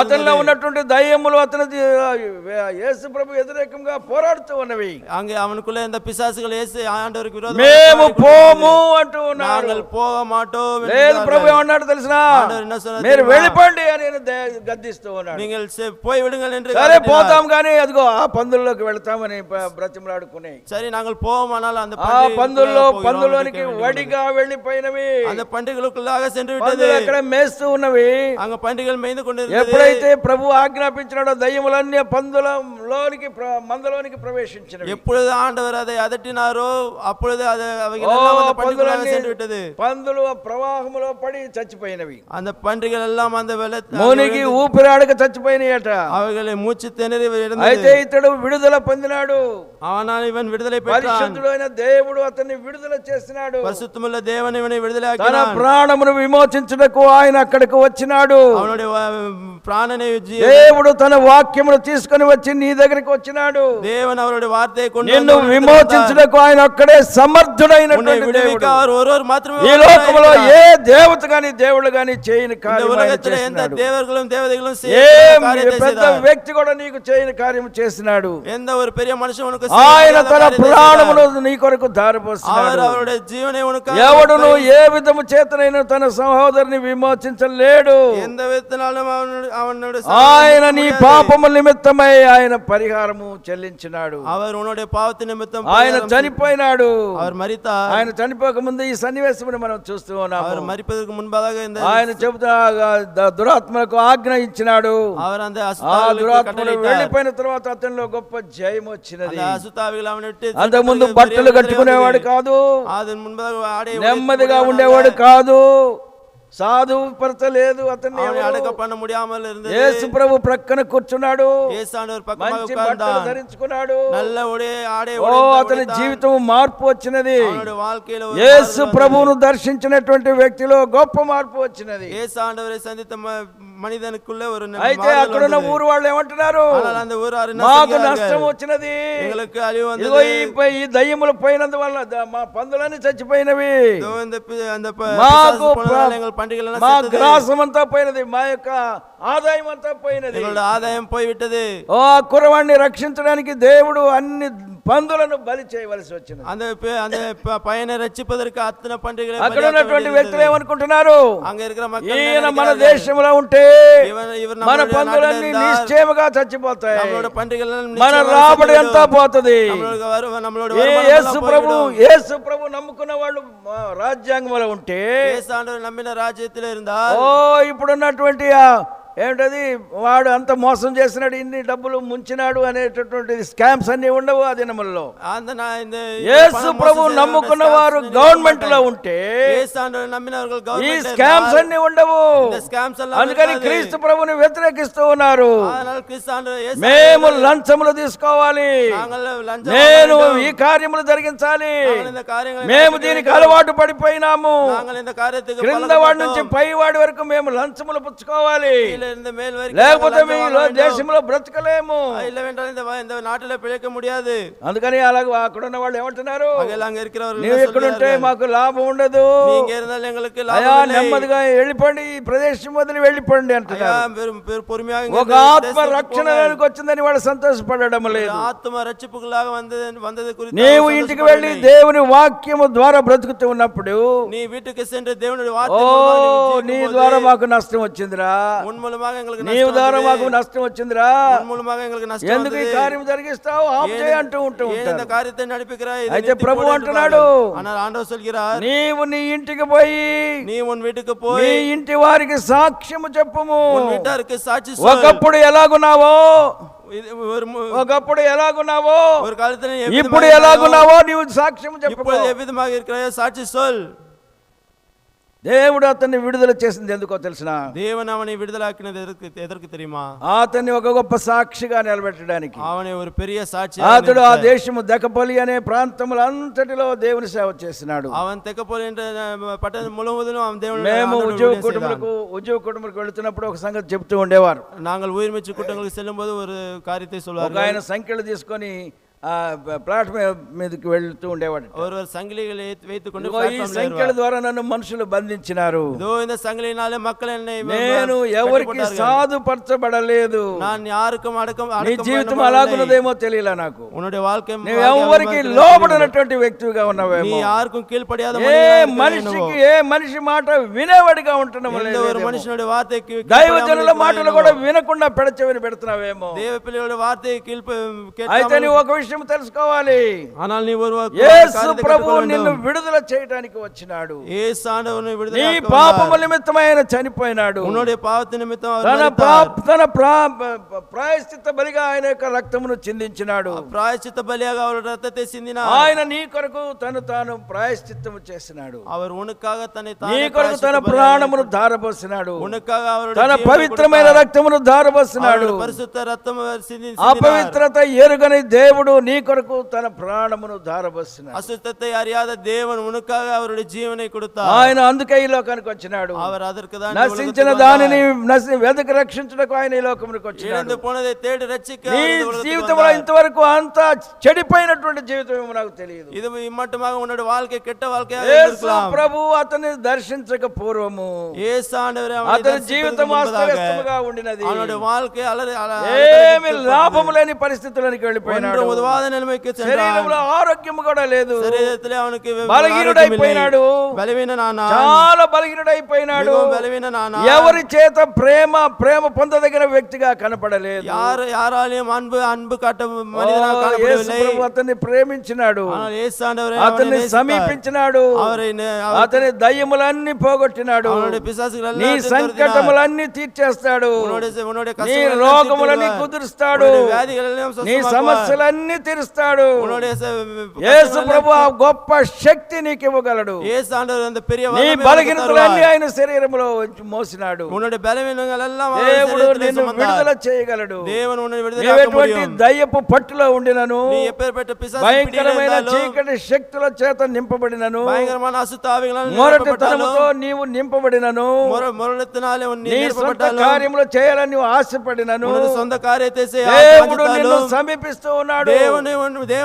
అతనిలో ఉన్నటువంటి దయ్యములు అతని యేసు ప్రభు వ్యతిరేకంగా పోరాడుతూ ఉన్నవి. அங்கே அவனுக்குள்ள இந்த பிசாசுகள் இயேசு ஆண்டவருக்கு விரோதமாக మేము పోము అంటూ ఉన్నారు. நாங்கள் போக மாட்டோம். లేదు ప్రభు ఏమన్నాడు తెలుసా, మీరు వెళ్ళిపోండి అని గద్దిస్తూ ఉన్నాడు. நீங்கள் போய் விடுங்கள் என்று. సరే పోతాం కానీ అదిగో ఆ పందుల్లోకి వెళ్తామని బ్రతిమలాడుకునే. సరే நாங்கள் போவோமானால் அந்த పందుల్లోనికి వడిగా వెళ్ళిపోయినవి. அந்த பண்டிகைகளுக்குள்ளாக சென்று விட்டது. అక్కడ మేస్తూ ఉన్నవి. அங்க பண்டிகைகள் மேய்ந்து கொண்டிருந்தது. ఎప్పుడైతే ప్రభు ఆజ్ఞాపించినాడో దయ్యములన్నీ మందలోనికి ప్రవేశించినవి. எப்பொழுது ஆண்டவர் அதை அதட்டினாரோ அப்பொழுது அது పందులు ప్రవాహములో పడి చచ్చిపోయినవి. அந்த பன்றிகள் எல்லாம் அந்த మునిగి ఊపిరాడక చచ్చిపోయినాయట. అవి మూச்சு తినరి. అయితే ఇతడు విడుదల పొందినాడు. ஆனால் ఇవన్ విడుదల పెట్టాడు. పరిశుద్ధుడైన దేవుడు అతన్ని విడుదల చేసినాడు. పరిశుద్ధముల దేవుని ఇవని విడుదల తన ప్రాణమును విమోచించుటకు ఆయన అక్కడికి వచ్చినాడు. அவனுடைய ప్రాణனை దేవుడు తన వాక్యమును తీసుకొని వచ్చి నీ దగ్గరికి వచ్చినాడు. దేవుని அவருடைய வார்த்தையை கொண்டு నిన్ను విమోచించుటకు ఆయన అక్కడే సమర్థుడైనటువంటి దేవుడు. ஒருவர் మాత్రమే ఈ లోకములో ఏ దేవత గాని దేవుడు గాని చేయని కార్యం చేసినాడు. దేవతകളും దేవతകളും పెద్ద వ్యక్తి కూడా నీకు చేయని కార్యం చేసినాడు. எந்த ஒரு பெரிய மனுஷன் உனக்கு ఆయన తన ప్రాణమును నీ కొరకు ధారపోస్తున్నాడు. அவருடைய జీవனை உனக்கு ఎవడును ఏ విధము చేతనైన తన సహోదరుని విమోచించలేడు. எந்த விதத்தினாலும் ఆయన నీ పాపముల నిమిత్తమై ఆయన పరిహారము చెల్లించినాడు. அவர் உன்னுடைய பாவத்து நிமித்தம் ఆయన చనిపోయినాడు. அவர் மரித்தார். ఆయన చనిపోక ముందు ఈ సన్నివేశమును మనం చూస్తూ ఉన్నాము. அவர் மரிப்பதற்கு முன்பாக இந்த ఆయన చెబుతా దురాత్మలకు ఆజ్ఞ ఇచ్చినాడు. அவர் அந்த దురాత్మలు వెళ్ళిపోయిన తర్వాత అతనిలో గొప్ప జయం వచ్చినది. అసుతావిలు అవనట్టు అంతకు ముందు బట్టలు కట్టుకునేవాడు కాదు, அதன் முன்பாக నెమ్మదిగా ఉండేవాడు కాదు, సాధుపరచలేదు. అతన్ని అడక பண்ண முடியாமல் இருந்தது. యేసు ప్రభు ప్రక్కన కూర్చున్నాడు. యేసు ఆండవర్ పక్కన మంచి బట్టలు ధరించుకున్నాడు. నల్ల ఆడే అతని జీవితం మార్పు వచ్చినది. அவனுடைய வாழ்க்கையில యేసు ప్రభువును దర్శించినటువంటి వ్యక్తిలో గొప్ప మార్పు వచ్చినది. యేసు ఆండవரை సంధిత மனிதனுக்குள்ள ஒரு అయితే மாறுதல் అక్కడున్న வந்தது. ఊరు వాళ్ళు ఏమంటున్నారు, ஆனால் அந்த ஊரார் என்ன మాకు சொல்கிறார்கள்? నష్టం వచ్చినది, எங்களுக்கு అழிவு ఇదిగో வந்தது. ఈ దయ్యములు పోయినందువల్ల మా పందులన్నీ చచ్చిపోయినవి, இதோ அந்த మాకు பிசாசு போனதால் எங்கள் பண்டிகைகள் எல்லாம் మా செத்தது. గ్రాసం అంతా పోయినది, మా యొక్క ఆదాయం అంతా పోయినది. எங்களோட ఆదాయం పోయిவிட்டது. ఆ కుర్రవాణ్ణి రక్షించడానికి దేవుడు అన్ని పందులను బలి చేయవలసి వచ్చినది. அந்த பையனை ரட்சிப்பதற்கு అత్తన పండుగలే అక్కడ ఉన్నటువంటి వ్యక్తులు ఏమనుకుంటున్నారు, அங்க இருக்கிற மக்கள் ఈయన మన దేశంలో ఉంటే இவர் మన நம்மளுடைய పందులన్నీ நாட்டில் இருந்தால் నిశ్చయముగా చచ్చిపోతాయి, நம்மளோட பண்டிகைகள் எல்லாம் మన நிச்சயமாக రాబడి செத்துவிடும். అంతా పోతది. நம்மளோட ఏ வருமானம் యేసు எல்லாம் ప్రభు போய்விடும். యేసు ప్రభు నమ్ముకున్న వాళ్ళు రాజ్యాంగంలో ఉంటే, இயேசு ஆண்டவர் நம்பின ராஜ்யத்தில் இருந்தால் ఓ ఇప్పుడున్నటువంటి ఏమిటది, వాడు అంత మోసం చేసినాడు, ఇన్ని డబ్బులు ముంచినాడు అనేటటువంటి స్కామ్స్ అన్ని ఉండవు ఆ దినముల్లో. యేసు ప్రభు నమ్ముకున్న వారు గవర్నమెంట్ లో ఉంటే ఈ స్కామ్స్ అన్ని ఉండవు. అందుకని క్రీస్తు ప్రభుని వ్యతిరేకిస్తూ ఉన్నారు. మేము లంచములు తీసుకోవాలి, నేను ఈ కార్యములు జరిగించాలి, మేము దీనికి అలవాటు పడిపోయినాము, క్రింద వాడి నుంచి పై వాడి వరకు మేము లంచములు పుచ్చుకోవాలి, లేకపోతే మీ దేశంలో బ్రతకలేము. నాటిలో పిழைக்க முடியாது. అందుకని అలాగే అక్కడ ఉన్న వాళ్ళు ఏమంటున్నారు, నీవు ఎక్కడుంటే మాకు లాభం ఉండదు, అయ్యా నెమ్మదిగా వెళ్ళిపోండి, ఈ ప్రదేశం వదిలి వెళ్ళిపోండి అంటున్నారు. ఒక ఆత్మ రక్షణలోకి వచ్చిందని వాడు సంతోషపడడం లేదు. ఆత్మ రక్షిపులాగా వందది గురించి నీవు ఇంటికి వెళ్ళి దేవుని వాక్యము ద్వారా బ్రతుకుతూ ఉన్నప్పుడు నీ వీటికి సెంటర్ దేవుని వాక్యము నీ ద్వారా మాకు నష్టం వచ్చిందిరా, నీవు ద్వారా మాకు నష్టం వచ్చిందిరా, ఎందుకు ఈ కార్యం జరిగిస్తావు, ఆఫ్ చేయి అంటూ ఉంటారు. అయితే ప్రభు అంటున్నాడు, నీవు నీ ఇంటికి పోయి నీ ఇంటి వారికి సాక్ష్యము చెప్పుము. ఒకప్పుడు ఎలాగున్నావో ఇప్పుడు ఎలాగున్నావో నీవు సాక్ష్యం చెప్పు. దేవుడు అతన్ని విడుదల చేసింది ఎందుకో తెలిసిన, దేవుని అవని విడుదలాకినది ఎదరికి తెలియమా, అతన్ని ఒక గొప్ప సాక్షిగా నిలబెట్టడానికి. అవని ఒక పెరియ సాక్షి. అతడు ఆ దేశము దెకపొలి అనే ప్రాంతముల అంతటిలో దేవుని సేవ చేసినాడు. అవన్ తెకపొలి పట్టణ ములుముదును దేవుని. మేము ఉద్యోగ కుటుంబలకు వెళుతున్నప్పుడు ఒక సంగతి చెప్తూ ఉండేవారు. నాங்கள் ఉయిర్మిచ్చి కుటుంబங்களுக்கு செல்லும்போது ஒரு காரியத்தை சொல்வார்கள். ఒక ఆయన సంఖ్యలు తీసుకొని ప్లాట్ఫామ్ మీదకి వెళ్తూ ఉండేవాడు. సంఖ్యలు వైతుకొండు ఈ సంఖ్యల ద్వారా నన్ను మనుషులు బంధించినారు, మక్కలని నేను ఎవరికి సాధుపరచబడలేదు, నీ జీవితం అలాగున్నదేమో తెలియలా నాకు, నువ్వు ఎవరికి లోబడినటువంటి వ్యక్తిగా ఉన్నావేమో, ఏ మనిషి మాట వినేవాడిగా ఉంటున్నావు, దైవజనుల మాటలు కూడా వినకుండా పెడచెవిని పెడుతున్నావేమో. అయితే నువ్వు ఒక విషయం తెలుసుకోవాలి, యేసు ప్రభువు నిన్ను విడుదల చేయడానికి వచ్చినాడు, నీ పాపము నిమిత్తమై ఆయన చనిపోయినాడు, తన ప్రాయశ్చిత్త బలిగా ఆయన యొక్క రక్తమును చిందించినాడు, ప్రాయశ్చిత్త బలిగా ఆయన నీ కొరకు తాను ప్రాయశ్చిత్తము చేసినాడు, నీ కొరకు తన ప్రాణమును ప్రాణమును ధారపోసినాడు, తన పవిత్రమైన రక్తమును ధారపోసినాడు. అపవిత్రత ఎరుగని దేవుడు నీ కొరకు తన ప్రాణమును ధారపోసినాడు. అశుద్ధத்தை அறியாத தேவன் உனக்காக அவருடைய ஜீவனை கொடுத்தார். ఆయన అందుకే ఈ లోకానికి వచ్చినాడు. அவர் அதற்கு தான் నశించిన దానిని వెదకి రక్షించుటకు ఆయన ఈ లోకమునకు వచ్చినాడు. ఇరందు పోనదే తేడి రక్షిక. నీ జీవితంలో ఇంతవరకు అంతా చెడిపోయినటువంటి జీవితం ఏమో నాకు తెలియదు. ఇది ఇమ్మట్టుగా ఉన్నది வாழ்க்கை కెట్ట வாழ்க்கையாக యేసు ప్రభు అతన్ని దర్శించక పూర్వము యేసు ఆండవరే అతని జీవితం అస్తవ్యస్తముగా ఉండినది. அவனுடைய வாழ்க்கை ఏమీ లాభము లేని పరిస్థితులకు వెళ్ళిపోయినాడు. శరీరంలో ఆరోగ్యము కూడా లేదు, బలహీనుడైపోయినాడు, చాలా బలహీనుడైపోయినాడు. ఎవరి చేత ప్రేమ పొందదగిన వ్యక్తిగా కనపడలేదు. అతన్ని ప్రేమించినాడు, అతన్ని సమీపించినాడు, అతని దయ్యములన్నీ పోగొట్టినాడు, నీ సంకటములన్నీ తీర్చేస్తాడు, నీ రోగములన్నీ కుదురుస్తాడు, నీ సమస్యలన్నీ తీరుస్తాడు. உன்னுடைய యేసు ప్రభు ఆ గొప్ప శక్తి నీకు ఇవ్వగలడు. இயேசு ஆண்டவர் அந்த பெரிய నీ வல்லமை బలహీనతలన్నీ ఆయన శరీరంలో మోసినాడు. உன்னுடைய பலவீனங்கள் எல்லாம் దేవుడు నిన్ను విడుదల చేయగలడు. தேவன் உன்னை నీవు விடுதலையாக்க ఎటువంటి முடியும். దయ్యపు పట్టులో ఉండినను, நீ எப்பேற்பட்ட பிசாசு భయంకరమైన பிடியில చీకటి శక్తుల చేత నింపబడినను, பயங்கரமான அசுத்தாவிகளால் మొరటుతనముతో నీవు నింపబడినను, முரளத்தினாலே నీ సొంత కార్యములు చేయాలని నీవు ఆశపడినను, உனது சொந்த காரியத்தை செய்ய దేవుడు నిన్ను సమీపిస్తూ ఉన్నాడు. தேவன்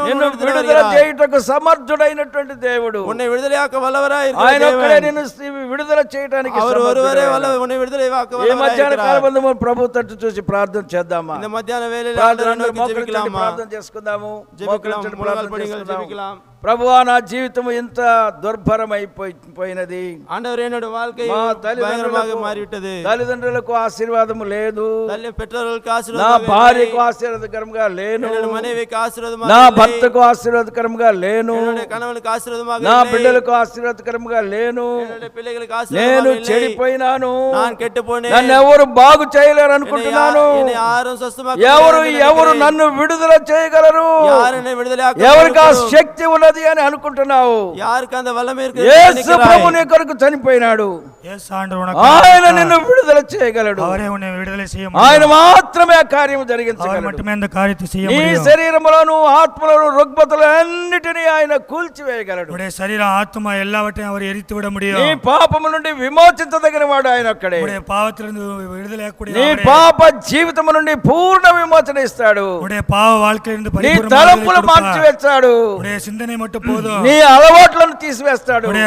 నిన్ను విడుదల చేయుటకు సమర్థుడైనటువంటి దేవుడు. உன்னை விடுதலையாக்க வல்லவராய் ఆయన இருக்கிற ఒక్కడే தேவன். నిన్ను విడుదల చేయడానికి அவர் ஒருவரே సమర్థుడు. உன்னை விடுதலையாக்க ఈ வல்லவராய் మధ్యాహ్న இருக்கிறார். కాలమందు ప్రభు తట్టు చూసి ప్రార్థన చేద్దామా? இந்த మధ్యాహ్న వేళలో ప్రార్థన ఆందోళన నోకి మోకరించండి, జెబికలామా? ప్రార్థన చేసుకుందాము. జెబికలాం, మోకరించండి, మునగాలు ప్రార్థన పడిగలు చేసుకుందాము. జెబికలాం. ప్రభువా, నా జీవితం ఇంత దుర్భరమైపోయినది. ஆண்டவர் என்னோட வாழ்க்கை మా பயங்கரமாக மாறிவிட்டது. తల్లిదండ్రులకు ఆశీర్వాదం లేదు, తల్లి పెற்றோர்களுக்கு నా ఆశీర్వాదం భార్యకు ఆశీర్వాదకరంగా లేను, என்னோட மனைவிக்கு ஆசீர்வாதமாக నా இல்லை. భర్తకు ఆశీర్వాదకరంగా లేను, என்னோட கணவனுக்கு ஆசீர்வாதமாக నా இல்லை. బిడ్డలకు ఆశీర్వాదకరంగా లేను. என்னோட பிள்ளைகளுக்கு నేను ஆசீர்வாதமாக இல்லை. చెడిపోయినాను, நான் கெட்டு போனேன். నన్ను ఎవరు బాగు చేయలేరు అనుకుంటున్నాను. என்னை யாரும் சொஸ்தமாக்க ఎవరు முடியாது ఎవరు நினைக்கிறேன். నన్ను విడుదల చేయగలరు? யார் என்னை விடுதலையாக்க ఎవరికి ఆ முடியும்? శక్తి ఉన్నది అని అనుకుంటున్నావు? யாருக்கு அந்த வல்லமை இருக்கு యేసు ప్రభు నీ కొరకు చనిపోయినాడు. యేసు ఆండவர் ఉనకు ఆయన నిన్ను విడుదల చేయగలడు. அவரே உன்னை விடுதலை செய்ய ఆయన முடியும். మాత్రమే ఆ కార్యం அவர் జరిగించగలడు. மட்டுமே அந்த காரியத்தை செய்ய నీ முடியும். శరీరములను, ఆత్మలను, రుగ్మతలు అన్నిటినీ ఆయన కూల్చివేయగలడు. உடைய சரீரம் ஆத்மா எல்லாவற்றையும் அவர் எரித்து விட నీ முடியும். పాపము నుండి విమోచించదగిన వాడు ఆయన ఒక్కడే. உடைய பாவத்திலிருந்து விடுதலையாக்கக்கூடிய నీ அவரே. పాప జీవితము నుండి పూర్ణ విమోచన ఇస్తాడు. உடைய பாவ வாழ்க்கையிலிருந்து నీ பரிபூர்ண తలంపులు விடுதலை கொடுப்பார். మార్చివేస్తాడు. உடைய சிந்தனை மட்டும் போதும். నీ అలవాట్లను తీసివేస్తాడు. உடைய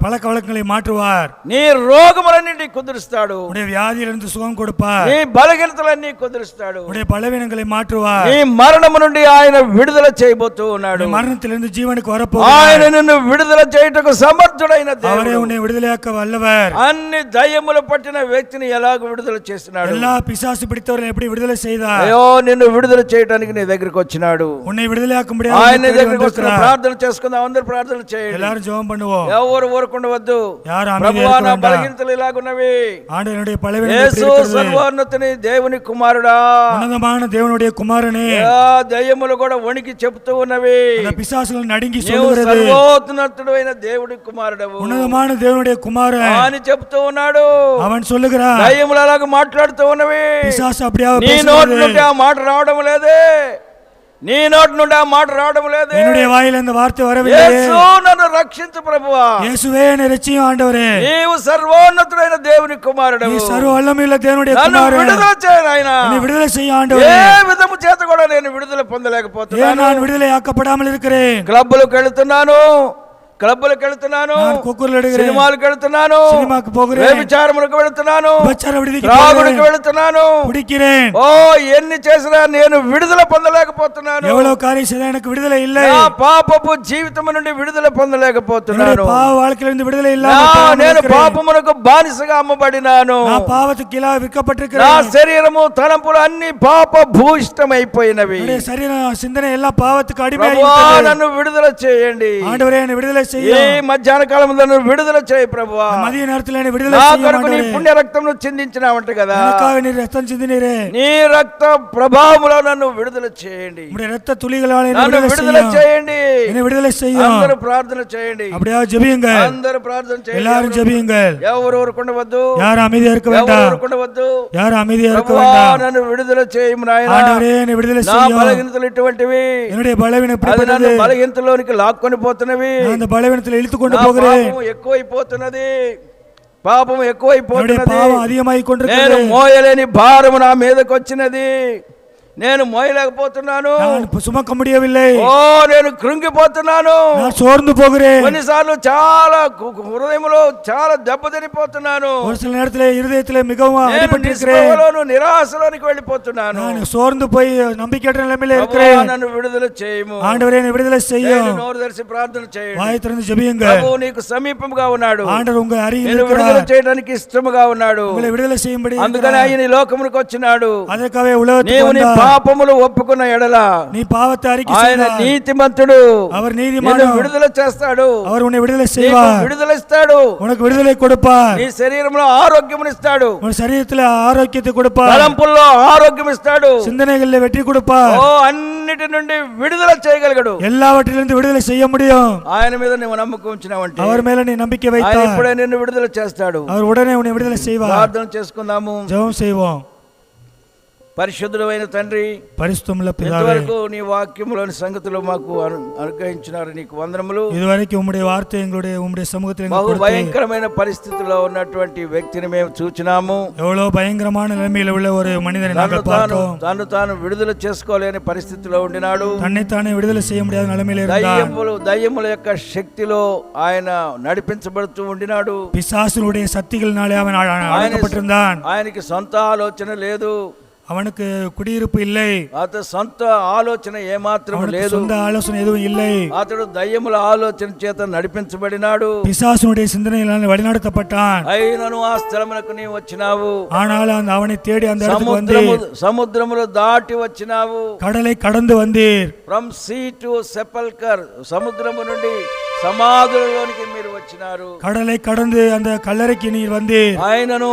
பழக்க வழக்கங்களை மாற்றுவார். నీ రోగములన్నింటినీ కుదురుస్తాడు. உடைய வியாதியிலிருந்து சுகம் கொடுப்பார். నీ బలహీనతలన్నీ కుదురుస్తాడు. உடைய பலவீனங்களை மாற்றுவார். నీ మరణము నుండి ఆయన విడుదల చేయబోతూ ఉన్నాడు. உடைய மரணத்திலிருந்து ஜீவனுக்கு ఆయన வரப்போகிறார். నిన్ను విడుదల చేయుటకు సమర్థుడైన அவரே దేవుడు. உன்னை விடுதலையாக்க வல்லவர். అన్ని దయ్యములు పట్టిన వ్యక్తిని ఎలాగ విడుదల చేస్తున్నాడు? எல்லா பிசாசு பிடித்தவரை எப்படி விடுதலை செய்தார்? అయ్యో, నిన్ను విడుదల చేయడానికి నీ దగ్గరికి వచ్చినాడు. உன்னை விடுதலையாக்க ఆయన முடியாது. దగ్గరికి వస్తున్న ప్రార్థన చేసుకుందాం. అందరూ ప్రార్థన చేయండి. எல்லாரும் ஜெபம் பண்ணுவோம். ఎవరు ఊరుకుండవద్దు. யாரும் அமைதியா ప్రభువా, இருக்க నా வேண்டாம். బలహీనతలు ఇలాగున్నవి. ஆண்டவருடைய பலவீனம் எப்படி యేసు இருக்கிறது? సర్వోన్నతుని దేవుని కుమారుడా, உன்னதமான தேவனுடைய குமாரனே, దయ్యములు కూడా వణికి చెప్తూ ఉన్నవి. அந்த பிசாசுகள் நடுங்கி నీవు சொல்லுகிறது, సర్వోన్నతుడు అయిన దేవుడి కుమారుడవు உன்னதமான தேவனுடைய குமாரன் అని చెప్తూ ఉన్నాడు. அவன் சொல்லுகிறான். దయ్యములు అలాగ మాట్లాడుతూ ఉన్నవి. பிசாசு அப்படியாக నీ నోటి பேசுகிறது. నుండి ఆ మాట రావడం లేదే. నీ నోటి నుండి ఆ మాట రావడం లేదే. என்னுடைய வாயில் அந்த வார்த்தை வரவில்லை. యేసు, నన్ను రక్షించు ప్రభువా. இயேசுவே என்னை ரட்சியும் ஆண்டவரே. నీవు సర్వోన్నతుడైన దేవుని కుమారుడవు. நீ சர்வ வல்லமையுள்ள தேவனுடைய నన్ను குமாரன். విడుదల చేయి నాయనా. என்னை விடுதலை செய்ய ఏ ஆண்டவரே. విధము చేత కూడా నేను విడుదల ஏன் పొందలేకపోతున్నాను. நான் விடுதலை ஆக்கப்படாமல் இருக்கிறேன்? క్లబ్బులకు వెళుతున్నాను, క్లబ్బులకు వెళ్తున్నాను, நான் கொக்குரில் எடுக்கிறேன். సినిమాలకు వెళ్తున్నాను, సినిమాకు పోகிறேன். వ్యభిచారములకు వెళ్తున్నాను, விபச்சார விடுதிக்கு త్రాగుడికి போகிறேன். వెళ్తున్నాను. குடிக்கிறேன். ఓ, ఎన్ని చేసినా నేను విడుదల పొందలేకపోతున్నాను. எவ்வளவு காரியம் செய்தால் எனக்கு விடுதலை இல்லை. నా పాపపు జీవితం నుండి విడుదల என்னுடைய పొందలేకపోతున్నాను. பாவ வாழ்க்கையிலிருந்து விடுதலை இல்லாமல் నేను இருக்கிறேன். పాపమునకు బానిసగా అమ్మబడినాను. நான் பாவத்துக்கு கீழாக నా விற்கப்பட்டிருக்கிறேன். శరీరము, తలంపులు అన్ని పాప భూయిష్టమైపోయినవి. என்னுடைய சரீர சிந்தனை எல்லாம் பாவத்துக்கு ప్రభువా, அடிமையாகிவிட்டது. నన్ను విడుదల చేయండి. ஆண்டவரே என்னை விடுதலை ఈ செய்யும். మధ్యాహ్న కాలం నన్ను విడుదల చేయి ప్రభువా. மதிய நேரத்தில் என்னை விடுதலை నా செய்யும் కొరకు నీ ஆண்டவரே. పుణ్య రక్తంను చిందించినావంట కదా. எனக்காக நீர் ரத்தம் சிந்தினீரே. నీ రక్త ప్రభావములో నన్ను విడుదల చేయండి. உம்முடைய ரத்த துளிகளால் என்னை నన్ను விடுதலை విడుదల செய்யும். చేయండి. என்னை விடுதலை செய்யும். అందరూ ప్రార్థన చేయండి. அப்படியா ஜெபியுங்கள். అందరూ ప్రార్థన எல்லாரும் చేయండి. ஜெபியுங்கள். ఎవరు ఊరుకుండవద్దు. யாரும் அமைதியா இருக்க ఎవరు வேண்டாம். ఊరుకుండవద్దు. யாரும் அமைதியா இருக்க ప్రభువా, வேண்டாம். నన్ను విడుదల చేయము నాయనా. ஆண்டவரே என்னை விடுதலை నా செய்யும். బలహీనతలు ఇటువంటివి. என்னுடைய பலவீனம் అది எப்படிப்பட்டது? నన్ను బలహీనతలోనికి లాక్కొని పోతున్నవి. நான் அந்த பலவீனத்தில் இழுத்து கொண்டு నా போகிறேன். పాపము ఎక్కువైపోతున్నది. పాపము என்னுடைய ఎక్కువైపోతున్నది. பாவம் அதிகமாகிக் నేను கொண்டிருக்கிறது. మోయలేని భారము నా మీదకి వచ్చినది. నేను మోయలేకపోతున్నాను. நான் சுமக்க முடியவில்லை. ఓ, నేను కృంగిపోతున్నాను. நான் சோர்ந்து போகிறேன். కొన్నిసార్లు చాలా హృదయంలో చాలా దెబ్బతినిపోతున్నాను. ஒரு சில நேரத்தில் இருதயத்தில் மிகவும் నేను அடிபட்டிருக்கிறேன். నిస్పృహలోను, నిరాశలోనికి వెళ్ళిపోతున్నాను. நான் சோர்ந்து போய் நம்பிக்கையற்ற நிலைமையில ప్రభువా, இருக்கிறேன். నన్ను విడుదల చేయము. ஆண்டவரே என்னை விடுதலை செய்யும். నోరు తెరిచి ప్రార్థన చేయండి. வாயை திறந்து ஜெபியுங்கள். ప్రభువు నీకు సమీపంగా ఉన్నాడు. ஆண்டவர் உங்க அருகில் నేను విడుదల இருக்கிறார். చేయడానికి ఇష్టముగా ఉన్నాడు. உங்களை விடுதலை செய்யும்படி అందుకని இருக்கிறார். ఆయన ఈ లోకమునికి వచ్చినాడు. அதற்காகவே உலகத்துக்கு నీవు నీ வந்தார். పాపములు ఒప్పుకున్న ఎడల நீ பாவத்தை அறிக்கை ఆయన செய்தால் నీతిమంతుడు. அவர் నిన్ను நீதிமான். విడుదల చేస్తాడు. அவர் உன்னை விடுதலை నీకు செய்வார். విడుదల ఇస్తాడు. உனக்கு விடுதலை கொடுப்பார். నీ శరీరంలో ఆరోగ్యమును ఇస్తాడు. உன் சரீரத்தில் ஆரோக்கியத்தை கொடுப்பார். తలంపుల్లో ఆరోగ్యం ఇస్తాడు. சிந்தனைகளில் வெற்றி கொடுப்பார். ఓ, అన్ని అన్నిటి నుండి విడుదల చేయగలగడు. எல்லாவற்றிலிருந்து விடுதலை செய்ய முடியும். ఆయన మీద నువ్వు నమ్మకం ఉంచినావంటే அவர் மேல நீ நம்பிக்கை ఆయన வைத்தால் ఇప్పుడే నిన్ను విడుదల చేస్తాడు. அவர் உடனே உன்னை விடுதலை செய்வார். ప్రార్థన చేసుకుందాము. ஜெபம் செய்வோம். పరిశుద్ధుడైన తండ్రి, பரிசுத்தமுள்ள பிதாவே, ఇంతవరకు నీ వాక్యములోని సంగతులు మాకు అనుగ్రహించినారు, నీకు వందనములు. இதுவரைக்கும் உம்முடைய వార్త உம்முடைய సముఖத்தில் బహు భయంకరమైన పరిస్థితుల్లో ఉన్నటువంటి వ్యక్తిని మేము చూచినాము. எவ்வளவு பயங்கரமான நிலைமையில் உள்ள ஒரு மனிதனை நாங்கள் பார்த்தோம். తాను తాను విడుదల చేసుకోలేని పరిస్థితిలో ఉండినాడు. தன்னைத்தானே விடுதலை செய்ய முடியாத நிலைமையில் இருந்தார். దయ్యముల యొక్క శక్తిలో ఆయన నడిపించబడుతూ ఉండినాడు. பிசாசுடைய சக்திகளினாலே அவன் அழைக்கப்பட்டிருந்தான். ఆయనకి సొంత ఆలోచన లేదు, அவனுக்கு குடியிருப்பு இல்லை, అతడు సొంత ఆలోచన ఏమాత్రం లేదు, சொந்த ஆலோசனை எதுவும் இல்லை. అతడు దయ్యముల ఆలోచన చేత నడిపించబడినాడు. பிசாசுடைய சிந்தனையினால் வழிநடத்தப்பட்டான். అయినను ఆ స్థలమునకు నీవు వచ్చినావు. ஆனால் அவனை தேடி அந்த இடத்துக்கு வந்தீர். సముద్రములు దాటి వచ్చినావు. கடலை கடந்து வந்தீர். ఫ్రమ్ సీ టు సెపల్కర్, సముద్రము నుండి సమాధులలోనికి మీరు వచ్చినారు. கடலை கடந்து அந்த கல்லறைக்கு நீர் வந்தீர். ఆయనను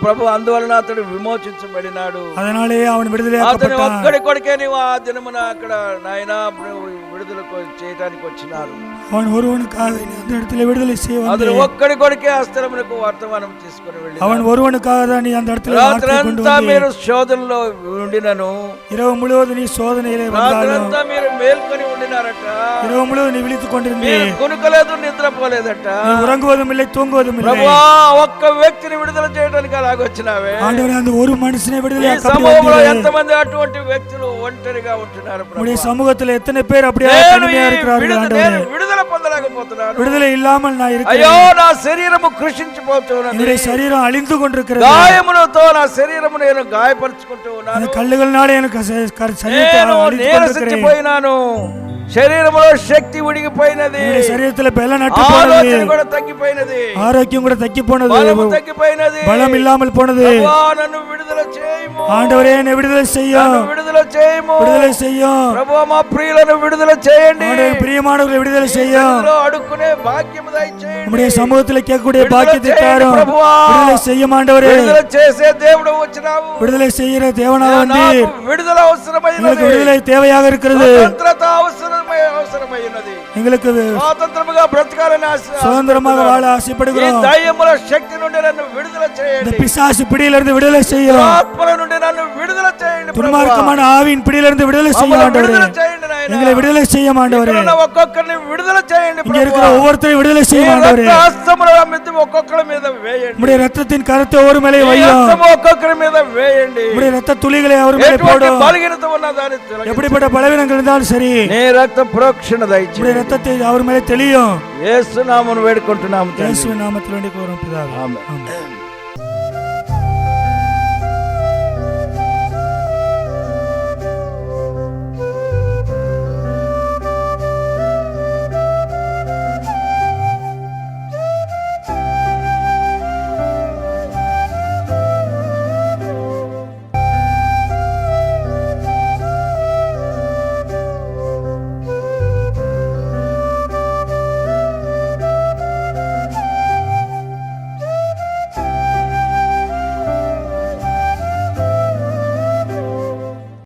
ప్రభు అందువలన అతడు విమోచించబడినాడు. அதனாலே அவன் అతని விடுதலையாக்கப்பட்டான். ఒక్కడి కొడుకే నీవు ఆ దినమున అక్కడ నాయన విడుదల చేయడానికి వచ్చినారు. அவன் ஒருவனுக்காக நீ அந்த இடத்துல விடுதலை செய்ய అతను வந்தீர். ఒక్కడి కొడుకే ఆ స్థలమునకు వర్తమానం తీసుకుని వెళ్ళి அவன் ஒருவனுக்காக தான் நீ அந்த இடத்துல வார்த்தை கொண்டு రాత్రంతా మీరు வந்தீர். శోధనలో ఉండినను, இரவு முழுவதும் நீ சோதனையிலே வந்தாலும் రాత్రంతా మీరు మేల్కొని ఉండినారట. இரவு முழுவதும் நீ விழித்துக் கொண்டிருந்தீர். మీరు కొనుకలేదు, నిద్రపోలేదట. நீ உறங்குவதும் இல்லை, தூங்குவதும் இல்லை. ప్రభువా, ఒక్క వ్యక్తిని విడుదల చేయడానికి అలాగొచ్చినావే. ஆண்டவரே, அந்த ஒரு மனுஷனை ఈ விடுதலையாக்க సమూహంలో ఎంతమంది అటువంటి వ్యక్తులు ఒంటరిగా ఉంటున్నారు ప్రభువా. உம்முடைய சமூகத்தில் எத்தனை பேர் அப்படியே నేను தனிமையா இருக்கிறார்கள் ஆண்டவரே. నేను విడుదల పొందలేకపోతున్నాను. விடுதலை இல்லாமல் நான் అయ్యో, இருக்கிறேன். నా శరీరము కృషించిపోతున్నది. என்னுடைய சரீரம் அழிந்து கொண்டிருக்கிறது. గాయములతో నా శరీరము నేను గాయపరుచుకుంటూ ఉన్నాను. அந்த கல்லுகள்னாலே எனக்கு சரீரத்தை నేను அழிந்து கொண்டிருக்கிறேன். నీరసించిపోయినాను. శరీరములో శక్తి ఉడిగిపోయినది. என்னுடைய சரீரத்துல பலம் நட்டு போனது. ఆలోచన కూడా తగ్గిపోయినది. ஆரோக்கியம் கூட தக்கி போனது. బలము తగ్గిపోయినది. பலம் இல்லாமல் போனது. ప్రభువా, నన్ను విడుదల చేయము. ஆண்டவரே, என்னை விடுதலை செய்யும். నన్ను విడుదల చేయము. விடுதலை செய்யும். ప్రభువా, మా ప్రియులను విడుదల చేయండి. ஆண்டவரே, பிரியமானவர்களை விடுதலை செய்யும். ఇందులో అడుక్కునే భాగ్యము దయచేయండి. நம்முடைய சமூகத்தில் கேட்கக்கூடிய பாக்கியத்தை தாரும். ప్రభువా, விடுதலை செய்யும் ஆண்டவரே. విడుదల చేసే దేవుడు వచ్చినావు. விடுதலை செய்கிற தேவனாக నాకు வந்தீர். విడుదల అవసరమైనది. எங்களுக்கு விடுதலை தேவையாக இருக்கிறது. స్వతంత్రత అవసరమైనది. எங்களுக்கு స్వతంత్రముగా బ్రతకాలని சுதந்திரமாக வாழ ఈ ஆசைப்படுகிறோம். దయ్యముల శక్తి నుండి నన్ను విడుదల இந்த చేయండి. பிசாசு பிடியிலிருந்து விடுதலை செய்யும். ఆత్మల నుండి నన్ను విడుదల చేయండి. துன்மார்க்கமான ஆவியின் பிடியிலிருந்து விடுதலை செய்யும் ஆண்டவரே. విడుదల చేయండి నాయనా. எங்களை விடுதலை செய்யும் ஆண்டவரே. ఇక్కడ ఉన్న ఒక్కొక్కరిని విడుదల చేయండి இங்க இருக்கிற ప్రభువా. ஒவ்வொருத்தரையும் விடுதலை ఈ செய்யும் ஆண்டவரே. రక్త హస్తముల మీద ఒక్కొక్కరి మీద వేయండి. உம்முடைய ரத்தத்தின் கரத்தை ஒரு மேலே ఈ வையும். హస్తము ఒక్కొక్కరి మీద వేయండి. உம்முடைய ரத்த துளிகளை அவர் மேலே ఎటువంటి போடும். బలహీనత ఉన్నా దాన్ని తొలగించండి. எப்படிப்பட்ட பலவீனங்கள் இருந்தாலும் சரி, నీ రక్త ప్రోక్షణ உம்முடைய దయచేయండి. ரத்தத்தை அவர் மேலே தெளியும். యేసు నామమున వేడుకుంటున్నాము తండ్రి. இயேசுவின் நாமத்தில் வேண்டிக் கொள்கிறோம் பிதாவே. ఆమేన్. ஆமென்.